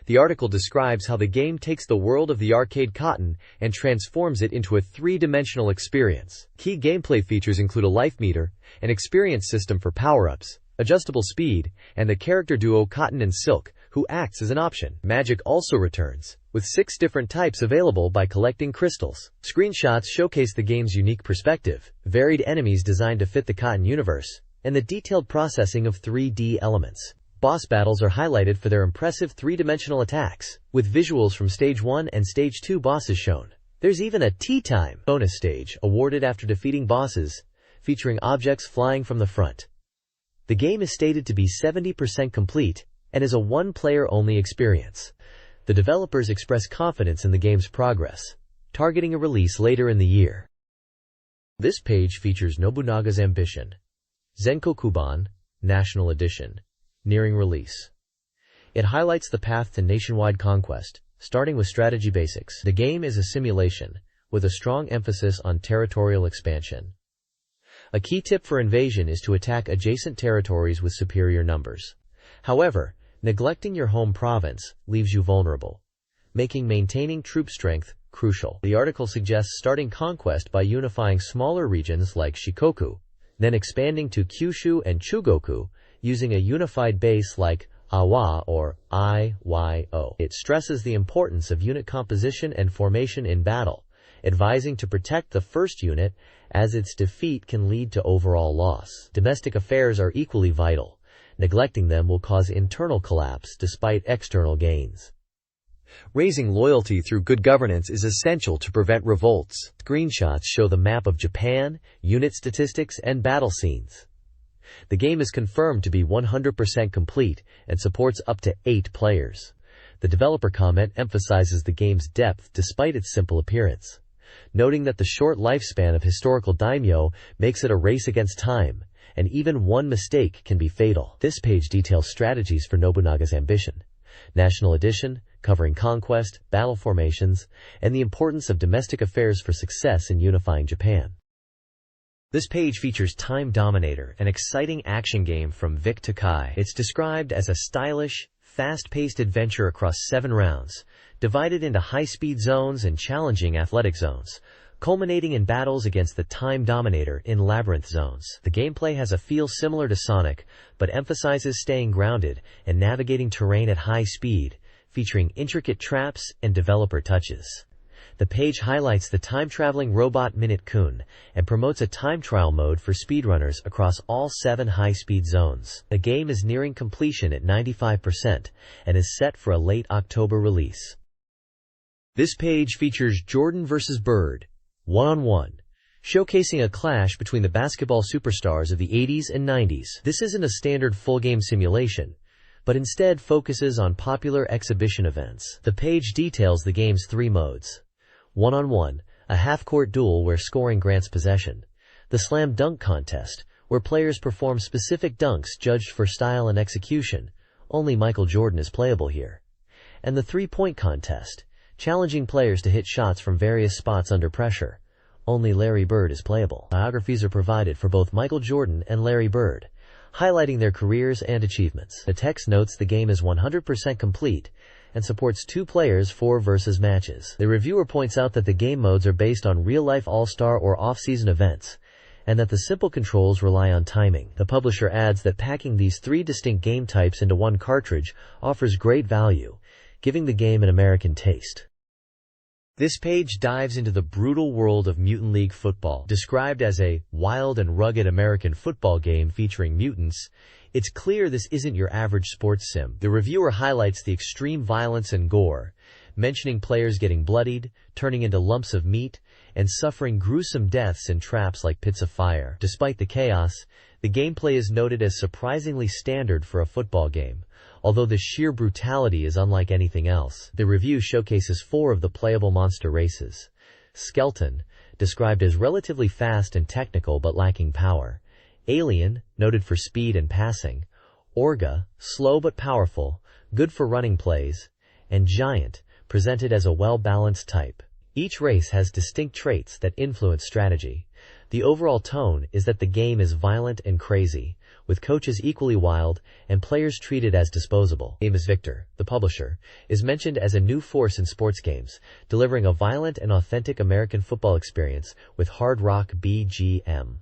The article describes how the game takes the world of the arcade cotton and transforms it into a three-dimensional experience. Key gameplay features include a life meter, an experience system for power-ups, adjustable speed, and the character duo Cotton and Silk, who acts as an option. Magic also returns, with 6 different types available by collecting crystals. Screenshots showcase the game's unique perspective, varied enemies designed to fit the Cotton universe, and the detailed processing of 3D elements. Boss battles are highlighted for their impressive 3-dimensional attacks, with visuals from Stage 1 and Stage 2 bosses shown. There's even a Tea Time bonus stage awarded after defeating bosses, featuring objects flying from the front. The game is stated to be 70% complete and is a one-player-only experience. The developers express confidence in the game's progress, targeting a release later in the year. This page features Nobunaga's Ambition, Zenkokuban, National Edition, nearing release. It highlights the path to nationwide conquest, starting with strategy basics. The game is a simulation, with a strong emphasis on territorial expansion. A key tip for invasion is to attack adjacent territories with superior numbers. However, neglecting your home province leaves you vulnerable, making maintaining troop strength crucial. The article suggests starting conquest by unifying smaller regions like Shikoku, then expanding to Kyushu and Chugoku, using a unified base like Awa or IYO. It stresses the importance of unit composition and formation in battle, advising to protect the first unit as its defeat can lead to overall loss. Domestic affairs are equally vital. Neglecting them will cause internal collapse despite external gains. Raising loyalty through good governance is essential to prevent revolts. Screenshots show the map of Japan, unit statistics, and battle scenes. The game is confirmed to be 100% complete and supports up to 8 players. The developer comment emphasizes the game's depth despite its simple appearance, noting that the short lifespan of historical daimyo makes it a race against time, and even one mistake can be fatal. This page details strategies for Nobunaga's Ambition, National Edition, covering conquest, battle formations, and the importance of domestic affairs for success in unifying Japan. This page features Time Dominator, an exciting action game from Vic Takai. It's described as a stylish, fast-paced adventure across 7 rounds, divided into high-speed zones and challenging athletic zones, culminating in battles against the Time Dominator in labyrinth zones. The gameplay has a feel similar to Sonic, but emphasizes staying grounded and navigating terrain at high speed, featuring intricate traps and developer touches. The page highlights the time-traveling robot Minute-kun and promotes a time trial mode for speedrunners across all 7 high-speed zones. The game is nearing completion at 95% and is set for a late October release. This page features Jordan vs. Bird, 1-on-1, showcasing a clash between the basketball superstars of the 80s and 90s. This isn't a standard full-game simulation, but instead focuses on popular exhibition events. The page details the game's 3 modes. 1-on-1, a half-court duel where scoring grants possession. The slam dunk contest, where players perform specific dunks judged for style and execution. Only Michael Jordan is playable here. And the 3-point contest, challenging players to hit shots from various spots under pressure. Only Larry Bird is playable. Biographies are provided for both Michael Jordan and Larry Bird, highlighting their careers and achievements. The text notes the game is 100% complete and supports 2 players 4 versus matches. The reviewer points out that the game modes are based on real-life all-star or off-season events, and that the simple controls rely on timing. The publisher adds that packing these 3 distinct game types into one cartridge offers great value, giving the game an American taste. This page dives into the brutal world of Mutant League Football. Described as a wild and rugged American football game featuring mutants, it's clear this isn't your average sports sim. The reviewer highlights the extreme violence and gore, mentioning players getting bloodied, turning into lumps of meat, and suffering gruesome deaths in traps like pits of fire. Despite the chaos, the gameplay is noted as surprisingly standard for a football game, although the sheer brutality is unlike anything else. The review showcases 4 of the playable monster races. Skeleton, described as relatively fast and technical but lacking power. Alien, noted for speed and passing. Orga, slow but powerful, good for running plays. And Giant, presented as a well-balanced type. Each race has distinct traits that influence strategy. The overall tone is that the game is violent and crazy, with coaches equally wild and players treated as disposable. Game is Victor, the publisher, is mentioned as a new force in sports games, delivering a violent and authentic American football experience with hard rock BGM.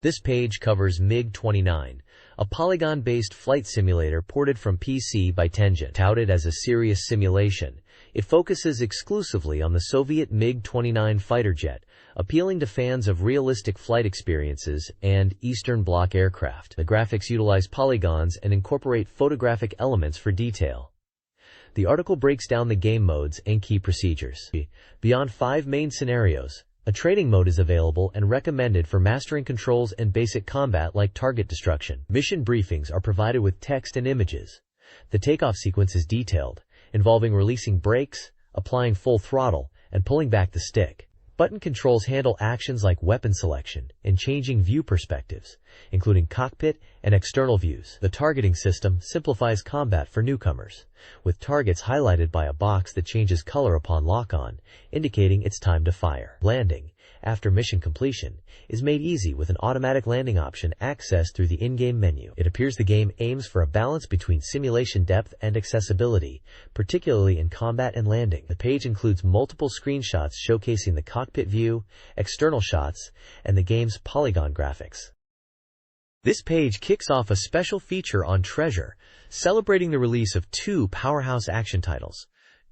This page covers MiG-29, a polygon-based flight simulator ported from PC by Tengen. Touted as a serious simulation, it focuses exclusively on the Soviet MiG-29 fighter jet, appealing to fans of realistic flight experiences and Eastern Bloc aircraft. The graphics utilize polygons and incorporate photographic elements for detail. The article breaks down the game modes and key procedures. Beyond 5 main scenarios, a training mode is available and recommended for mastering controls and basic combat like target destruction. Mission briefings are provided with text and images. The takeoff sequence is detailed, involving releasing brakes, applying full throttle, and pulling back the stick. Button controls handle actions like weapon selection and changing view perspectives, including cockpit and external views. The targeting system simplifies combat for newcomers, with targets highlighted by a box that changes color upon lock-on, indicating it's time to fire. Landing, after mission completion, is made easy with an automatic landing option accessed through the in-game menu. It appears the game aims for a balance between simulation depth and accessibility, particularly in combat and landing. The page includes multiple screenshots showcasing the cockpit view, external shots, and the game's polygon graphics. This page kicks off a special feature on Treasure, celebrating the release of 2 powerhouse action titles,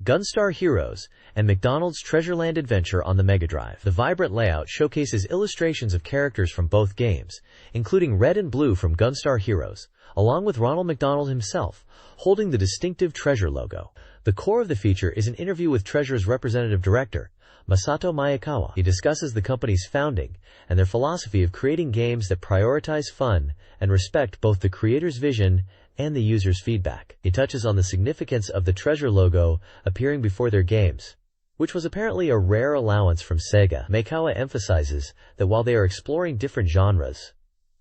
Gunstar Heroes and McDonald's Treasureland Adventure on the Mega Drive. The vibrant layout showcases illustrations of characters from both games, including Red and Blue from Gunstar Heroes, along with Ronald McDonald himself, holding the distinctive Treasure logo. The core of the feature is an interview with Treasure's representative director, Masato Maekawa. He discusses the company's founding and their philosophy of creating games that prioritize fun and respect both the creator's vision and the user's feedback. He touches on the significance of the Treasure logo appearing before their games, which was apparently a rare allowance from Sega. Maekawa emphasizes that while they are exploring different genres,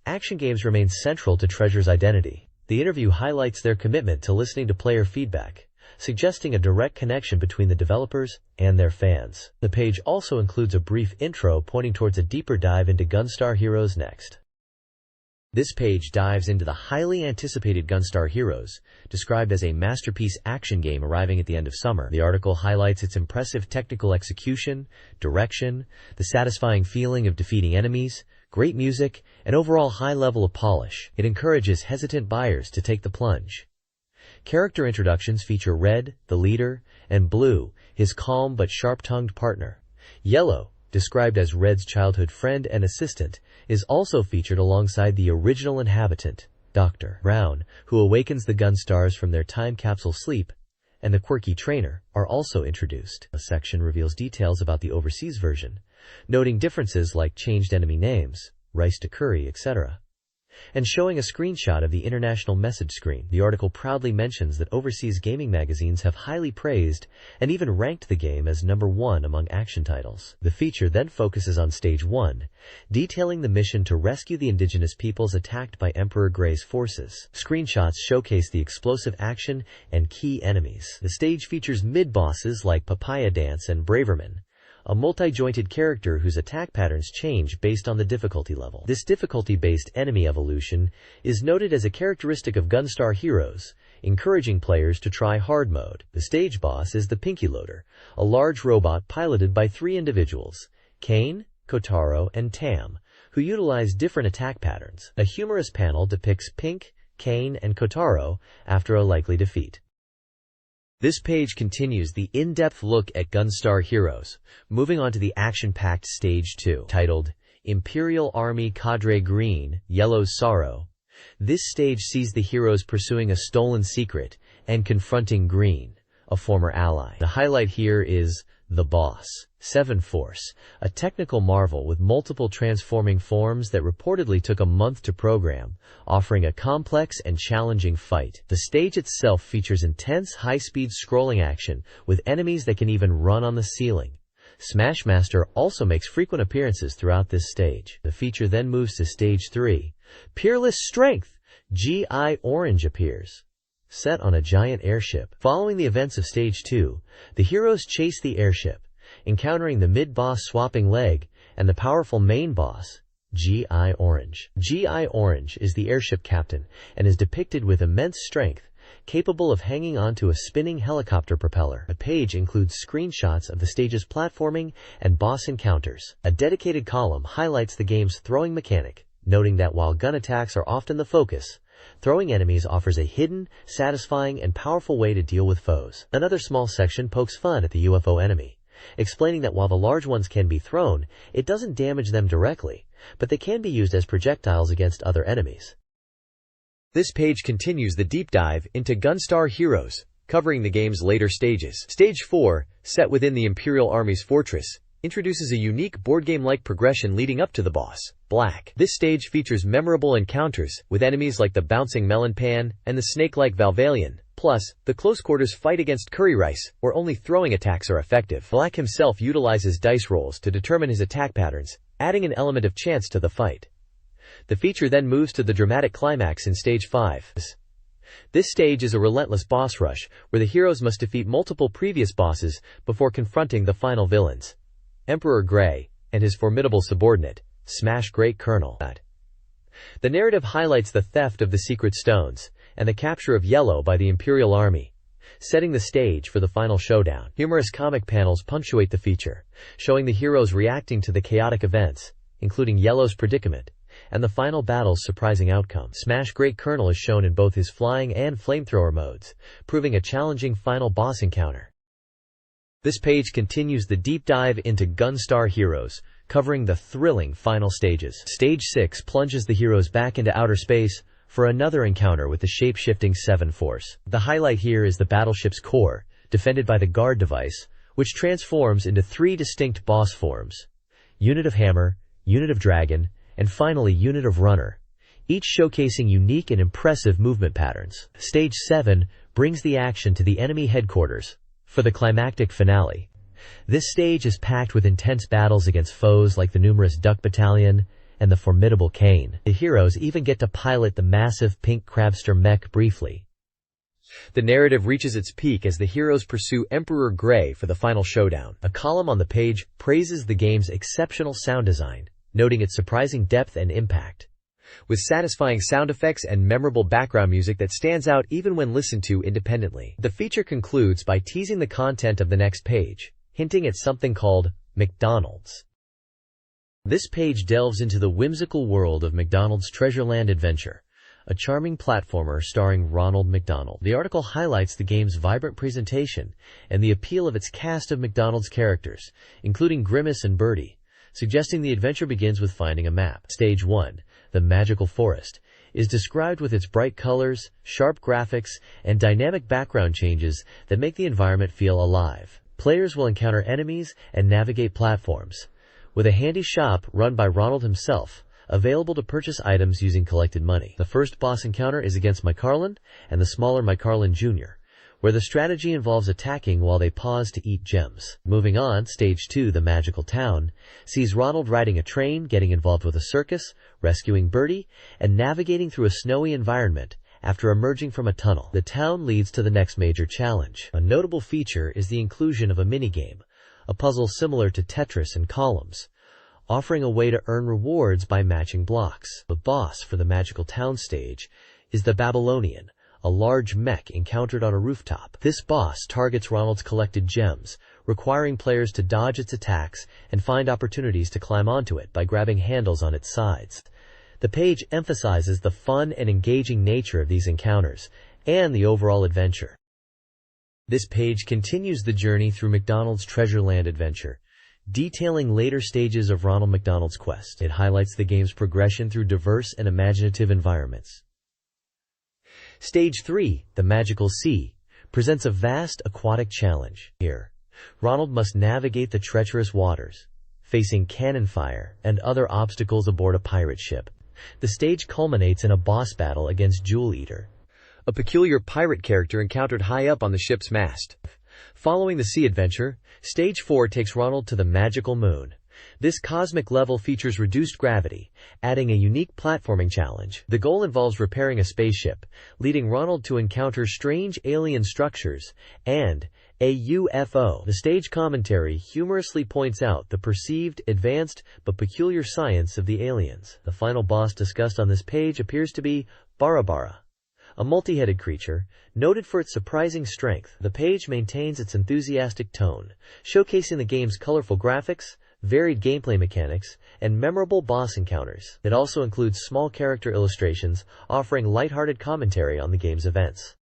action games remain central to Treasure's identity. The interview highlights their commitment to listening to player feedback, suggesting a direct connection between the developers and their fans. The page also includes a brief intro pointing towards a deeper dive into Gunstar Heroes next. This page dives into the highly anticipated Gunstar Heroes, described as a masterpiece action game arriving at the end of summer. The article highlights its impressive technical execution, direction, the satisfying feeling of defeating enemies, great music, and overall high level of polish. It encourages hesitant buyers to take the plunge. Character introductions feature Red, the leader, and Blue, his calm but sharp-tongued partner. Yellow, described as Red's childhood friend and assistant, is also featured alongside the original inhabitant, Dr. Brown, who awakens the Gunstars from their time capsule sleep, and the quirky trainer are also introduced. A section reveals details about the overseas version, noting differences like changed enemy names, rice to curry, etc., and showing a screenshot of the international message screen. The article proudly mentions that overseas gaming magazines have highly praised and even ranked the game as #1 among action titles. The feature then focuses on Stage 1, detailing the mission to rescue the indigenous peoples attacked by Emperor Grey's forces. Screenshots showcase the explosive action and key enemies. The stage features mid-bosses like Papaya Dance and Braverman, a multi-jointed character whose attack patterns change based on the difficulty level. This difficulty-based enemy evolution is noted as a characteristic of Gunstar Heroes, encouraging players to try hard mode. The stage boss is the Pinky Loader, a large robot piloted by 3 individuals, Kane, Kotaro, and Tam, who utilize different attack patterns. A humorous panel depicts Pink, Kane, and Kotaro after a likely defeat. This page continues the in-depth look at Gunstar Heroes, moving on to the action-packed Stage 2, titled Imperial Army Cadre Green, Yellow's Sorrow. This stage sees the heroes pursuing a stolen secret and confronting Green, a former ally. The highlight here is the boss, Seven Force, a technical marvel with multiple transforming forms that reportedly took a month to program, offering a complex and challenging fight. The stage itself features intense high-speed scrolling action with enemies that can even run on the ceiling. Smashmaster also makes frequent appearances throughout this stage. The feature then moves to Stage 3. Peerless Strength, G.I. Orange appears, set on a giant airship. Following the events of Stage 2, the heroes chase the airship, encountering the mid-boss Swapping Leg and the powerful main boss, G.I. Orange. G.I. Orange is the airship captain and is depicted with immense strength, capable of hanging onto a spinning helicopter propeller. The page includes screenshots of the stage's platforming and boss encounters. A dedicated column highlights the game's throwing mechanic, noting that while gun attacks are often the focus, throwing enemies offers a hidden, satisfying, and powerful way to deal with foes. Another small section pokes fun at the UFO enemy, explaining that while the large ones can be thrown, it doesn't damage them directly, but they can be used as projectiles against other enemies. This page continues the deep dive into Gunstar Heroes, covering the game's later stages. Stage 4, set within the Imperial Army's fortress, introduces a unique board game-like progression leading up to the boss, Black. This stage features memorable encounters with enemies like the bouncing melon pan and the snake-like Valvalion. Plus, the close-quarters fight against Curry Rice, where only throwing attacks are effective. Black himself utilizes dice rolls to determine his attack patterns, adding an element of chance to the fight. The feature then moves to the dramatic climax in Stage 5. This stage is a relentless boss rush, where the heroes must defeat multiple previous bosses before confronting the final villains, Emperor Grey, and his formidable subordinate, Smash Great Colonel. The narrative highlights the theft of the secret stones and the capture of Yellow by the Imperial Army, setting the stage for the final showdown. Humorous comic panels punctuate the feature, showing the heroes reacting to the chaotic events, including Yellow's predicament and the final battle's surprising outcome. Smash Great Colonel is shown in both his flying and flamethrower modes, proving a challenging final boss encounter. This page continues the deep dive into Gunstar Heroes, covering the thrilling final stages. Stage 6 plunges the heroes back into outer space for another encounter with the shape-shifting Seven Force. The highlight here is the battleship's core, defended by the guard device, which transforms into 3 distinct boss forms: Unit of Hammer, Unit of Dragon, and finally Unit of Runner, each showcasing unique and impressive movement patterns. Stage 7 brings the action to the enemy headquarters for the climactic finale. This stage is packed with intense battles against foes like the numerous Duck Battalion and the formidable Kane. The heroes even get to pilot the massive pink Crabster mech briefly. The narrative reaches its peak as the heroes pursue Emperor Grey for the final showdown. A column on the page praises the game's exceptional sound design, noting its surprising depth and impact, with satisfying sound effects and memorable background music that stands out even when listened to independently. The feature concludes by teasing the content of the next page, hinting at something called McDonald's. This page delves into the whimsical world of McDonald's Treasureland Adventure, a charming platformer starring Ronald McDonald. The article highlights the game's vibrant presentation and the appeal of its cast of McDonald's characters, including Grimace and Birdie, suggesting the adventure begins with finding a map. Stage 1, the Magical Forest, is described with its bright colors, sharp graphics, and dynamic background changes that make the environment feel alive. Players will encounter enemies and navigate platforms, with a handy shop run by Ronald himself, available to purchase items using collected money. The first boss encounter is against McCarlan and the smaller McCarlan Jr., where the strategy involves attacking while they pause to eat gems. Moving on, Stage 2, the Magical Town, sees Ronald riding a train, getting involved with a circus, rescuing Birdie, and navigating through a snowy environment after emerging from a tunnel. The town leads to the next major challenge. A notable feature is the inclusion of a minigame, a puzzle similar to Tetris and Columns, offering a way to earn rewards by matching blocks. The boss for the Magical Town stage is the Babylonian, a large mech encountered on a rooftop. This boss targets Ronald's collected gems, requiring players to dodge its attacks and find opportunities to climb onto it by grabbing handles on its sides. The page emphasizes the fun and engaging nature of these encounters and the overall adventure. This page continues the journey through McDonald's Treasureland Adventure, detailing later stages of Ronald McDonald's quest. It highlights the game's progression through diverse and imaginative environments. Stage 3, the Magical Sea, presents a vast aquatic challenge. Here, Ronald must navigate the treacherous waters, facing cannon fire and other obstacles aboard a pirate ship. The stage culminates in a boss battle against Jewel Eater, a peculiar pirate character encountered high up on the ship's mast. Following the sea adventure, Stage 4 takes Ronald to the Magical Moon. This cosmic level features reduced gravity, adding a unique platforming challenge. The goal involves repairing a spaceship, leading Ronald to encounter strange alien structures and a UFO. The stage commentary humorously points out the perceived, advanced, but peculiar science of the aliens. The final boss discussed on this page appears to be Barabara, a multi-headed creature, noted for its surprising strength. The page maintains its enthusiastic tone, showcasing the game's colorful graphics, varied gameplay mechanics, and memorable boss encounters. It also includes small character illustrations, offering lighthearted commentary on the game's events.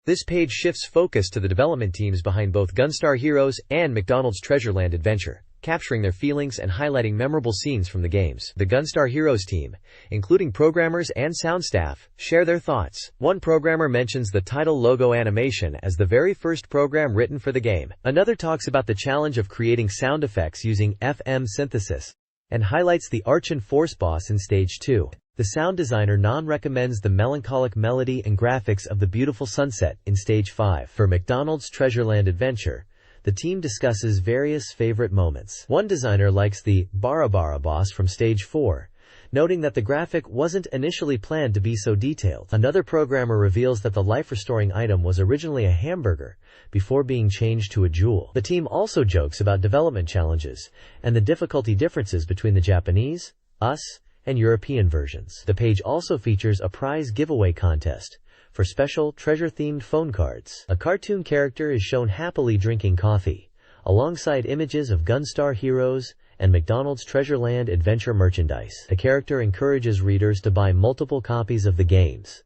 This page shifts focus to the development teams behind both Gunstar Heroes and McDonald's Treasureland Adventure, capturing their feelings and highlighting memorable scenes from the games. The Gunstar Heroes team, including programmers and sound staff, share their thoughts. One programmer mentions the title logo animation as the very first program written for the game. Another talks about the challenge of creating sound effects using FM synthesis, and highlights the Arch and Force boss in Stage 2. The sound designer recommends the melancholic melody and graphics of the beautiful sunset in Stage 5. For McDonald's Treasureland Adventure, the team discusses various favorite moments. One designer likes the Barabara boss from Stage 4, noting that the graphic wasn't initially planned to be so detailed. Another programmer reveals that the life-restoring item was originally a hamburger before being changed to a jewel. The team also jokes about development challenges and the difficulty differences between the Japanese, US, and European versions. The page also features a prize giveaway contest for special treasure-themed phone cards. A cartoon character is shown happily drinking coffee, alongside images of Gunstar Heroes and McDonald's Treasureland Adventure merchandise. The character encourages readers to buy multiple copies of the games.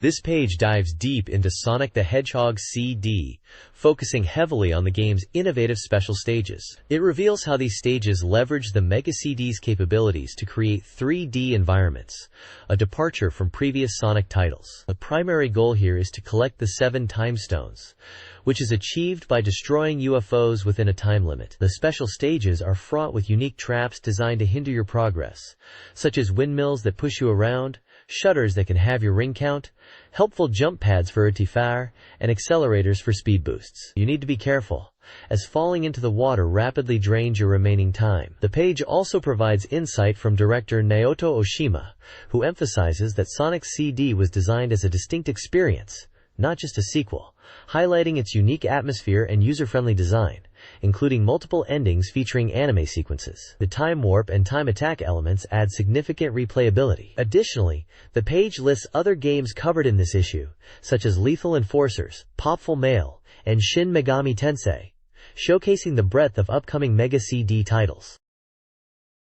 This page dives deep into Sonic the Hedgehog CD, focusing heavily on the game's innovative special stages. It reveals how these stages leverage the Mega CD's capabilities to create 3D environments, a departure from previous Sonic titles. The primary goal here is to collect the 7 time stones, which is achieved by destroying UFOs within a time limit. The special stages are fraught with unique traps designed to hinder your progress, such as windmills that push you around, shutters that can have your ring count, helpful jump pads for fire, and accelerators for speed boosts. You need to be careful, as falling into the water rapidly drains your remaining time. The page also provides insight from director Naoto Oshima, who emphasizes that Sonic CD was designed as a distinct experience, not just a sequel, highlighting its unique atmosphere and user-friendly design, including multiple endings featuring anime sequences. The time warp and time attack elements add significant replayability. Additionally, the page lists other games covered in this issue, such as Lethal Enforcers, Popful Mail, and Shin Megami Tensei, showcasing the breadth of upcoming Mega CD titles.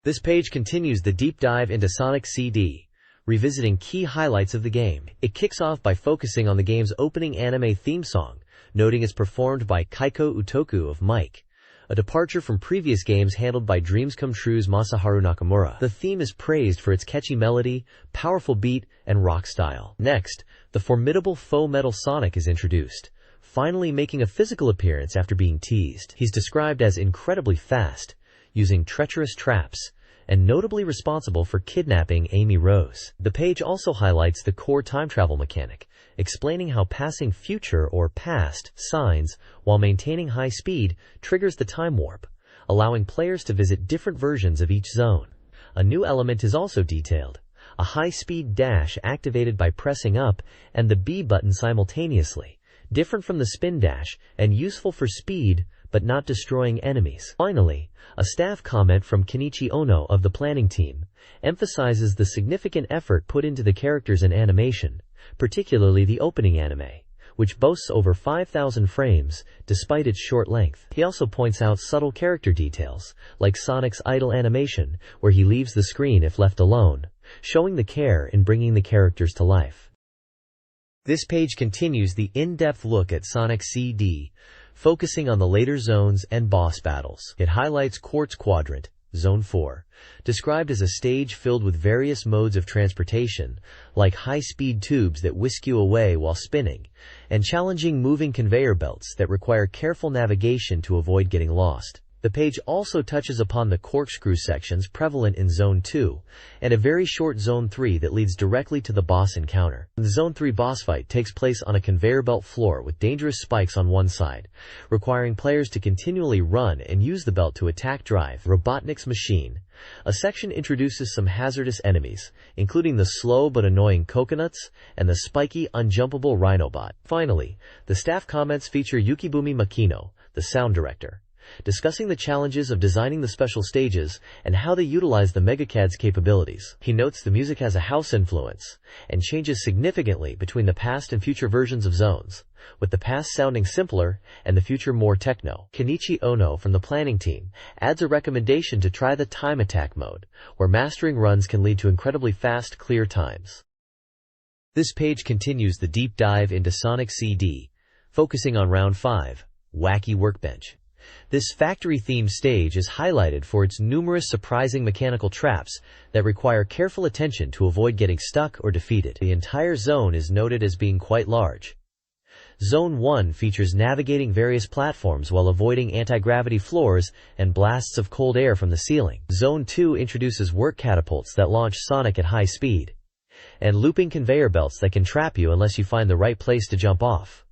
This page continues the deep dive into Sonic CD, revisiting key highlights of the game. It kicks off by focusing on the game's opening anime theme song, noting it's performed by Kaiko Utoku of Mike, a departure from previous games handled by Dreams Come True's Masaharu Nakamura. The theme is praised for its catchy melody, powerful beat, and rock style. Next, the formidable faux metal Sonic is introduced, finally making a physical appearance after being teased. He's described as incredibly fast, using treacherous traps, and notably responsible for kidnapping Amy Rose. The page also highlights the core time travel mechanic, explaining how passing future or past signs while maintaining high speed triggers the time warp, allowing players to visit different versions of each zone. A new element is also detailed, a high-speed dash activated by pressing up and the B button simultaneously, different from the spin dash and useful for speed but not destroying enemies. Finally, a staff comment from Kenichi Ono of the planning team emphasizes the significant effort put into the characters and animation, particularly the opening anime, which boasts over 5,000 frames despite its short length. He also points out subtle character details, like Sonic's idle animation, where he leaves the screen if left alone, showing the care in bringing the characters to life. This page continues the in-depth look at Sonic CD, focusing on the later zones and boss battles. It highlights Quartz Quadrant, Zone 4, described as a stage filled with various modes of transportation, like high-speed tubes that whisk you away while spinning, and challenging moving conveyor belts that require careful navigation to avoid getting lost. The page also touches upon the corkscrew sections prevalent in Zone 2, and a very short Zone 3 that leads directly to the boss encounter. The Zone 3 boss fight takes place on a conveyor belt floor with dangerous spikes on one side, requiring players to continually run and use the belt to attack Drive Robotnik's machine. A section introduces some hazardous enemies, including the slow but annoying coconuts and the spiky, unjumpable Rhinobot. Finally, the staff comments feature Yukibumi Makino, the sound director, discussing the challenges of designing the special stages and how they utilize the MegaCAD's capabilities. He notes the music has a house influence and changes significantly between the past and future versions of Zones, with the past sounding simpler and the future more techno. Kenichi Ono from the planning team adds a recommendation to try the time attack mode, where mastering runs can lead to incredibly fast, clear times. This page continues the deep dive into Sonic CD, focusing on Round 5, Wacky Workbench. This factory-themed stage is highlighted for its numerous surprising mechanical traps that require careful attention to avoid getting stuck or defeated. The entire zone is noted as being quite large. Zone 1 features navigating various platforms while avoiding anti-gravity floors and blasts of cold air from the ceiling. Zone 2 introduces work catapults that launch Sonic at high speed, and looping conveyor belts that can trap you unless you find the right place to jump off,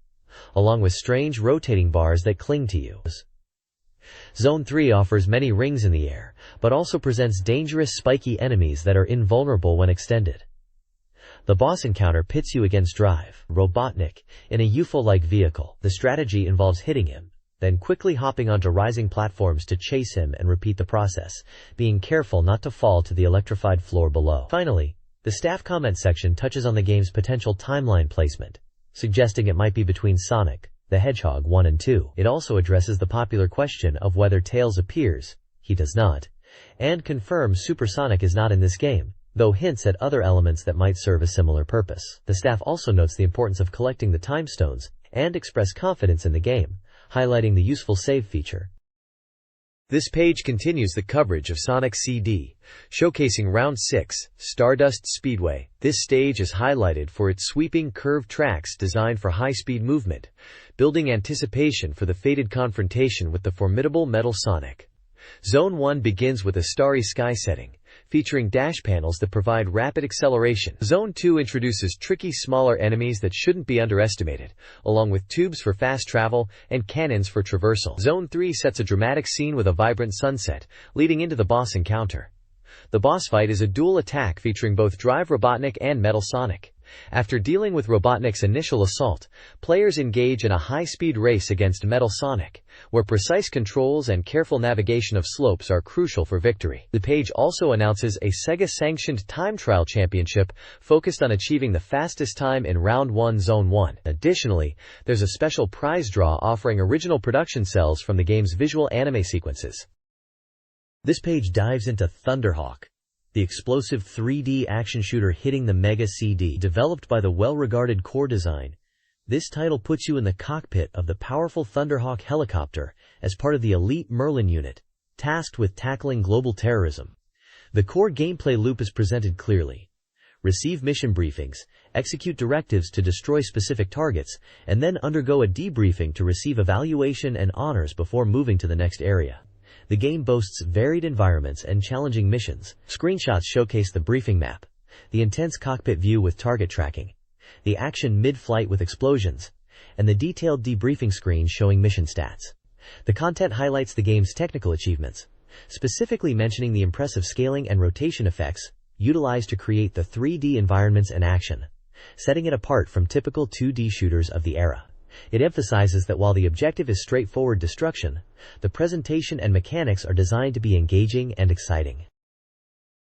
along with strange rotating bars that cling to you. Zone 3 offers many rings in the air, but also presents dangerous spiky enemies that are invulnerable when extended. The boss encounter pits you against Drive Robotnik in a UFO-like vehicle. The strategy involves hitting him, then quickly hopping onto rising platforms to chase him and repeat the process, being careful not to fall to the electrified floor below. Finally, the staff comment section touches on the game's potential timeline placement, suggesting it might be between Sonic the Hedgehog 1 and 2. It also addresses the popular question of whether Tails appears, he does not, and confirms Super Sonic is not in this game, though hints at other elements that might serve a similar purpose. The staff also notes the importance of collecting the time stones and express confidence in the game, highlighting the useful save feature. This page continues the coverage of Sonic CD, showcasing Round 6, Stardust Speedway. This stage is highlighted for its sweeping curved tracks designed for high-speed movement, building anticipation for the fated confrontation with the formidable Metal Sonic. Zone 1 begins with a starry sky setting, featuring dash panels that provide rapid acceleration. Zone 2 introduces tricky smaller enemies that shouldn't be underestimated, along with tubes for fast travel and cannons for traversal. Zone 3 sets a dramatic scene with a vibrant sunset, leading into the boss encounter. The boss fight is a dual attack featuring both Drive Robotnik and Metal Sonic. After dealing with Robotnik's initial assault, players engage in a high-speed race against Metal Sonic, where precise controls and careful navigation of slopes are crucial for victory. The page also announces a Sega-sanctioned time trial championship focused on achieving the fastest time in Round 1 Zone 1. Additionally, there's a special prize draw offering original production cells from the game's visual anime sequences. This page dives into Thunderhawk, the explosive 3D action shooter hitting the Mega CD. Developed by the well-regarded Core Design, this title puts you in the cockpit of the powerful Thunderhawk helicopter as part of the elite Merlin unit, tasked with tackling global terrorism. The core gameplay loop is presented clearly. Receive mission briefings, execute directives to destroy specific targets, and then undergo a debriefing to receive evaluation and honors before moving to the next area. The game boasts varied environments and challenging missions. Screenshots showcase the briefing map, the intense cockpit view with target tracking, the action mid-flight with explosions, and the detailed debriefing screen showing mission stats. The content highlights the game's technical achievements, specifically mentioning the impressive scaling and rotation effects utilized to create the 3D environments and action, setting it apart from typical 2D shooters of the era. It emphasizes that while the objective is straightforward destruction, the presentation and mechanics are designed to be engaging and exciting.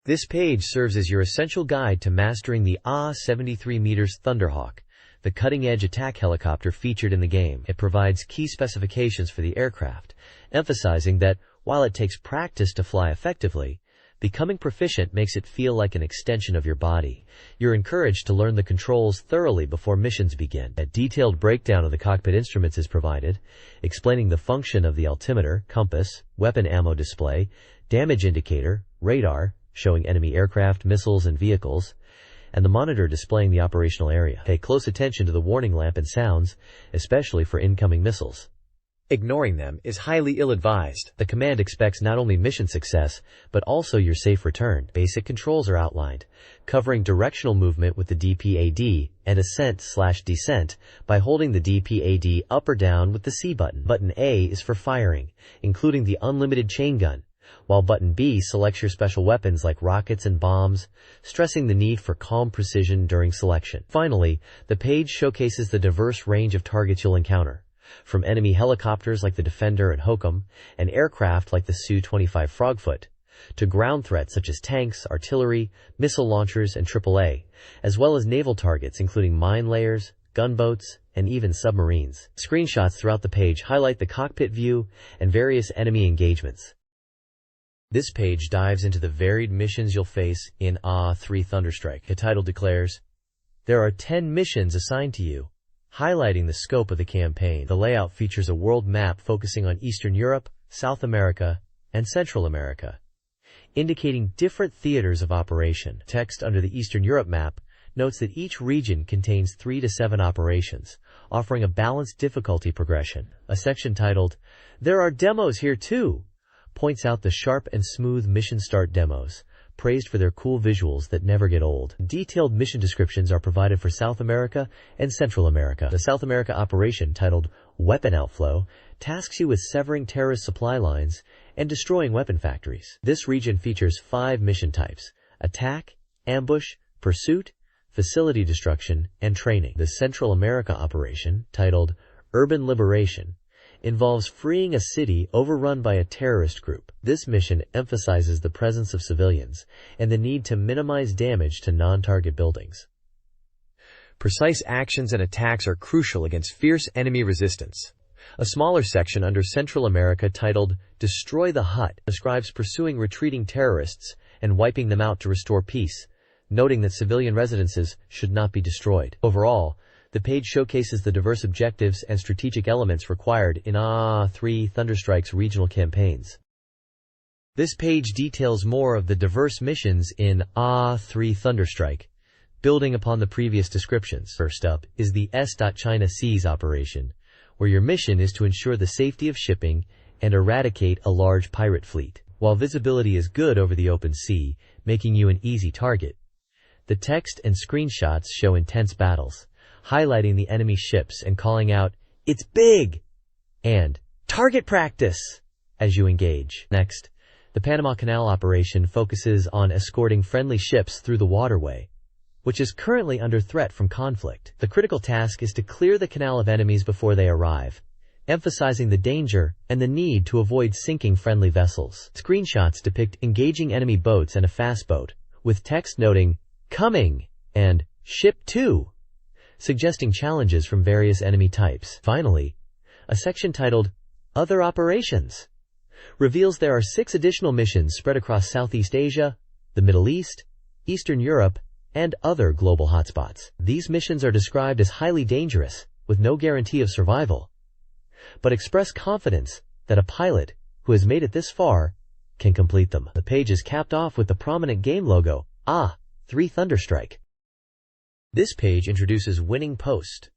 This page serves as your essential guide to mastering the AH-73 Thunderhawk, the cutting-edge attack helicopter featured in the game. It provides key specifications for the aircraft, emphasizing that, while it takes practice to fly effectively, becoming proficient makes it feel like an extension of your body. You're encouraged to learn the controls thoroughly before missions begin. A detailed breakdown of the cockpit instruments is provided, explaining the function of the altimeter, compass, weapon ammo display, damage indicator, radar, showing enemy aircraft, missiles, and vehicles, and the monitor displaying the operational area. Pay close attention to the warning lamp and sounds, especially for incoming missiles. Ignoring them is highly ill-advised. The command expects not only mission success, but also your safe return. Basic controls are outlined, covering directional movement with the DPAD and ascent/descent by holding the DPAD up or down with the C button. Button A is for firing, including the unlimited chain gun, while button B selects your special weapons like rockets and bombs, stressing the need for calm precision during selection. Finally, the page showcases the diverse range of targets you'll encounter, from enemy helicopters like the Defender and Hokum, and aircraft like the Su-25 Frogfoot, to ground threats such as tanks, artillery, missile launchers, and AAA, as well as naval targets including mine layers, gunboats, and even submarines. Screenshots throughout the page highlight the cockpit view and various enemy engagements. This page dives into the varied missions you'll face in A3 Thunderstrike. The title declares, "There are 10 missions assigned to you," highlighting the scope of the campaign. The layout features a world map focusing on Eastern Europe, South America, and Central America, indicating different theaters of operation. Text under the Eastern Europe map notes that each region contains 3 to 7 operations, offering a balanced difficulty progression. A section titled, "There are demos here too," points out the sharp and smooth mission start demos, praised for their cool visuals that never get old. Detailed mission descriptions are provided for South America and Central America. The South America operation, titled Weapon Outflow, tasks you with severing terrorist supply lines and destroying weapon factories. This region features 5 mission types: attack, ambush, pursuit, facility destruction, and training. The Central America operation, titled Urban Liberation, involves freeing a city overrun by a terrorist group. This mission emphasizes the presence of civilians and the need to minimize damage to non-target buildings. Precise actions and attacks are crucial against fierce enemy resistance. A smaller section under Central America titled Destroy the Hut describes pursuing retreating terrorists and wiping them out to restore peace, noting that civilian residences should not be destroyed. Overall, the page showcases the diverse objectives and strategic elements required in A3 Thunderstrike's regional campaigns. This page details more of the diverse missions in A3 Thunderstrike, building upon the previous descriptions. First up is the S.China Seas operation, where your mission is to ensure the safety of shipping and eradicate a large pirate fleet. While visibility is good over the open sea, making you an easy target, the text and screenshots show intense battles, highlighting the enemy ships and calling out, "It's big!" and "Target practice!" as you engage. Next, the Panama Canal operation focuses on escorting friendly ships through the waterway, which is currently under threat from conflict. The critical task is to clear the canal of enemies before they arrive, emphasizing the danger and the need to avoid sinking friendly vessels. Screenshots depict engaging enemy boats and a fast boat, with text noting, "Coming!" and "Ship 2!" suggesting challenges from various enemy types. Finally, a section titled Other Operations reveals there are 6 additional missions spread across Southeast Asia, the Middle East, Eastern Europe, and other global hotspots. These missions are described as highly dangerous, with no guarantee of survival, but express confidence that a pilot who has made it this far can complete them. The page is capped off with the prominent game logo, A3 Thunderstrike. This page introduces Winning Post,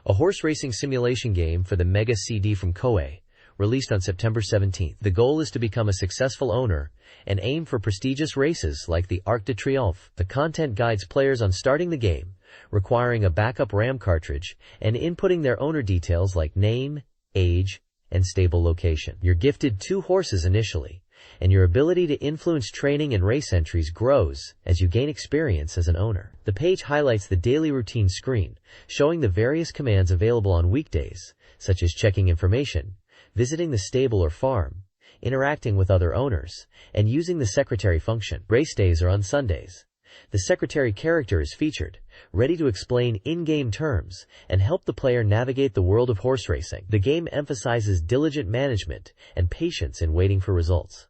a horse racing simulation game for the Mega CD from Koei, released on September 17th. The goal is to become a successful owner and aim for prestigious races like the Arc de Triomphe. The content guides players on starting the game, requiring a backup RAM cartridge and inputting their owner details like name, age, and stable location. You're gifted 2 horses initially, and your ability to influence training and race entries grows as you gain experience as an owner. The page highlights the daily routine screen, showing the various commands available on weekdays, such as checking information, visiting the stable or farm, interacting with other owners, and using the secretary function. Race days are on Sundays. The secretary character is featured, ready to explain in-game terms and help the player navigate the world of horse racing. The game emphasizes diligent management and patience in waiting for results.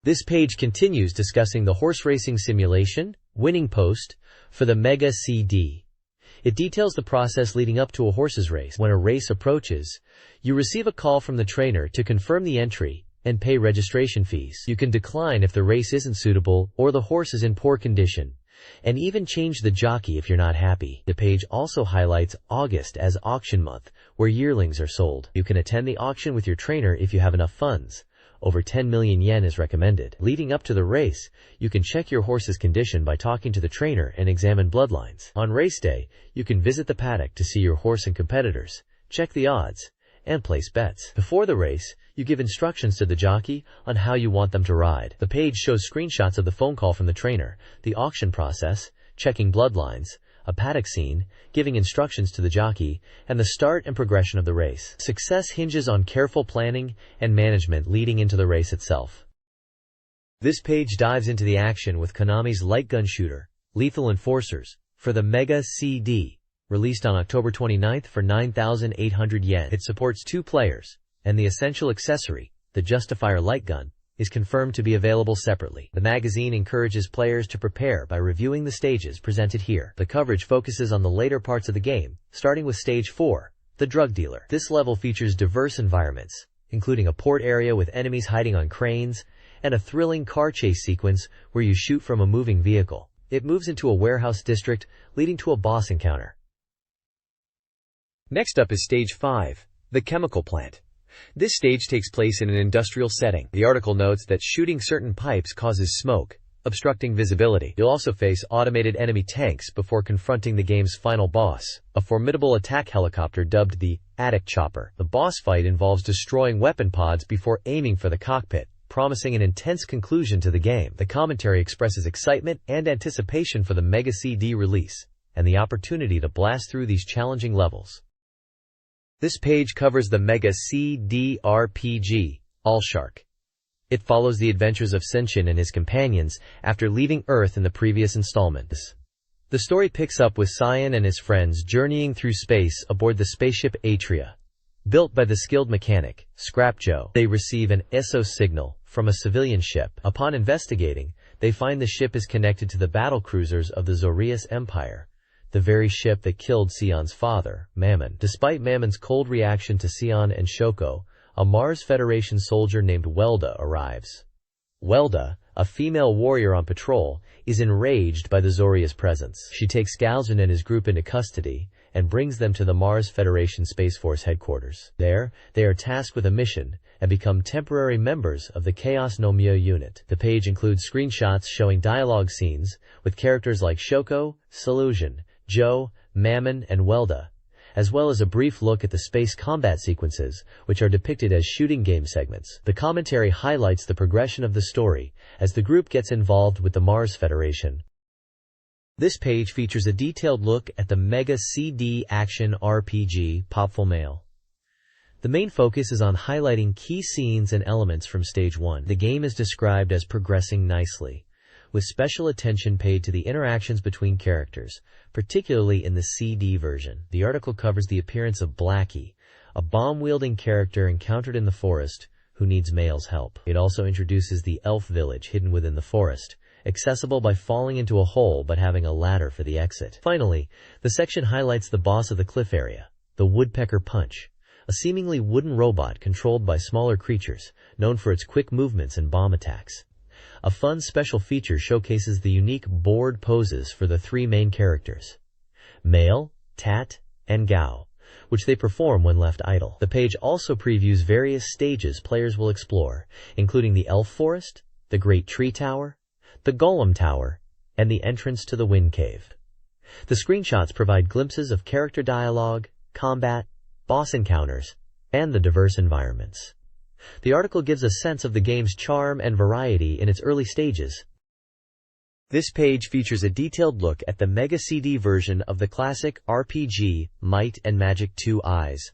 This page continues discussing the horse racing simulation, Winning Post, for the Mega CD. It details the process leading up to a horse's race. When a race approaches, you receive a call from the trainer to confirm the entry and pay registration fees. You can decline if the race isn't suitable or the horse is in poor condition, and even change the jockey if you're not happy. The page also highlights August as auction month, where where yearlings are sold. You can attend the auction with your trainer if you have enough funds. Over 10 million yen is recommended. Leading up to the race, you can check your horse's condition by talking to the trainer and examine bloodlines. On race day, you can visit the paddock to see your horse and competitors, check the odds, and place bets. Before the race, you give instructions to the jockey on how you want them to ride. The page shows screenshots of the phone call from the trainer, the auction process, checking bloodlines, a paddock scene, giving instructions to the jockey, and the start and progression of the race. Success hinges on careful planning and management leading into the race itself. This page dives into the action with Konami's light gun shooter, Lethal Enforcers, for the Mega CD, released on October 29th for 9,800 yen. It supports 2 players, and the essential accessory, the Justifier light gun, is confirmed to be available separately. The magazine encourages players to prepare by reviewing the stages presented here. The coverage focuses on the later parts of the game, starting with Stage 4, the drug dealer. This level features diverse environments, including a port area with enemies hiding on cranes, and a thrilling car chase sequence where you shoot from a moving vehicle. It moves into a warehouse district, leading to a boss encounter. Next up is Stage 5, the chemical plant. This stage takes place in an industrial setting. The article notes that shooting certain pipes causes smoke, obstructing visibility. You'll also face automated enemy tanks before confronting the game's final boss, a formidable attack helicopter dubbed the Attic Chopper. The boss fight involves destroying weapon pods before aiming for the cockpit, promising an intense conclusion to the game. The commentary expresses excitement and anticipation for the Mega CD release, and the opportunity to blast through these challenging levels. This page covers the Mega CD RPG, Allshark. It follows the adventures of Senshin and his companions after leaving Earth in the previous installment. The story picks up with Cyan and his friends journeying through space aboard the spaceship Atria. Built by the skilled mechanic, Scrap Joe, they receive an SOS signal from a civilian ship. Upon investigating, they find the ship is connected to the battlecruisers of the Zorius Empire, the very ship that killed Sion's father, Mammon. Despite Mammon's cold reaction to Sion and Shoko, a Mars Federation soldier named Welda arrives. Welda, a female warrior on patrol, is enraged by the Zorius presence. She takes Galzin and his group into custody and brings them to the Mars Federation Space Force headquarters. There, they are tasked with a mission and become temporary members of the Chaos no Mio unit. The page includes screenshots showing dialogue scenes with characters like Shoko, Solution, Joe, Mammon, and Welda, as well as a brief look at the space combat sequences, which are depicted as shooting game segments. The commentary highlights the progression of the story as the group gets involved with the Mars Federation. This page features a detailed look at the Mega CD action RPG Popful Mail. The main focus is on highlighting key scenes and elements from Stage 1. The game is described as progressing nicely, with special attention paid to the interactions between characters, particularly in the CD version. The article covers the appearance of Blackie, a bomb-wielding character encountered in the forest who needs Mail's help. It also introduces the elf village hidden within the forest, accessible by falling into a hole but having a ladder for the exit. Finally, the section highlights the boss of the cliff area, the Woodpecker Punch, a seemingly wooden robot controlled by smaller creatures, known for its quick movements and bomb attacks. A fun special feature showcases the unique board poses for the 3 main characters, Mail, Tat, and Gao, which they perform when left idle. The page also previews various stages players will explore, including the Elf Forest, the Great Tree Tower, the Golem Tower, and the entrance to the Wind Cave. The screenshots provide glimpses of character dialogue, combat, boss encounters, and the diverse environments. The article gives a sense of the game's charm and variety in its early stages. This page features a detailed look at the Mega CD version of the classic RPG Might and Magic 2 Eyes,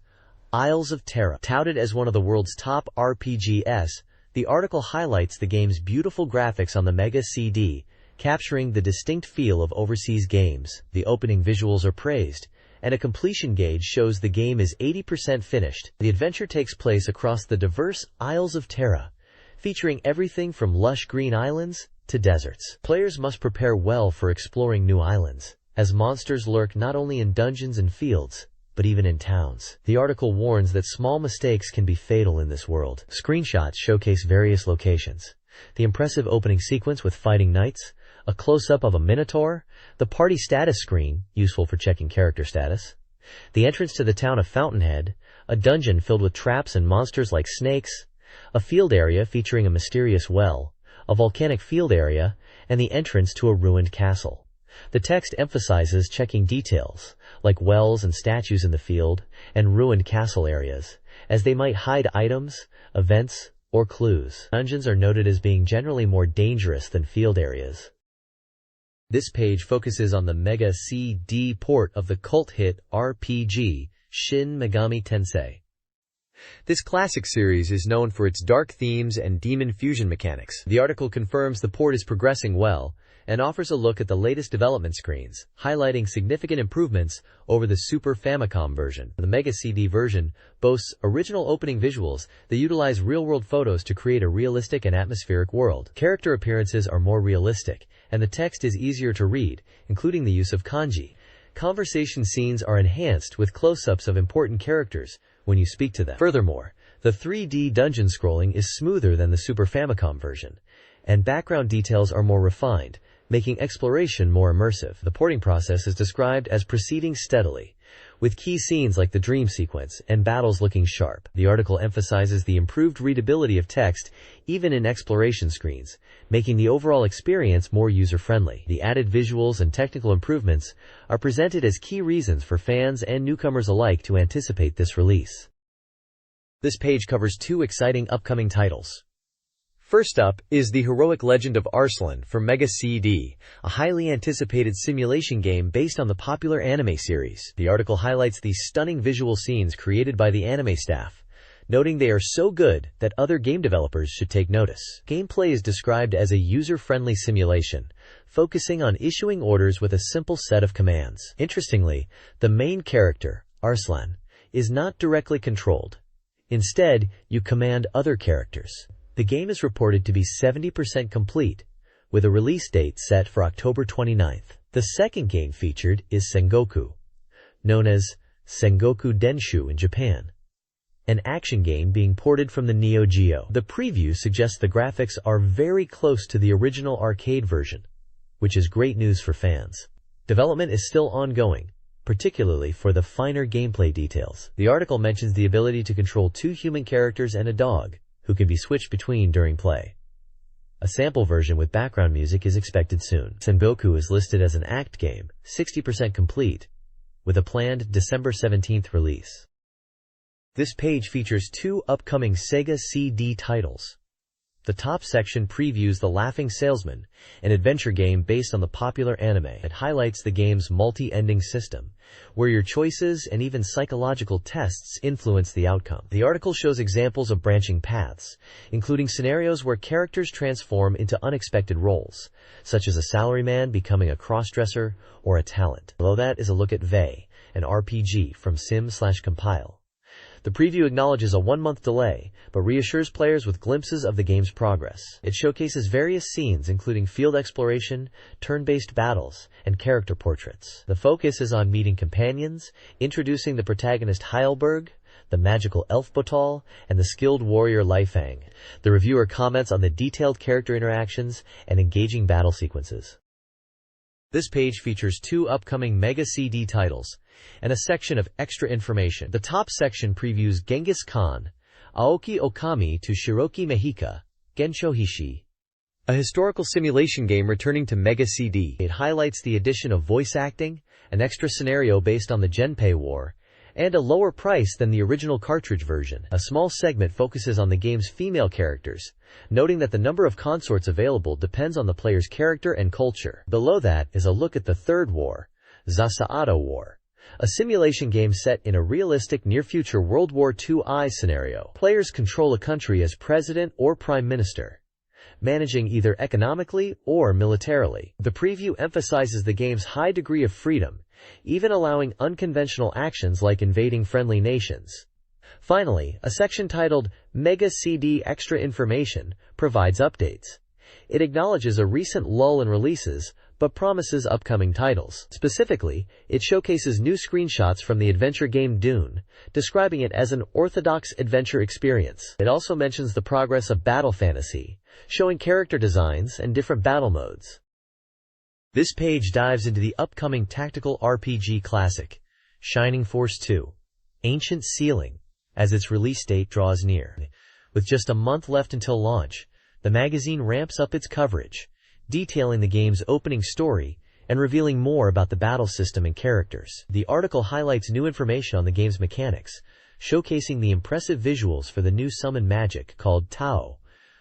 Isles of Terra. Touted as one of the world's top RPGs, the article highlights the game's beautiful graphics on the Mega CD, capturing the distinct feel of overseas games. The opening visuals are praised, and a completion gauge shows the game is 80% finished. The adventure takes place across the diverse Isles of Terra, featuring everything from lush green islands to deserts. Players must prepare well for exploring new islands, as monsters lurk not only in dungeons and fields, but even in towns. The article warns that small mistakes can be fatal in this world. Screenshots showcase various locations, the impressive opening sequence with fighting knights, a close-up of a minotaur, the party status screen, useful for checking character status, the entrance to the town of Fountainhead, a dungeon filled with traps and monsters like snakes, a field area featuring a mysterious well, a volcanic field area, and the entrance to a ruined castle. The text emphasizes checking details, like wells and statues in the field, and ruined castle areas, as they might hide items, events, or clues. Dungeons are noted as being generally more dangerous than field areas. This page focuses on the Mega CD port of the cult hit RPG Shin Megami Tensei. This classic series is known for its dark themes and demon fusion mechanics. The article confirms the port is progressing well and offers a look at the latest development screens, highlighting significant improvements over the Super Famicom version. The Mega CD version boasts original opening visuals that utilize real-world photos to create a realistic and atmospheric world. Character appearances are more realistic, and the text is easier to read, including the use of kanji. Conversation scenes are enhanced with close-ups of important characters when you speak to them. Furthermore, the 3D dungeon scrolling is smoother than the Super Famicom version, and background details are more refined, making exploration more immersive. The porting process is described as proceeding steadily, with key scenes like the dream sequence and battles looking sharp. The article emphasizes the improved readability of text even in exploration screens, making the overall experience more user-friendly. The added visuals and technical improvements are presented as key reasons for fans and newcomers alike to anticipate this release. This page covers two exciting upcoming titles. First up is The Heroic Legend of Arslan for Mega CD, a highly anticipated simulation game based on the popular anime series. The article highlights the stunning visual scenes created by the anime staff, noting they are so good that other game developers should take notice. Gameplay is described as a user-friendly simulation, focusing on issuing orders with a simple set of commands. Interestingly, the main character, Arslan, is not directly controlled. Instead, you command other characters. The game is reported to be 70% complete, with a release date set for October 29th. The second game featured is Sengoku, known as Sengoku Denshu in Japan, an action game being ported from the Neo Geo. The preview suggests the graphics are very close to the original arcade version, which is great news for fans. Development is still ongoing, particularly for the finer gameplay details. The article mentions the ability to control two human characters and a dog, who can be switched between during play. A sample version with background music is expected soon. Sengoku is listed as an act game, 60% complete, with a planned December 17th release. This page features two upcoming Sega CD titles. The top section previews The Laughing Salesman, an adventure game based on the popular anime. It highlights the game's multi-ending system, where your choices and even psychological tests influence the outcome. The article shows examples of branching paths, including scenarios where characters transform into unexpected roles, such as a salaryman becoming a crossdresser or a talent. Below that is a look at Vey, an RPG from Sim/Compile. The preview acknowledges a 1-month delay, but reassures players with glimpses of the game's progress. It showcases various scenes including field exploration, turn-based battles, and character portraits. The focus is on meeting companions, introducing the protagonist Heilberg, the magical elf Botal, and the skilled warrior Leifang. The reviewer comments on the detailed character interactions and engaging battle sequences. This page features two upcoming Mega CD titles and a section of extra information. The top section previews Genghis Khan, Aoki Okami to Shiroki Mehika, Gensho Hishi, a historical simulation game returning to Mega CD. It highlights the addition of voice acting, an extra scenario based on the Genpei War, and a lower price than the original cartridge version. A small segment focuses on the game's female characters, noting that the number of consorts available depends on the player's character and culture. Below that is a look at the Third War, Zasa'ado War, a simulation game set in a realistic near-future World War II scenario. Players control a country as president or prime minister, managing either economically or militarily. The preview emphasizes the game's high degree of freedom, even allowing unconventional actions like invading friendly nations. Finally, a section titled Mega CD Extra Information provides updates. It acknowledges a recent lull in releases, but promises upcoming titles. Specifically, it showcases new screenshots from the adventure game Dune, describing it as an orthodox adventure experience. It also mentions the progress of Battle Fantasy, showing character designs and different battle modes. This page dives into the upcoming tactical RPG classic, Shining Force 2. Ancient Ceiling, as its release date draws near. With just a month left until launch, the magazine ramps up its coverage, detailing the game's opening story and revealing more about the battle system and characters. The article highlights new information on the game's mechanics, showcasing the impressive visuals for the new summon magic called Tao,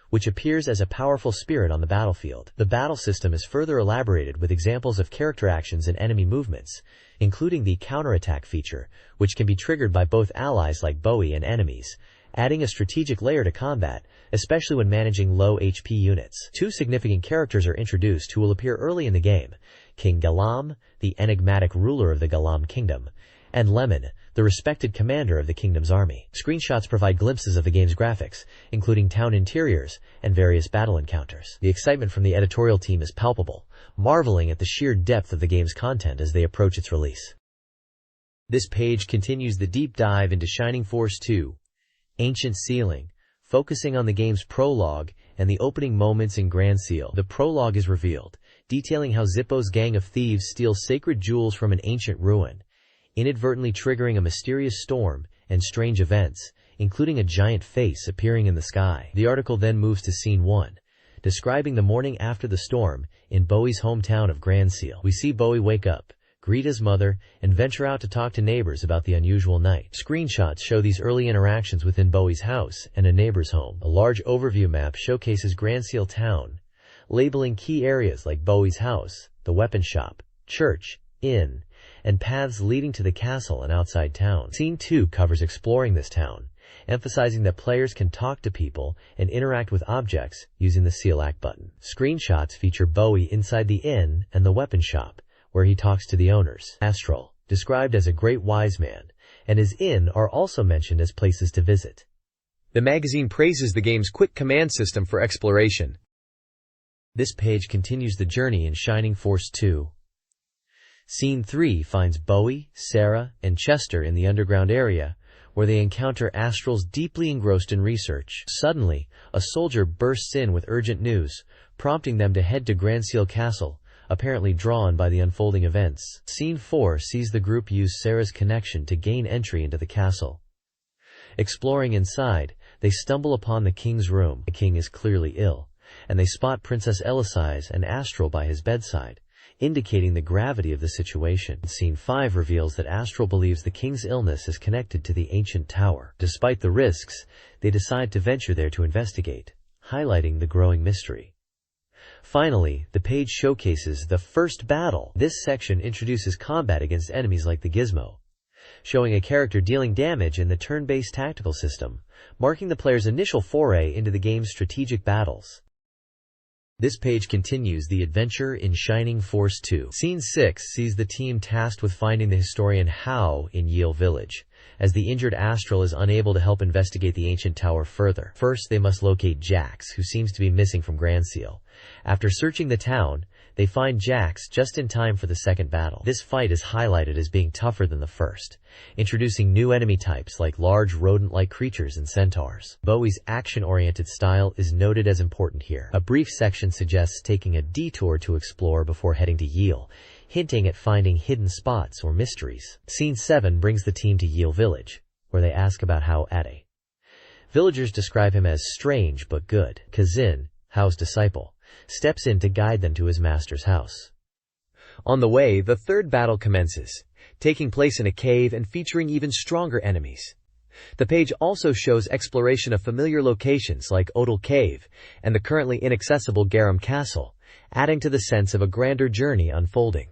which appears as a powerful spirit on the battlefield. The battle system is further elaborated with examples of character actions and enemy movements, including the counterattack feature, which can be triggered by both allies like Bowie and enemies, adding a strategic layer to combat, especially when managing low HP units. Two significant characters are introduced who will appear early in the game: King Galam, the enigmatic ruler of the Galam Kingdom, and Lemon, the respected commander of the kingdom's army. Screenshots provide glimpses of the game's graphics, including town interiors and various battle encounters. The excitement from the editorial team is palpable, marveling at the sheer depth of the game's content as they approach its release. This page continues the deep dive into Shining Force 2, Ancient Ceiling, focusing on the game's prologue and the opening moments in Grand Seal. The prologue is revealed, detailing how Zippo's gang of thieves steals sacred jewels from an ancient ruin, inadvertently triggering a mysterious storm and strange events, including a giant face appearing in the sky. The article then moves to Scene 1, describing the morning after the storm in Bowie's hometown of Grand Seal. We see Bowie wake up, greet his mother, and venture out to talk to neighbors about the unusual night. Screenshots show these early interactions within Bowie's house and a neighbor's home. A large overview map showcases Grand Seal town, labeling key areas like Bowie's house, the weapon shop, church, inn, and paths leading to the castle and outside town. Scene 2 covers exploring this town, emphasizing that players can talk to people and interact with objects using the Select button. Screenshots feature Bowie inside the inn and the weapon shop, where he talks to the owners. Astral, described as a great wise man, and his inn are also mentioned as places to visit. The magazine praises the game's quick command system for exploration. This page continues the journey in Shining Force 2. Scene 3 finds Bowie, Sarah, and Chester in the underground area, where they encounter Astrals deeply engrossed in research. Suddenly, a soldier bursts in with urgent news, prompting them to head to Grand Seal Castle, apparently drawn by the unfolding events. Scene 4 sees the group use Sarah's connection to gain entry into the castle. Exploring inside, they stumble upon the king's room. The king is clearly ill, and they spot Princess Elisaize and Astral by his bedside, indicating the gravity of the situation. Scene 5 reveals that Astral believes the king's illness is connected to the ancient tower. Despite the risks, they decide to venture there to investigate, highlighting the growing mystery. Finally, the page showcases the first battle. This section introduces combat against enemies like the Gizmo, showing a character dealing damage in the turn-based tactical system, marking the player's initial foray into the game's strategic battles. This page continues the adventure in Shining Force 2. Scene 6 sees the team tasked with finding the historian Hao in Yale Village, as the injured Astral is unable to help investigate the ancient tower further. First, they must locate Jax, who seems to be missing from Grand Seal. After searching the town, they find Jax just in time for the second battle. This fight is highlighted as being tougher than the first, introducing new enemy types like large rodent-like creatures and centaurs. Bowie's action-oriented style is noted as important here. A brief section suggests taking a detour to explore before heading to Yale, hinting at finding hidden spots or mysteries. Scene 7 brings the team to Yale Village, where they ask about Hao Ade. Villagers describe him as strange but good. Kazin, Hao's disciple, steps in to guide them to his master's house. On the way, the third battle commences, taking place in a cave and featuring even stronger enemies. The page also shows exploration of familiar locations like Odal Cave and the currently inaccessible Garum Castle, adding to the sense of a grander journey unfolding.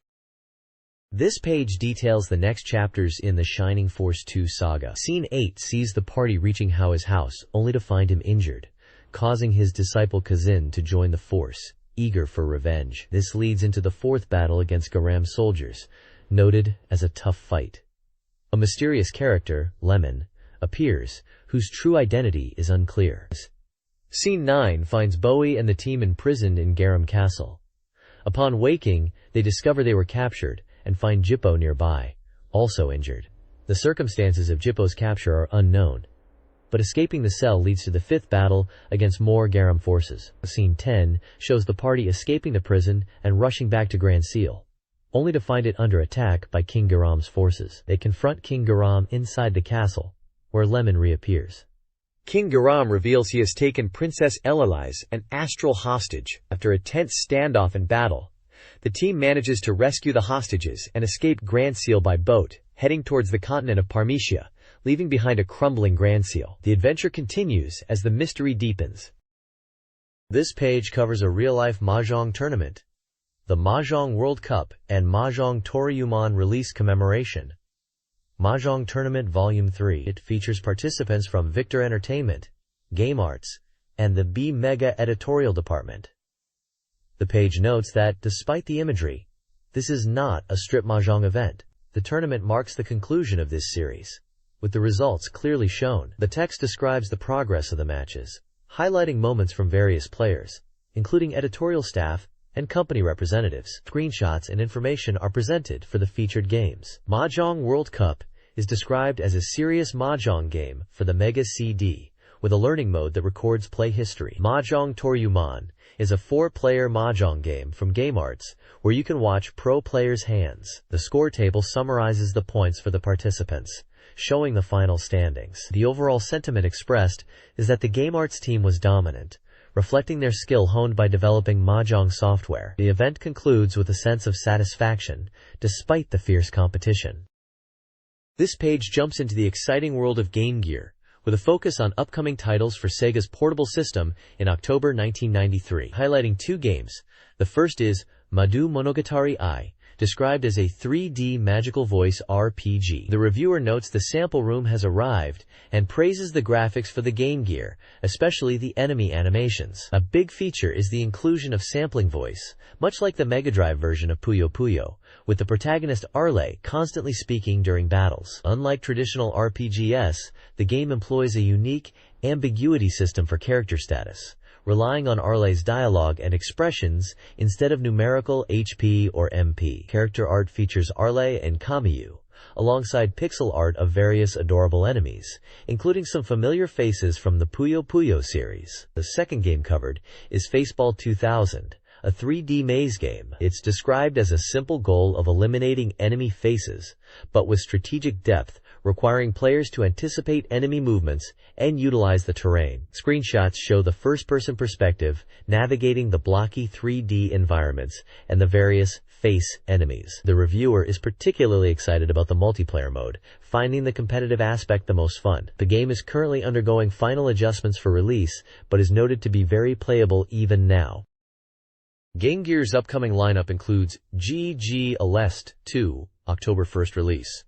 This page details the next chapters in the Shining Force 2 saga. Scene 8 sees the party reaching Hao's house, only to find him injured, causing his disciple Kazin to join the force, eager for revenge. This leads into the fourth battle against Garam soldiers, noted as a tough fight. A mysterious character, Lemon, appears, whose true identity is unclear. Scene 9 finds Bowie and the team imprisoned in Garum Castle. Upon waking, they discover they were captured and find Jippo nearby, also injured. The circumstances of Jippo's capture are unknown, but escaping the cell leads to the fifth battle against more Garum forces. Scene 10 shows the party escaping the prison and rushing back to Grand Seal, only to find it under attack by King Garam's forces. They confront King Garam inside the castle, where Lemon reappears. King Garam reveals he has taken Princess Elalise, an astral hostage. After a tense standoff and battle, the team manages to rescue the hostages and escape Grand Seal by boat, heading towards the continent of Parmesia, leaving behind a crumbling Grand Seal. The adventure continues as the mystery deepens. This page covers a real-life Mahjong tournament, the Mahjong World Cup and Mahjong Toryumon release commemoration. Mahjong Tournament Volume 3. It features participants from Victor Entertainment, Game Arts, and the BeepMD editorial department. The page notes that, despite the imagery, this is not a strip Mahjong event. The tournament marks the conclusion of this series, with the results clearly shown. The text describes the progress of the matches, highlighting moments from various players, including editorial staff and company representatives. Screenshots and information are presented for the featured games. Mahjong World Cup is described as a serious Mahjong game for the Mega CD, with a learning mode that records play history. Mahjong Toryumon is a 4-player Mahjong game from Game Arts, where you can watch pro players' hands. The score table summarizes the points for the participants, showing the final standings. The overall sentiment expressed is that the Game Arts team was dominant, reflecting their skill honed by developing Mahjong software. The event concludes with a sense of satisfaction, despite the fierce competition. This page jumps into the exciting world of Game Gear, with a focus on upcoming titles for Sega's portable system in October 1993, highlighting 2 games. The first is Madu Monogatari I, described as a 3D magical voice RPG. The reviewer notes the sample room has arrived and praises the graphics for the Game Gear, especially the enemy animations. A big feature is the inclusion of sampling voice, much like the MegaDrive version of Puyo Puyo, with the protagonist Arle constantly speaking during battles. Unlike traditional RPGs, the game employs a unique ambiguity system for character status, relying on Arle's dialogue and expressions instead of numerical HP or MP. Character art features Arle and Kamiyu, alongside pixel art of various adorable enemies, including some familiar faces from the Puyo Puyo series. The second game covered is Faceball 2000, a 3D maze game. It's described as a simple goal of eliminating enemy faces, but with strategic depth, requiring players to anticipate enemy movements and utilize the terrain. Screenshots show the first-person perspective, navigating the blocky 3D environments and the various face enemies. The reviewer is particularly excited about the multiplayer mode, finding the competitive aspect the most fun. The game is currently undergoing final adjustments for release, but is noted to be very playable even now. Game Gear's upcoming lineup includes GG Aleste 2, October 1st release,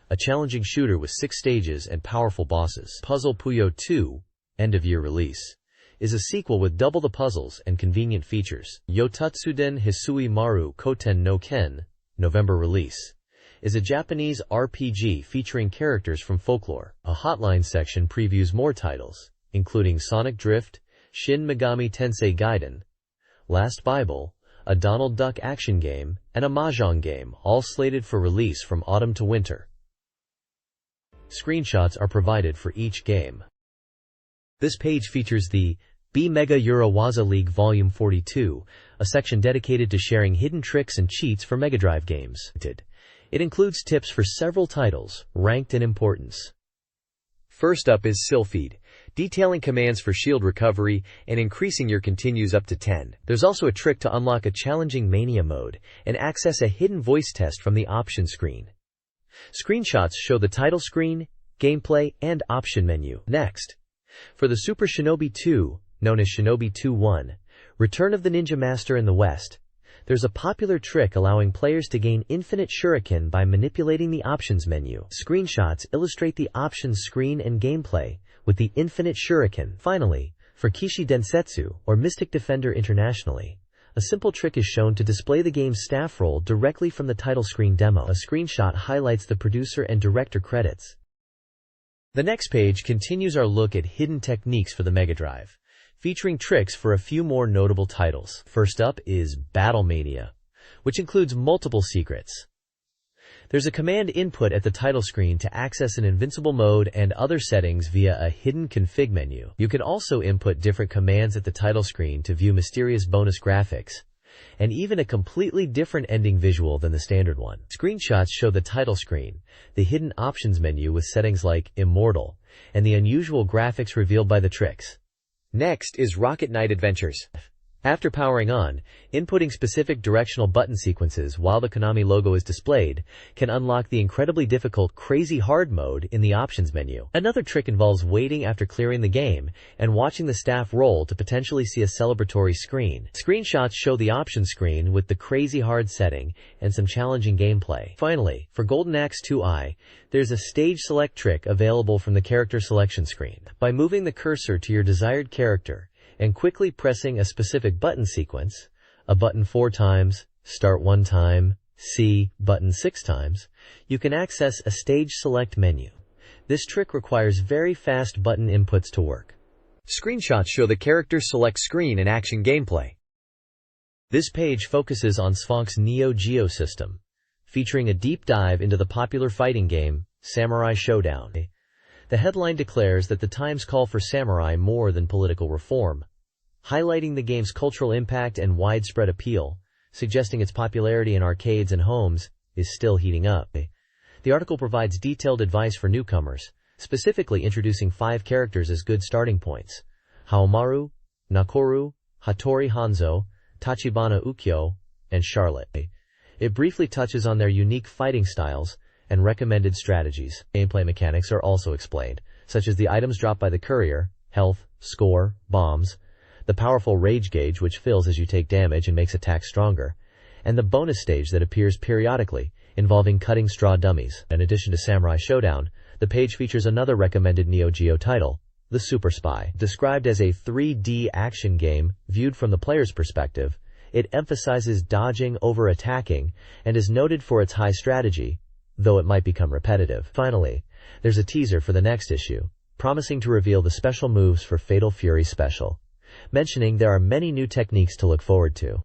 a challenging shooter with 6 stages and powerful bosses. Puzzle Puyo 2, end-of-year release, is a sequel with double the puzzles and convenient features. Yotatsuden Hisui Maru Koten no Ken, November release, is a Japanese RPG featuring characters from folklore. A hotline section previews more titles, including Sonic Drift, Shin Megami Tensei Gaiden, Last Bible, a Donald Duck action game, and a Mahjong game, all slated for release from autumn to winter. Screenshots are provided for each game. This page features the BeepMD Urawaza League Volume 42, a section dedicated to sharing hidden tricks and cheats for MegaDrive games. It includes tips for several titles, ranked in importance. First up is Sylpheed, detailing commands for shield recovery and increasing your continues up to 10. There's also a trick to unlock a challenging mania mode and access a hidden voice test from the option screen. Screenshots show the title screen, gameplay, and option menu. Next, for the Super Shinobi 2, known as Shinobi 2-1, Return of the Ninja Master in the West, there's a popular trick allowing players to gain infinite shuriken by manipulating the options menu. Screenshots illustrate the options screen and gameplay with the infinite shuriken. Finally, for Kishi Densetsu, or Mystic Defender internationally, a simple trick is shown to display the game's staff roll directly from the title screen demo. A screenshot highlights the producer and director credits. The next page continues our look at hidden techniques for the Mega Drive, featuring tricks for a few more notable titles. First up is Battlemania, which includes multiple secrets. There's a command input at the title screen to access an invincible mode and other settings via a hidden config menu. You can also input different commands at the title screen to view mysterious bonus graphics, and even a completely different ending visual than the standard one. Screenshots show the title screen, the hidden options menu with settings like Immortal, and the unusual graphics revealed by the tricks. Next is Rocket Knight Adventures. After powering on, inputting specific directional button sequences while the Konami logo is displayed can unlock the incredibly difficult Crazy Hard mode in the options menu. Another trick involves waiting after clearing the game and watching the staff roll to potentially see a celebratory screen. Screenshots show the options screen with the Crazy Hard setting and some challenging gameplay. Finally, for Golden Axe 2i, there's a stage select trick available from the character selection screen. By moving the cursor to your desired character, and quickly pressing a specific button sequence, a button 4 times, start 1 time, C button 6 times, you can access a stage select menu. This trick requires very fast button inputs to work. Screenshots show the character select screen and action gameplay. This page focuses on Sphonk's Neo Geo system, featuring a deep dive into the popular fighting game, Samurai Showdown. The headline declares that the times call for samurai more than political reform, highlighting the game's cultural impact and widespread appeal, suggesting its popularity in arcades and homes is still heating up. The article provides detailed advice for newcomers, specifically introducing 5 characters as good starting points: Haomaru, Nakoru, Hattori Hanzo, Tachibana Ukyo, and Charlotte. It briefly touches on their unique fighting styles and recommended strategies. Gameplay mechanics are also explained, such as the items dropped by the courier, health, score, bombs, the powerful rage gauge which fills as you take damage and makes attacks stronger, and the bonus stage that appears periodically, involving cutting straw dummies. In addition to Samurai Showdown, the page features another recommended Neo Geo title, The Super Spy. Described as a 3D action game viewed from the player's perspective, it emphasizes dodging over attacking and is noted for its high strategy, though it might become repetitive. Finally, there's a teaser for the next issue, promising to reveal the special moves for Fatal Fury Special, mentioning there are many new techniques to look forward to.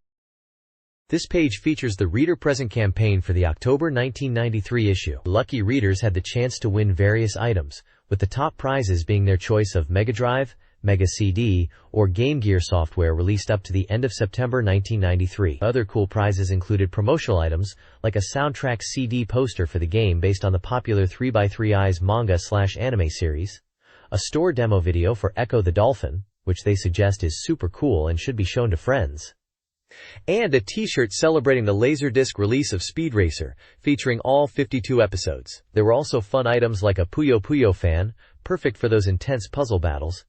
This page features the Reader Present campaign for the October 1993 issue. Lucky readers had the chance to win various items, with the top prizes being their choice of MegaDrive, Mega CD, or Game Gear software released up to the end of September 1993. Other cool prizes included promotional items, like a soundtrack CD poster for the game based on the popular 3x3i's manga/anime series, a store demo video for Echo the Dolphin, which they suggest is super cool and should be shown to friends, and a t-shirt celebrating the Laserdisc release of Speed Racer, featuring all 52 episodes. There were also fun items like a Puyo Puyo fan, perfect for those intense puzzle battles,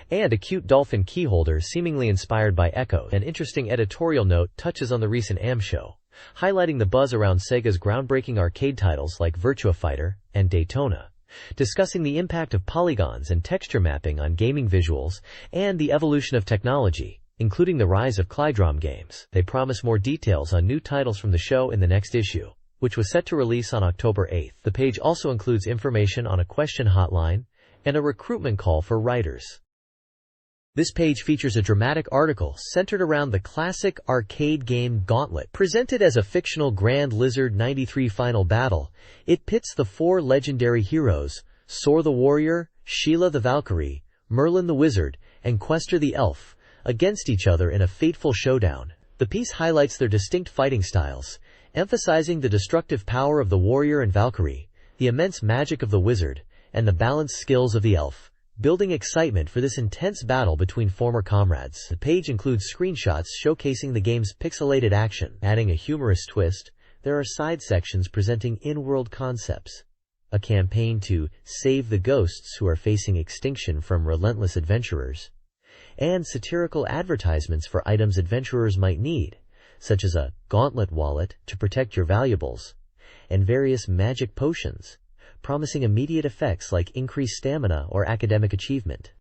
and a cute dolphin keyholder seemingly inspired by Echo. An interesting editorial note touches on the recent AM show, highlighting the buzz around Sega's groundbreaking arcade titles like Virtua Fighter and Daytona, discussing the impact of polygons and texture mapping on gaming visuals and the evolution of technology, including the rise of Klydrom games. They promise more details on new titles from the show in the next issue, which was set to release on October 8th. The page also includes information on a question hotline and a recruitment call for writers. This page features a dramatic article centered around the classic arcade game Gauntlet. Presented as a fictional Grand Lizard 93 final battle, it pits the 4 legendary heroes, Sor the Warrior, Sheila the Valkyrie, Merlin the Wizard, and Quester the Elf, against each other in a fateful showdown. The piece highlights their distinct fighting styles, emphasizing the destructive power of the warrior and Valkyrie, the immense magic of the wizard, and the balanced skills of the elf, building excitement for this intense battle between former comrades. The page includes screenshots showcasing the game's pixelated action. Adding a humorous twist, there are side sections presenting in-world concepts, a campaign to save the ghosts who are facing extinction from relentless adventurers, and satirical advertisements for items adventurers might need, such as a gauntlet wallet to protect your valuables, and various magic potions, promising immediate effects like increased stamina or academic achievement.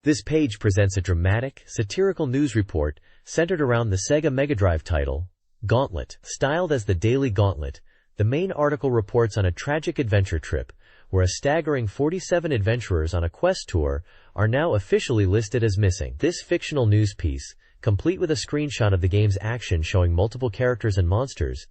This page presents a dramatic, satirical news report centered around the Sega Mega Drive title, Gauntlet. Styled as the Daily Gauntlet, the main article reports on a tragic adventure trip where a staggering 47 adventurers on a quest tour are now officially listed as missing. This fictional news piece, complete with a screenshot of the game's action showing multiple characters and monsters,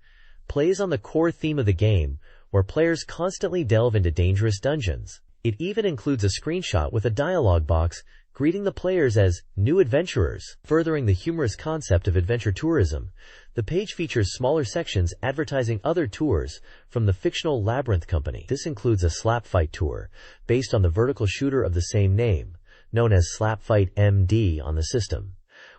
plays on the core theme of the game, where players constantly delve into dangerous dungeons. It even includes a screenshot with a dialogue box greeting the players as new adventurers, furthering the humorous concept of adventure tourism. The page features smaller sections advertising other tours from the fictional Labyrinth Company. This includes a slap fight tour, based on the vertical shooter of the same name, known as Slap Fight MD on the system,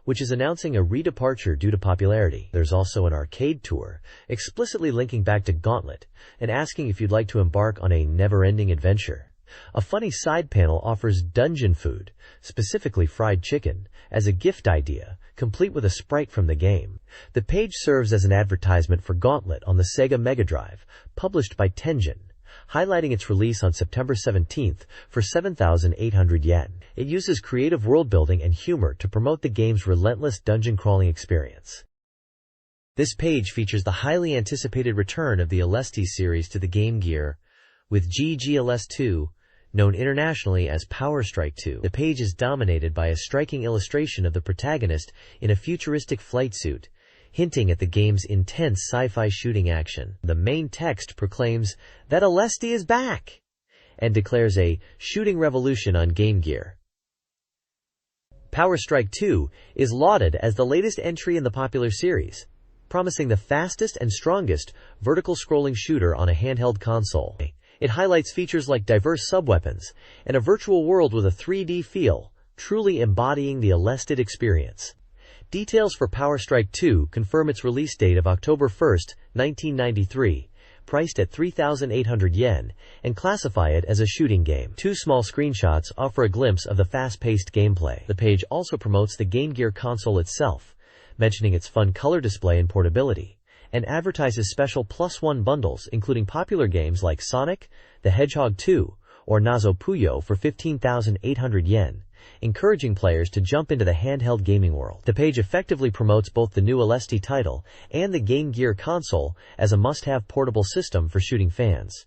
which is announcing a redeparture due to popularity. There's also an arcade tour, explicitly linking back to Gauntlet, and asking if you'd like to embark on a never-ending adventure. A funny side panel offers dungeon food, specifically fried chicken, as a gift idea, complete with a sprite from the game. The page serves as an advertisement for Gauntlet on the Sega Mega Drive, published by Tengen, highlighting its release on September 17th for 7,800 yen. It uses creative world-building and humor to promote the game's relentless dungeon-crawling experience. This page features the highly anticipated return of the Alesti series to the Game Gear, with GGLS2, known internationally as Power Strike 2. The page is dominated by a striking illustration of the protagonist in a futuristic flight suit, hinting at the game's intense sci-fi shooting action. The main text proclaims that Alesti is back and declares a shooting revolution on Game Gear. Power Strike 2 is lauded as the latest entry in the popular series, promising the fastest and strongest vertical scrolling shooter on a handheld console. It highlights features like diverse subweapons and a virtual world with a 3D feel, truly embodying the Alested experience. Details for Power Strike 2 confirm its release date of October 1, 1993, priced at 3,800 yen, and classify it as a shooting game. Two small screenshots offer a glimpse of the fast-paced gameplay. The page also promotes the Game Gear console itself, mentioning its fun color display and portability, and advertises special +1 bundles including popular games like Sonic the Hedgehog 2 or Nazo Puyo for 15,800 yen, encouraging players to jump into the handheld gaming world. The page effectively promotes both the new Alesti title and the Game Gear console as a must-have portable system for shooting fans.